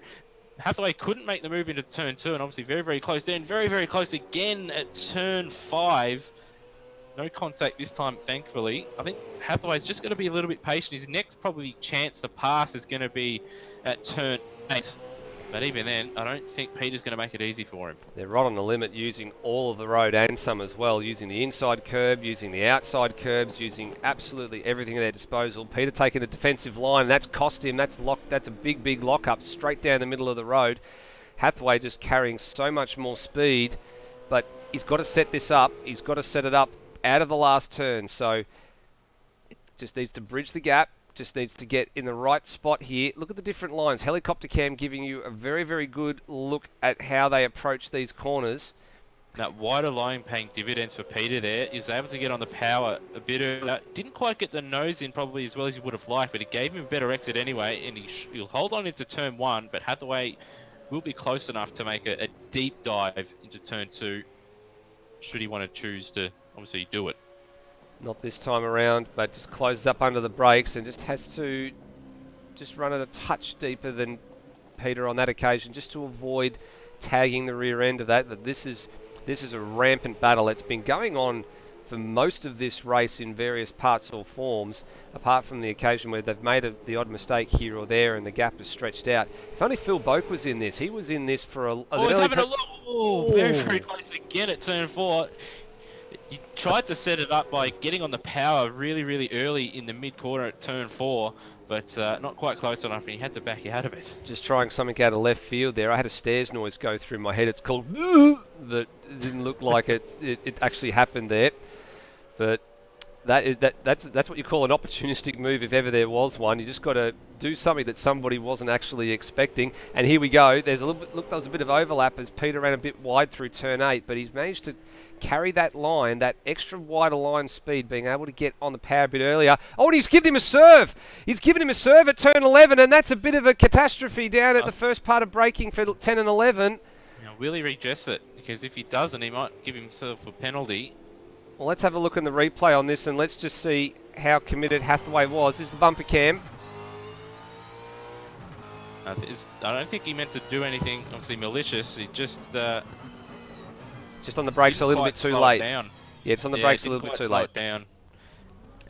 Hathaway couldn't make the move into turn 2, and obviously very, very close there, and very, very close again at turn 5. No contact this time, thankfully. I think Hathaway's just going to be a little bit patient. His next probably chance to pass is going to be at turn 8. But even then, I don't think Peter's going to make it easy for him. They're right on the limit, using all of the road and some as well, using the inside curb, using the outside curbs, using absolutely everything at their disposal. Peter taking a defensive line, and that's cost him. That's a big, big lock-up straight down the middle of the road. Hathaway just carrying so much more speed, but he's got to set this up. He's got to set it up out of the last turn, so just needs to bridge the gap, just needs to get in the right spot here. Look at the different lines. Helicopter cam giving you a very, very good look at how they approach these corners. That wider line paying dividends for Peter there. He was able to get on the power a bit earlier. Didn't quite get the nose in probably as well as he would have liked, but it gave him a better exit anyway, and he'll hold on into turn 1, but Hathaway will be close enough to make a deep dive into turn 2 should he want to choose to obviously do it. Not this time around, but just closes up under the brakes and just has to just run it a touch deeper than Peter on that occasion, just to avoid tagging the rear end of that. But this is a rampant battle. It's been going on for most of this race in various parts or forms, apart from the occasion where they've made the odd mistake here or there and the gap is stretched out. If only Phil Boak was in this. He was in this for he's having a look. Oh, very, very close again at turn 4. He tried to set it up by getting on the power really, really early in the mid-corner at turn 4, but not quite close enough, and he had to back out of it. Just trying something out of left field there. I had a stairs noise go through my head. It's called that didn't look like it actually happened there. But that's what you call an opportunistic move if ever there was one. You just got to do something that somebody wasn't actually expecting. And here we go. There's a little bit, look, there was a bit of overlap as Peter ran a bit wide through turn 8, but he's managed to carry that line, that extra wider line speed, being able to get on the power a bit earlier. Oh, and he's given him a serve. He's given him a serve at turn 11, and that's a bit of a catastrophe down at the first part of braking for 10 and 11. Now, will he redress it? Because if he doesn't, he might give himself a penalty. Well, let's have a look in the replay on this, and let's just see how committed Hathaway was. This is the bumper cam. I don't think he meant to do anything, obviously, malicious. He just on the brakes a little bit too late. Down. Yeah, it's on the brakes a little bit too late. Down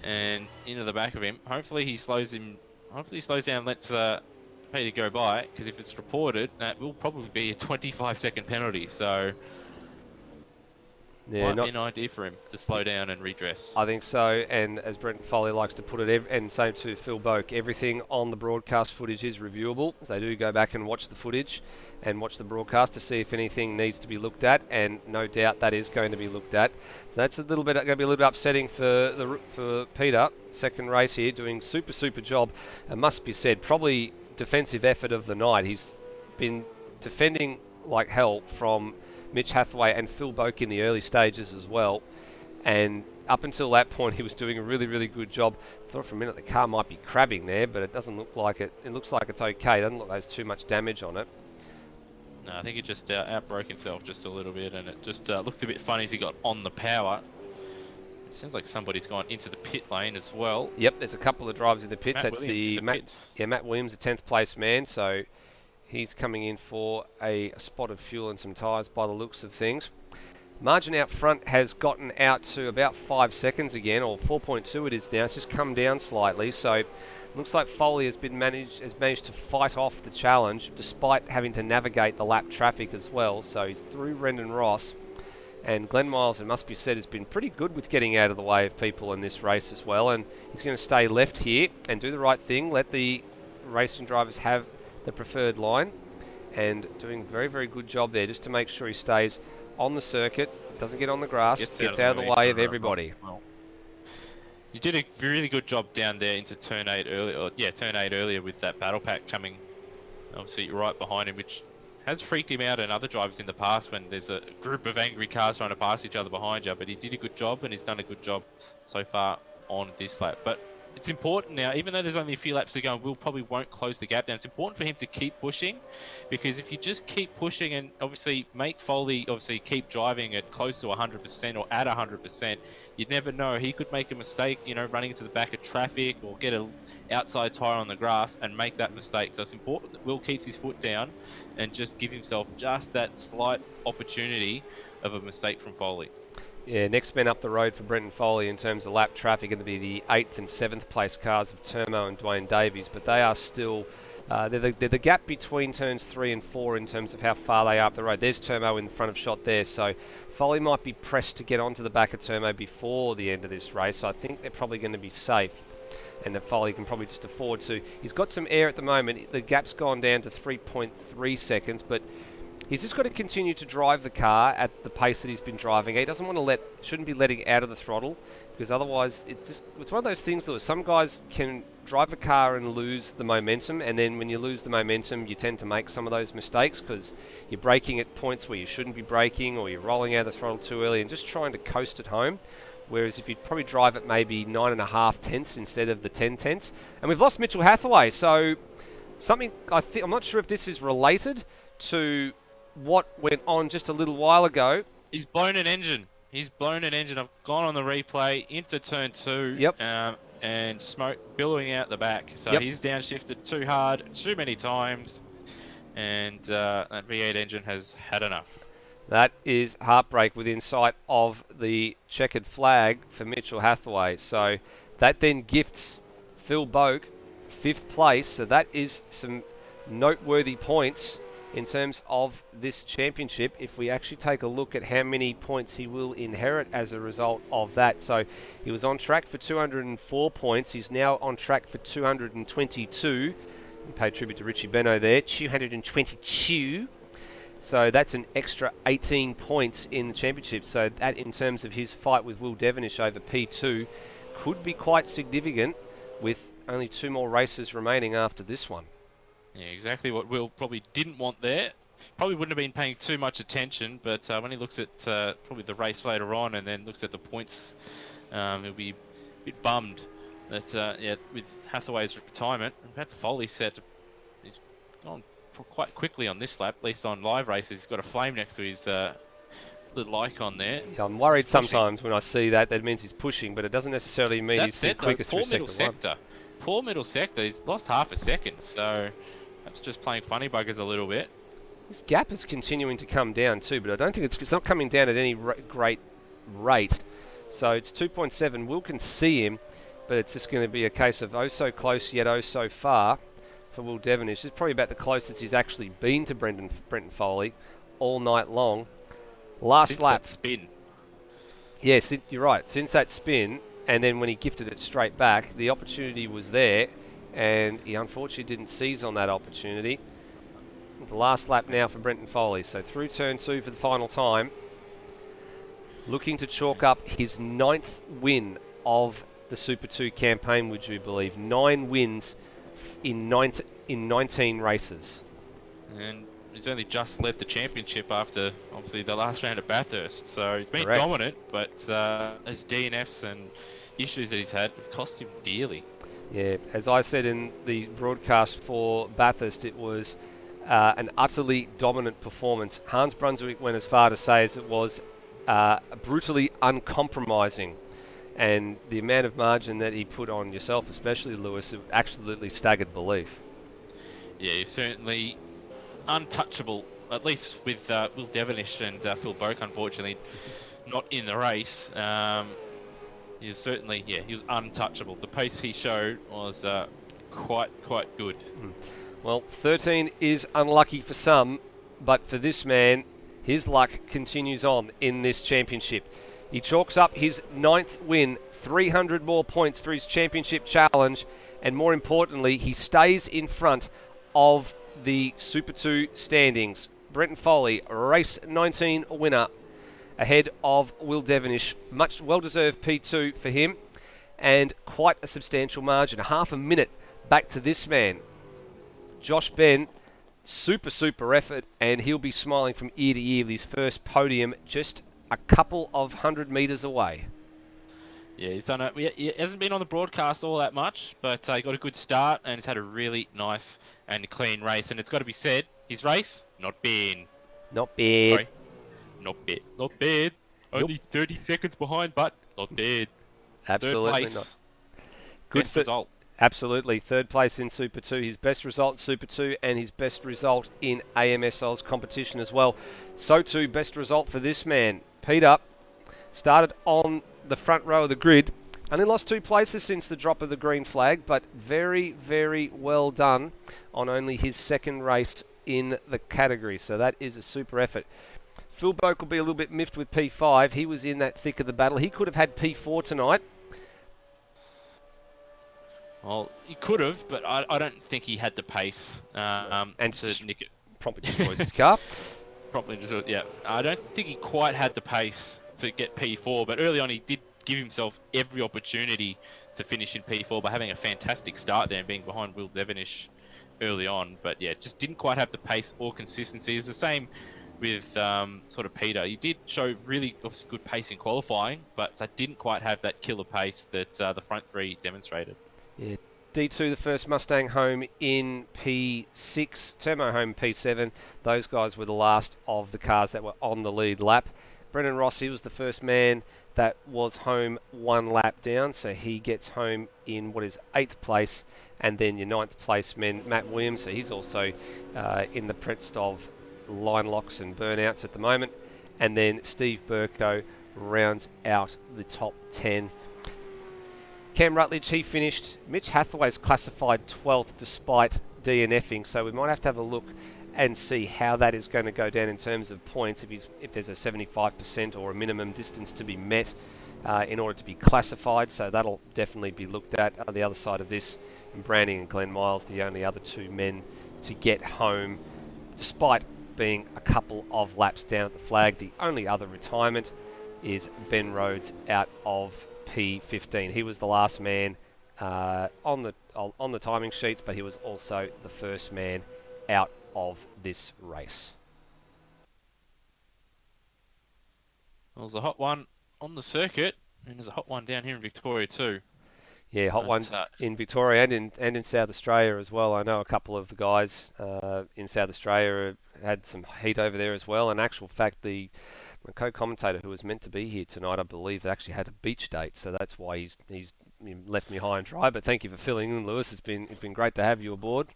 and into the back of him. Hopefully he slows him. Hopefully he slows down and lets Peter go by. Because if it's reported, that will probably be a 25-second penalty. So yeah, might be an idea for him to slow down and redress. I think so. And as Brenton Foley likes to put it, and same to Phil Boak, everything on the broadcast footage is reviewable. So they do go back and watch the footage and watch the broadcast to see if anything needs to be looked at, and no doubt that is going to be looked at. So that's a little bit going to be a little bit upsetting for Peter. Second race here, doing super job. It must be said, probably defensive effort of the night. He's been defending like hell from Mitch Hathaway and Phil Boak in the early stages as well, and up until that point he was doing a really good job. Thought for a minute the car might be crabbing there, but it doesn't look like it. It looks like it's okay. It doesn't look like there's too much damage on it. No, I think he just outbroke himself just a little bit, and it just looked a bit funny as he got on the power. It sounds like somebody's gone into the pit lane as well. Yep, there's a couple of drivers in the pits. Matt That's Williams Matt Williams, a 10th place man, so he's coming in for a spot of fuel and some tyres by the looks of things. Margin out front has gotten out to about 5 seconds again, or 4.2 it is now. It's just come down slightly, so looks like Foley has managed to fight off the challenge despite having to navigate the lap traffic as well. So he's through Rendon Ross, and Glenn Miles, it must be said, has been pretty good with getting out of the way of people in this race as well. And he's going to stay left here and do the right thing, let the racing drivers have the preferred line, and doing a very, very good job there just to make sure he stays on the circuit, doesn't get on the grass, gets out of the way of everybody. Well, you did a really good job down there into turn 8 earlier. Turn 8 earlier with that battle pack coming obviously right behind him, which has freaked him out and other drivers in the past when there's a group of angry cars trying to pass each other behind you. But he did a good job, and he's done a good job so far on this lap. But it's important now, even though there's only a few laps to go, and Will probably won't close the gap down, it's important for him to keep pushing, because if you just keep pushing and obviously make Foley obviously keep driving at close to 100% or at 100%, you'd never know. He could make a mistake, running into the back of traffic or get an outside tyre on the grass and make that mistake. So it's important that Will keeps his foot down and just give himself just that slight opportunity of a mistake from Foley. Yeah, next men up the road for Brenton Foley in terms of lap traffic are going to be the 8th and 7th place cars of Turmo and Dwayne Davies, but they are still, they're the gap between turns 3 and 4 in terms of how far they are up the road. There's Turmo in the front of shot there, so Foley might be pressed to get onto the back of Turmo before the end of this race, so I think they're probably going to be safe, and that Foley can probably just afford to. He's got some air at the moment. The gap's gone down to 3.3 seconds, but he's just got to continue to drive the car at the pace that he's been driving. He doesn't want to shouldn't be letting out of the throttle, because otherwise it's one of those things that some guys can drive a car and lose the momentum, and then when you lose the momentum you tend to make some of those mistakes because you're braking at points where you shouldn't be braking, or you're rolling out of the throttle too early and just trying to coast it home. Whereas if you'd probably drive at maybe 9.5 tenths instead of the 10 tenths. And we've lost Mitchell Hathaway, so I'm not sure if this is related to what went on just a little while ago. He's blown an engine. I've gone on the replay into turn 2. Yep. And smoke billowing out the back. So he's downshifted too hard, too many times, and that V8 engine has had enough. That is heartbreak within sight of the checkered flag for Mitchell Hathaway. So that then gifts Phil Boak 5th place. So that is some noteworthy points in terms of this championship. If we actually take a look at how many points he will inherit as a result of that. So he was on track for 204 points. He's now on track for 222. We pay tribute to Richie Beno there. 222. So that's an extra 18 points in the championship. So that, in terms of his fight with Will Devonish over P2, could be quite significant with only 2 more races remaining after this one. Yeah, exactly what Will probably didn't want there. Probably wouldn't have been paying too much attention, but when he looks at probably the race later on and then looks at the points, he'll be a bit bummed that with Hathaway's retirement, in fact, Foley said he's gone quite quickly on this lap, at least on live races. He's got a flame next to his little icon there. Yeah, I'm worried sometimes when I see that. That means he's pushing, but it doesn't necessarily mean he's the quickest through sector 1. Poor middle sector. He's lost half a second, so that's just playing funny buggers a little bit. This gap is continuing to come down too, but I don't think it's not coming down at any great rate. So it's 2.7. Will can see him, but it's just going to be a case of oh so close yet oh so far for Will Devonish. It's probably about the closest he's actually been to Brenton Foley all night long. Last lap. That spin. Yes, you're right. Since that spin, and then when he gifted it straight back, the opportunity was there, and he unfortunately didn't seize on that opportunity. The last lap now for Brenton Foley. So through turn 2 for the final time, looking to chalk up his 9th win of the Super 2 campaign, would you believe? 9 wins in 19 races. And he's only just led the championship after, obviously, the last round of Bathurst. So he's been Correct. dominant, but his DNFs and issues that he's had have cost him dearly. Yeah, as I said in the broadcast for Bathurst, it was an utterly dominant performance. Hans Brunswick went as far to say as it was brutally uncompromising. And the amount of margin that he put on yourself, especially Lewis, absolutely staggered belief. Yeah, he's certainly untouchable, at least with Will Devonish and Phil Boak, unfortunately, not in the race. He was certainly, he was untouchable. The pace he showed was quite good. Well, 13 is unlucky for some, but for this man, his luck continues on in this championship. He chalks up his 9th win, 300 more points for his championship challenge, and more importantly, he stays in front of the Super 2 standings. Brenton Foley, race 19 winner, ahead of Will Devonish. Much well-deserved P2 for him, and quite a substantial margin. Half a minute back to this man. Josh Ben, super effort, and he'll be smiling from ear to ear with his first podium just a couple of 100 metres away. Yeah, he hasn't been on the broadcast all that much, but he got a good start and he's had a really nice and clean race. And it's got to be said, his race, not bad. Not bad. Sorry, not bad. Only 30 seconds behind, but not bad. Absolutely Third place. not. Good result. Absolutely. Third place in Super 2. His best result in Super 2 and his best result in AMS Oz competition as well. So too, best result for this man. Peter started on the front row of the grid. Only lost 2 places since the drop of the green flag, but very, very well done on only his second race in the category. So that is a super effort. Phil Boak will be a little bit miffed with P5. He was in that thick of the battle. He could have had P4 tonight. Well, he could have, but I don't think he had the pace And to nick it. Promptly destroys his car. Probably just, yeah. I don't think he quite had the pace to get P4, but early on he did give himself every opportunity to finish in P4 by having a fantastic start there and being behind Will Devonish early on. But yeah, just didn't quite have the pace or consistency. It's the same with sort of Peter. He did show really obviously good pace in qualifying, but I didn't quite have that killer pace that the front three demonstrated. Yeah. D2, the first Mustang home in P6, Turbo home P7. Those guys were the last of the cars that were on the lead lap. Brendan Rossi was the first man that was home 1 lap down, so he gets home in what is 8th place. And then your 9th place man, Matt Williams, so he's also in the midst of line locks and burnouts at the moment. And then Steve Burko rounds out the top 10. Cam Rutledge, he finished. Mitch Hathaway's classified 12th despite DNFing, so we might have to have a look and see how that is going to go down in terms of points, if there's a 75% or a minimum distance to be met in order to be classified. So that'll definitely be looked at. On the other side of this, and Browning and Glenn Miles, the only other 2 men to get home, despite being a couple of laps down at the flag. The only other retirement is Ben Rhodes out of P15. He was the last man on the timing sheets, but he was also the first man out of this race. Well, there's a hot one on the circuit, and there's a hot one down here in Victoria too. Yeah, hot one in Victoria and in South Australia as well. I know a couple of the guys in South Australia had some heat over there as well. In actual fact, my co-commentator who was meant to be here tonight, I believe, actually had a beach date, so that's why he's left me high and dry. But thank you for filling in, Lewis. It's been great to have you aboard.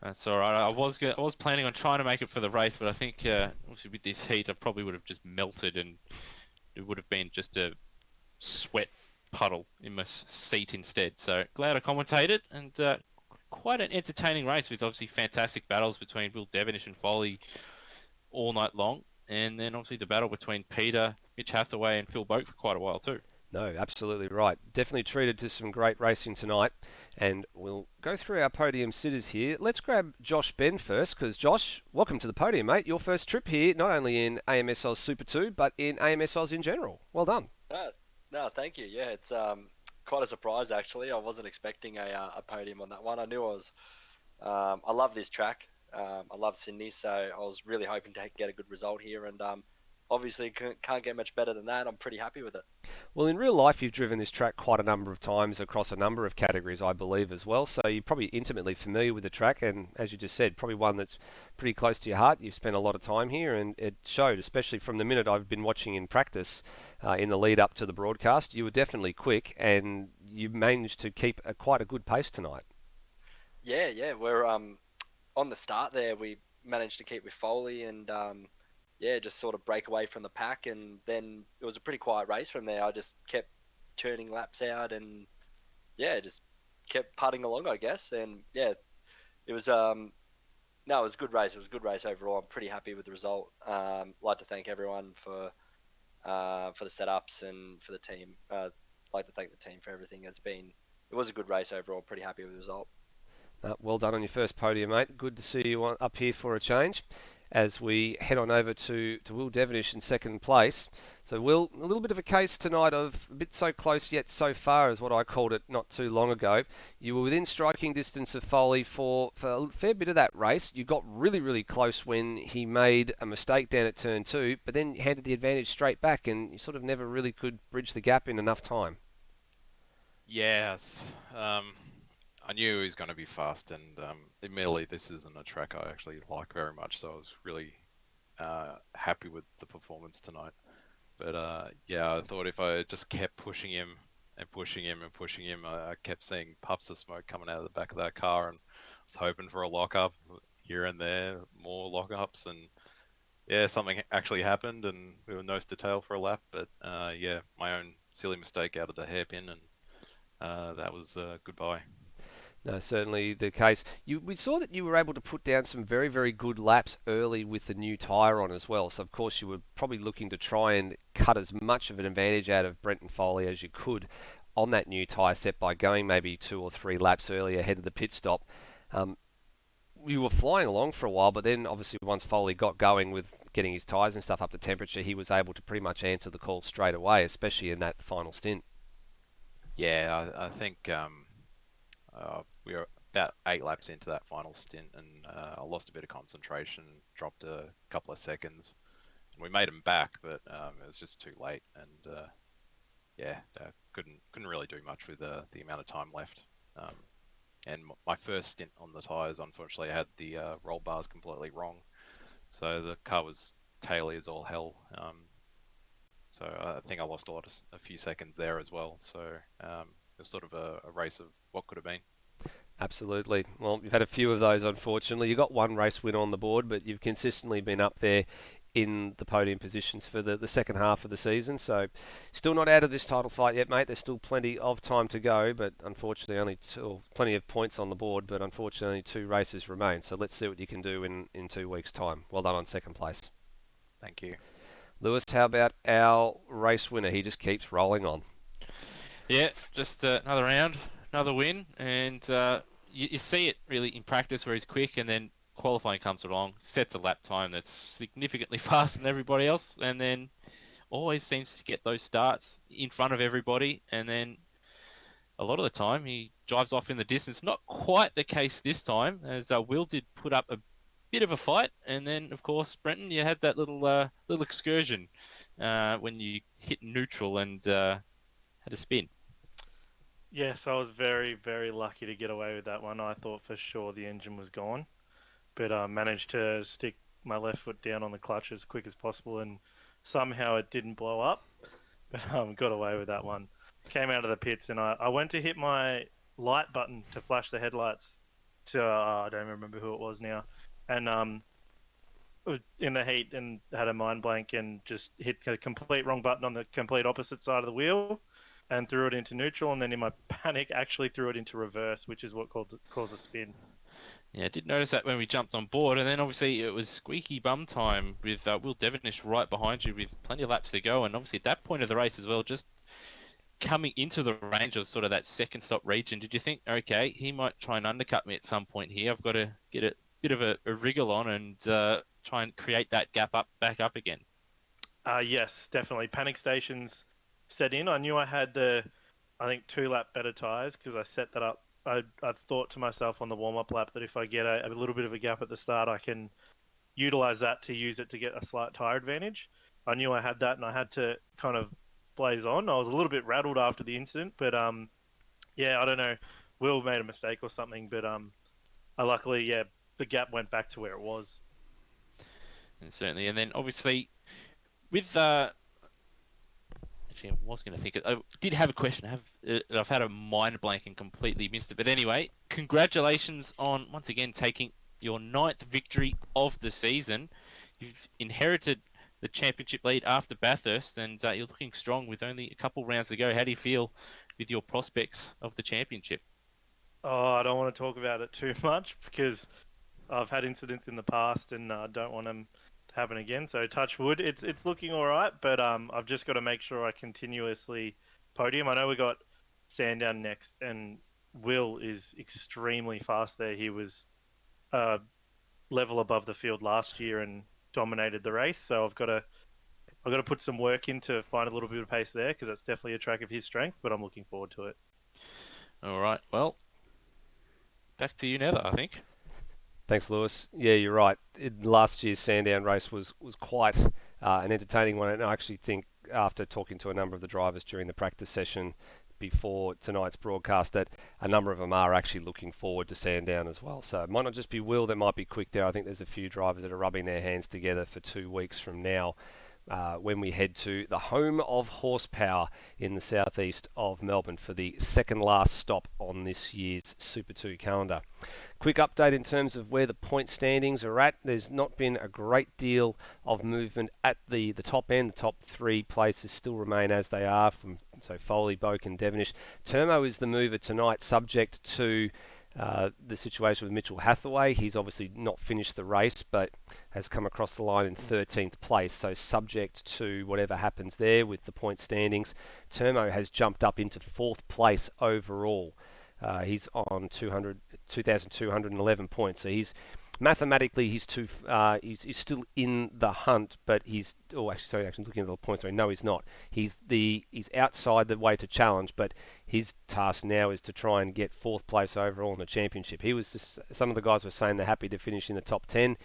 That's all right. I was planning on trying to make it for the race, but I think obviously with this heat, I probably would have just melted, and it would have been just a sweat puddle in my seat instead. So glad I commentated, and quite an entertaining race with obviously fantastic battles between Will Devonish and Foley all night long. And then obviously the battle between Peter, Mitch Hathaway and Phil Boak for quite a while too. No, absolutely right. Definitely treated to some great racing tonight. And we'll go through our podium sitters here. Let's grab Josh Ben first, because Josh, welcome to the podium, mate. Your first trip here, not only in AMS Oz Super 2, but in AMS Oz in general. Well done. No, thank you. Yeah, it's quite a surprise actually. I wasn't expecting a podium on that one. I knew I love this track. I love Sydney, so I was really hoping to get a good result here, and obviously can't get much better than that. I'm pretty happy with it. Well, in real life, you've driven this track quite a number of times across a number of categories, I believe, as well. So you're probably intimately familiar with the track, and as you just said, probably one that's pretty close to your heart. You've spent a lot of time here, and it showed, especially from the minute I've been watching in practice in the lead up to the broadcast. You were definitely quick, and you managed to keep quite a good pace tonight. Yeah, we're on the start there. We managed to keep with Foley and just sort of break away from the pack, and then it was a pretty quiet race from there. I just kept turning laps out and just kept putting along, I guess. And it was it was a good race. It was a good race overall. I'm pretty happy with the result. Like to thank everyone for the setups and for the team. Like to thank the team for everything. It was a good race overall. Pretty happy with the result. Well done on your first podium, mate. Good to see you up here for a change as we head on over to Will Devonish in second place. So, Will, a little bit of a case tonight of a bit so close yet so far is what I called it not too long ago. You were within striking distance of Foley for a fair bit of that race. You got really, really close when he made a mistake down at turn 2, but then handed the advantage straight back and you sort of never really could bridge the gap in enough time. Yes. I knew he was going to be fast, and admittedly, this isn't a track I actually like very much, so I was really happy with the performance tonight. But yeah, I thought if I just kept pushing him and pushing him and pushing him, I kept seeing puffs of smoke coming out of the back of that car, and was hoping for a lockup here and there, more lockups, and yeah, something actually happened, and we were nose to tail for a lap. But yeah, my own silly mistake out of the hairpin, and that was goodbye. No, certainly the case. We saw that you were able to put down some very, very good laps early with the new tyre on as well. So, of course, you were probably looking to try and cut as much of an advantage out of Brenton Foley as you could on that new tyre set by going maybe 2 or 3 laps early ahead of the pit stop. You were flying along for a while, but then obviously once Foley got going with getting his tyres and stuff up to temperature, he was able to pretty much answer the call straight away, especially in that final stint. Yeah, I think we were about 8 laps into that final stint, and I lost a bit of concentration, dropped a couple of seconds. We made them back, but it was just too late, and yeah, couldn't really do much with the amount of time left. And my first stint on the tyres, unfortunately, I had the roll bars completely wrong, so the car was taily as all hell. So I think I lost a few seconds there as well. So it was sort of a race of what could have been. Absolutely. Well, you've had a few of those, unfortunately. You got one race win on the board, but you've consistently been up there in the podium positions for the second half of the season. So still not out of this title fight yet, mate. There's still plenty of time to go, but unfortunately only plenty of points on the board, but unfortunately only 2 races remain. So let's see what you can do in 2 weeks' time. Well done on second place. Thank you. Lewis, how about our race winner? He just keeps rolling on. Yeah, just another round, another win, and you see it really in practice where he's quick, and then qualifying comes along, sets a lap time that's significantly faster than everybody else, and then always seems to get those starts in front of everybody, and then a lot of the time he drives off in the distance. Not quite the case this time, as Will did put up a bit of a fight, and then of course Brenton, you had that little excursion when you hit neutral and had a spin. Yes, I was very, very lucky to get away with that one. I thought for sure the engine was gone, but I managed to stick my left foot down on the clutch as quick as possible, and somehow it didn't blow up, but got away with that one. Came out of the pits, and I went to hit my light button to flash the headlights to, I don't remember who it was now, and was in the heat and had a mind blank and just hit a complete wrong button on the complete opposite side of the wheel, and threw it into neutral, and then in my panic actually threw it into reverse, which is what caused a spin. Yeah, I did notice that when we jumped on board, and then obviously it was squeaky bum time with Will Devonish right behind you with plenty of laps to go, and obviously at that point of the race as well, just coming into the range of sort of that second stop region, did you think, okay, he might try and undercut me at some point here, I've got to get a bit of a wriggle on and try and create that gap back up again? Yes, definitely. Panic stations set in. I knew I had the, I think, 2 lap better tyres because I set that up. I thought to myself on the warm-up lap that if I get a little bit of a gap at the start, I can utilize that to use it to get a slight tyre advantage. I knew I had that, and I had to kind of blaze on. I was a little bit rattled after the incident, but yeah, I don't know. Will made a mistake or something, but I luckily, yeah, the gap went back to where it was. And certainly, and then obviously with actually, I was going to think. I did have a question. I've had a mind blank and completely missed it. But anyway, congratulations on once again taking your 9th victory of the season. You've inherited the championship lead after Bathurst, and you're looking strong with only a couple rounds to go. How do you feel with your prospects of the championship? Oh, I don't want to talk about it too much because I've had incidents in the past, and I don't want them to happen again. So touch wood, it's looking all right, but I've just got to make sure I continuously podium. I know we got Sandown next, and Will is extremely fast there. He was level above the field last year and dominated the race. So I've got to put some work in to find a little bit of pace there because that's definitely a track of his strength. But I'm looking forward to it. All right. Well, back to you now, I think. Thanks, Lewis. Yeah, you're right. Last year's Sandown race was quite an entertaining one, and I actually think after talking to a number of the drivers during the practice session before tonight's broadcast that a number of them are actually looking forward to Sandown as well. So it might not just be Will that might be quick there. I think there's a few drivers that are rubbing their hands together for 2 weeks from now when we head to the home of horsepower in the southeast of Melbourne for the second last stop on this year's Super 2 calendar. Quick update in terms of where the point standings are at. There's not been a great deal of movement at the top end. The top 3 places still remain as they are, so Foley, Boak and Devonish. Termo is the mover tonight, subject to the situation with Mitchell Hathaway. He's obviously not finished the race, but has come across the line in 13th place. So subject to whatever happens there with the point standings, Termo has jumped up into 4th place overall. He's on 2,211 points. So he's mathematically he's still in the hunt, but he's actually looking at the points. Sorry, no, he's not. He's outside the way to challenge, but his task now is to try and get 4th place overall in the championship. Some of the guys were saying they're happy to finish in the top 10.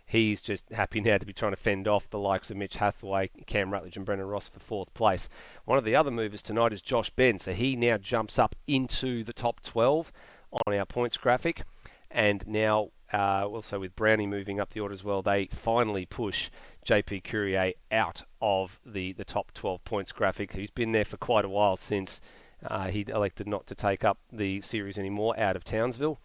He's just happy now to be trying to fend off the likes of Mitch Hathaway, Cam Rutledge and Brendan Ross for 4th place. One of the other movers tonight is Josh Ben, so he now jumps up into the top 12 on our points graphic. And now, also with Brownie moving up the order as well, they finally push JP Courier out of the top 12 points graphic. He's been there for quite a while since he elected not to take up the series anymore out of Townsville.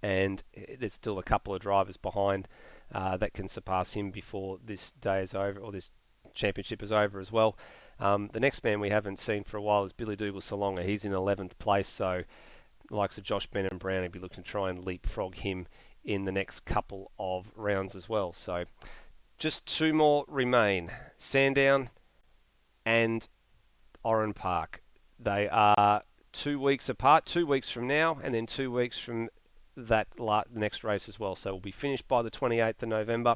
And there's still a couple of drivers behind that can surpass him before this day is over, or this championship is over as well. The next man we haven't seen for a while is Billy Dougal Salonga. He's in 11th place, so the likes of Josh Ben and Brown will be looking to try and leapfrog him in the next couple of rounds as well. So just 2 more remain, Sandown and Oran Park. They are 2 weeks apart, 2 weeks from now, and then 2 weeks from that next race as well. So we'll be finished by the 28th of November.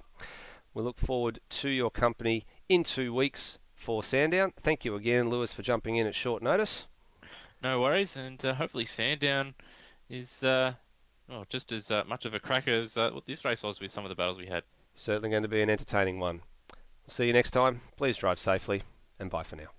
We look forward to your company in 2 weeks for Sandown. Thank you again, Lewis, for jumping in at short notice. No worries, and hopefully Sandown is just as much of a cracker as what this race was with some of the battles we had. Certainly going to be an entertaining one. We'll see you next time. Please drive safely, and bye for now.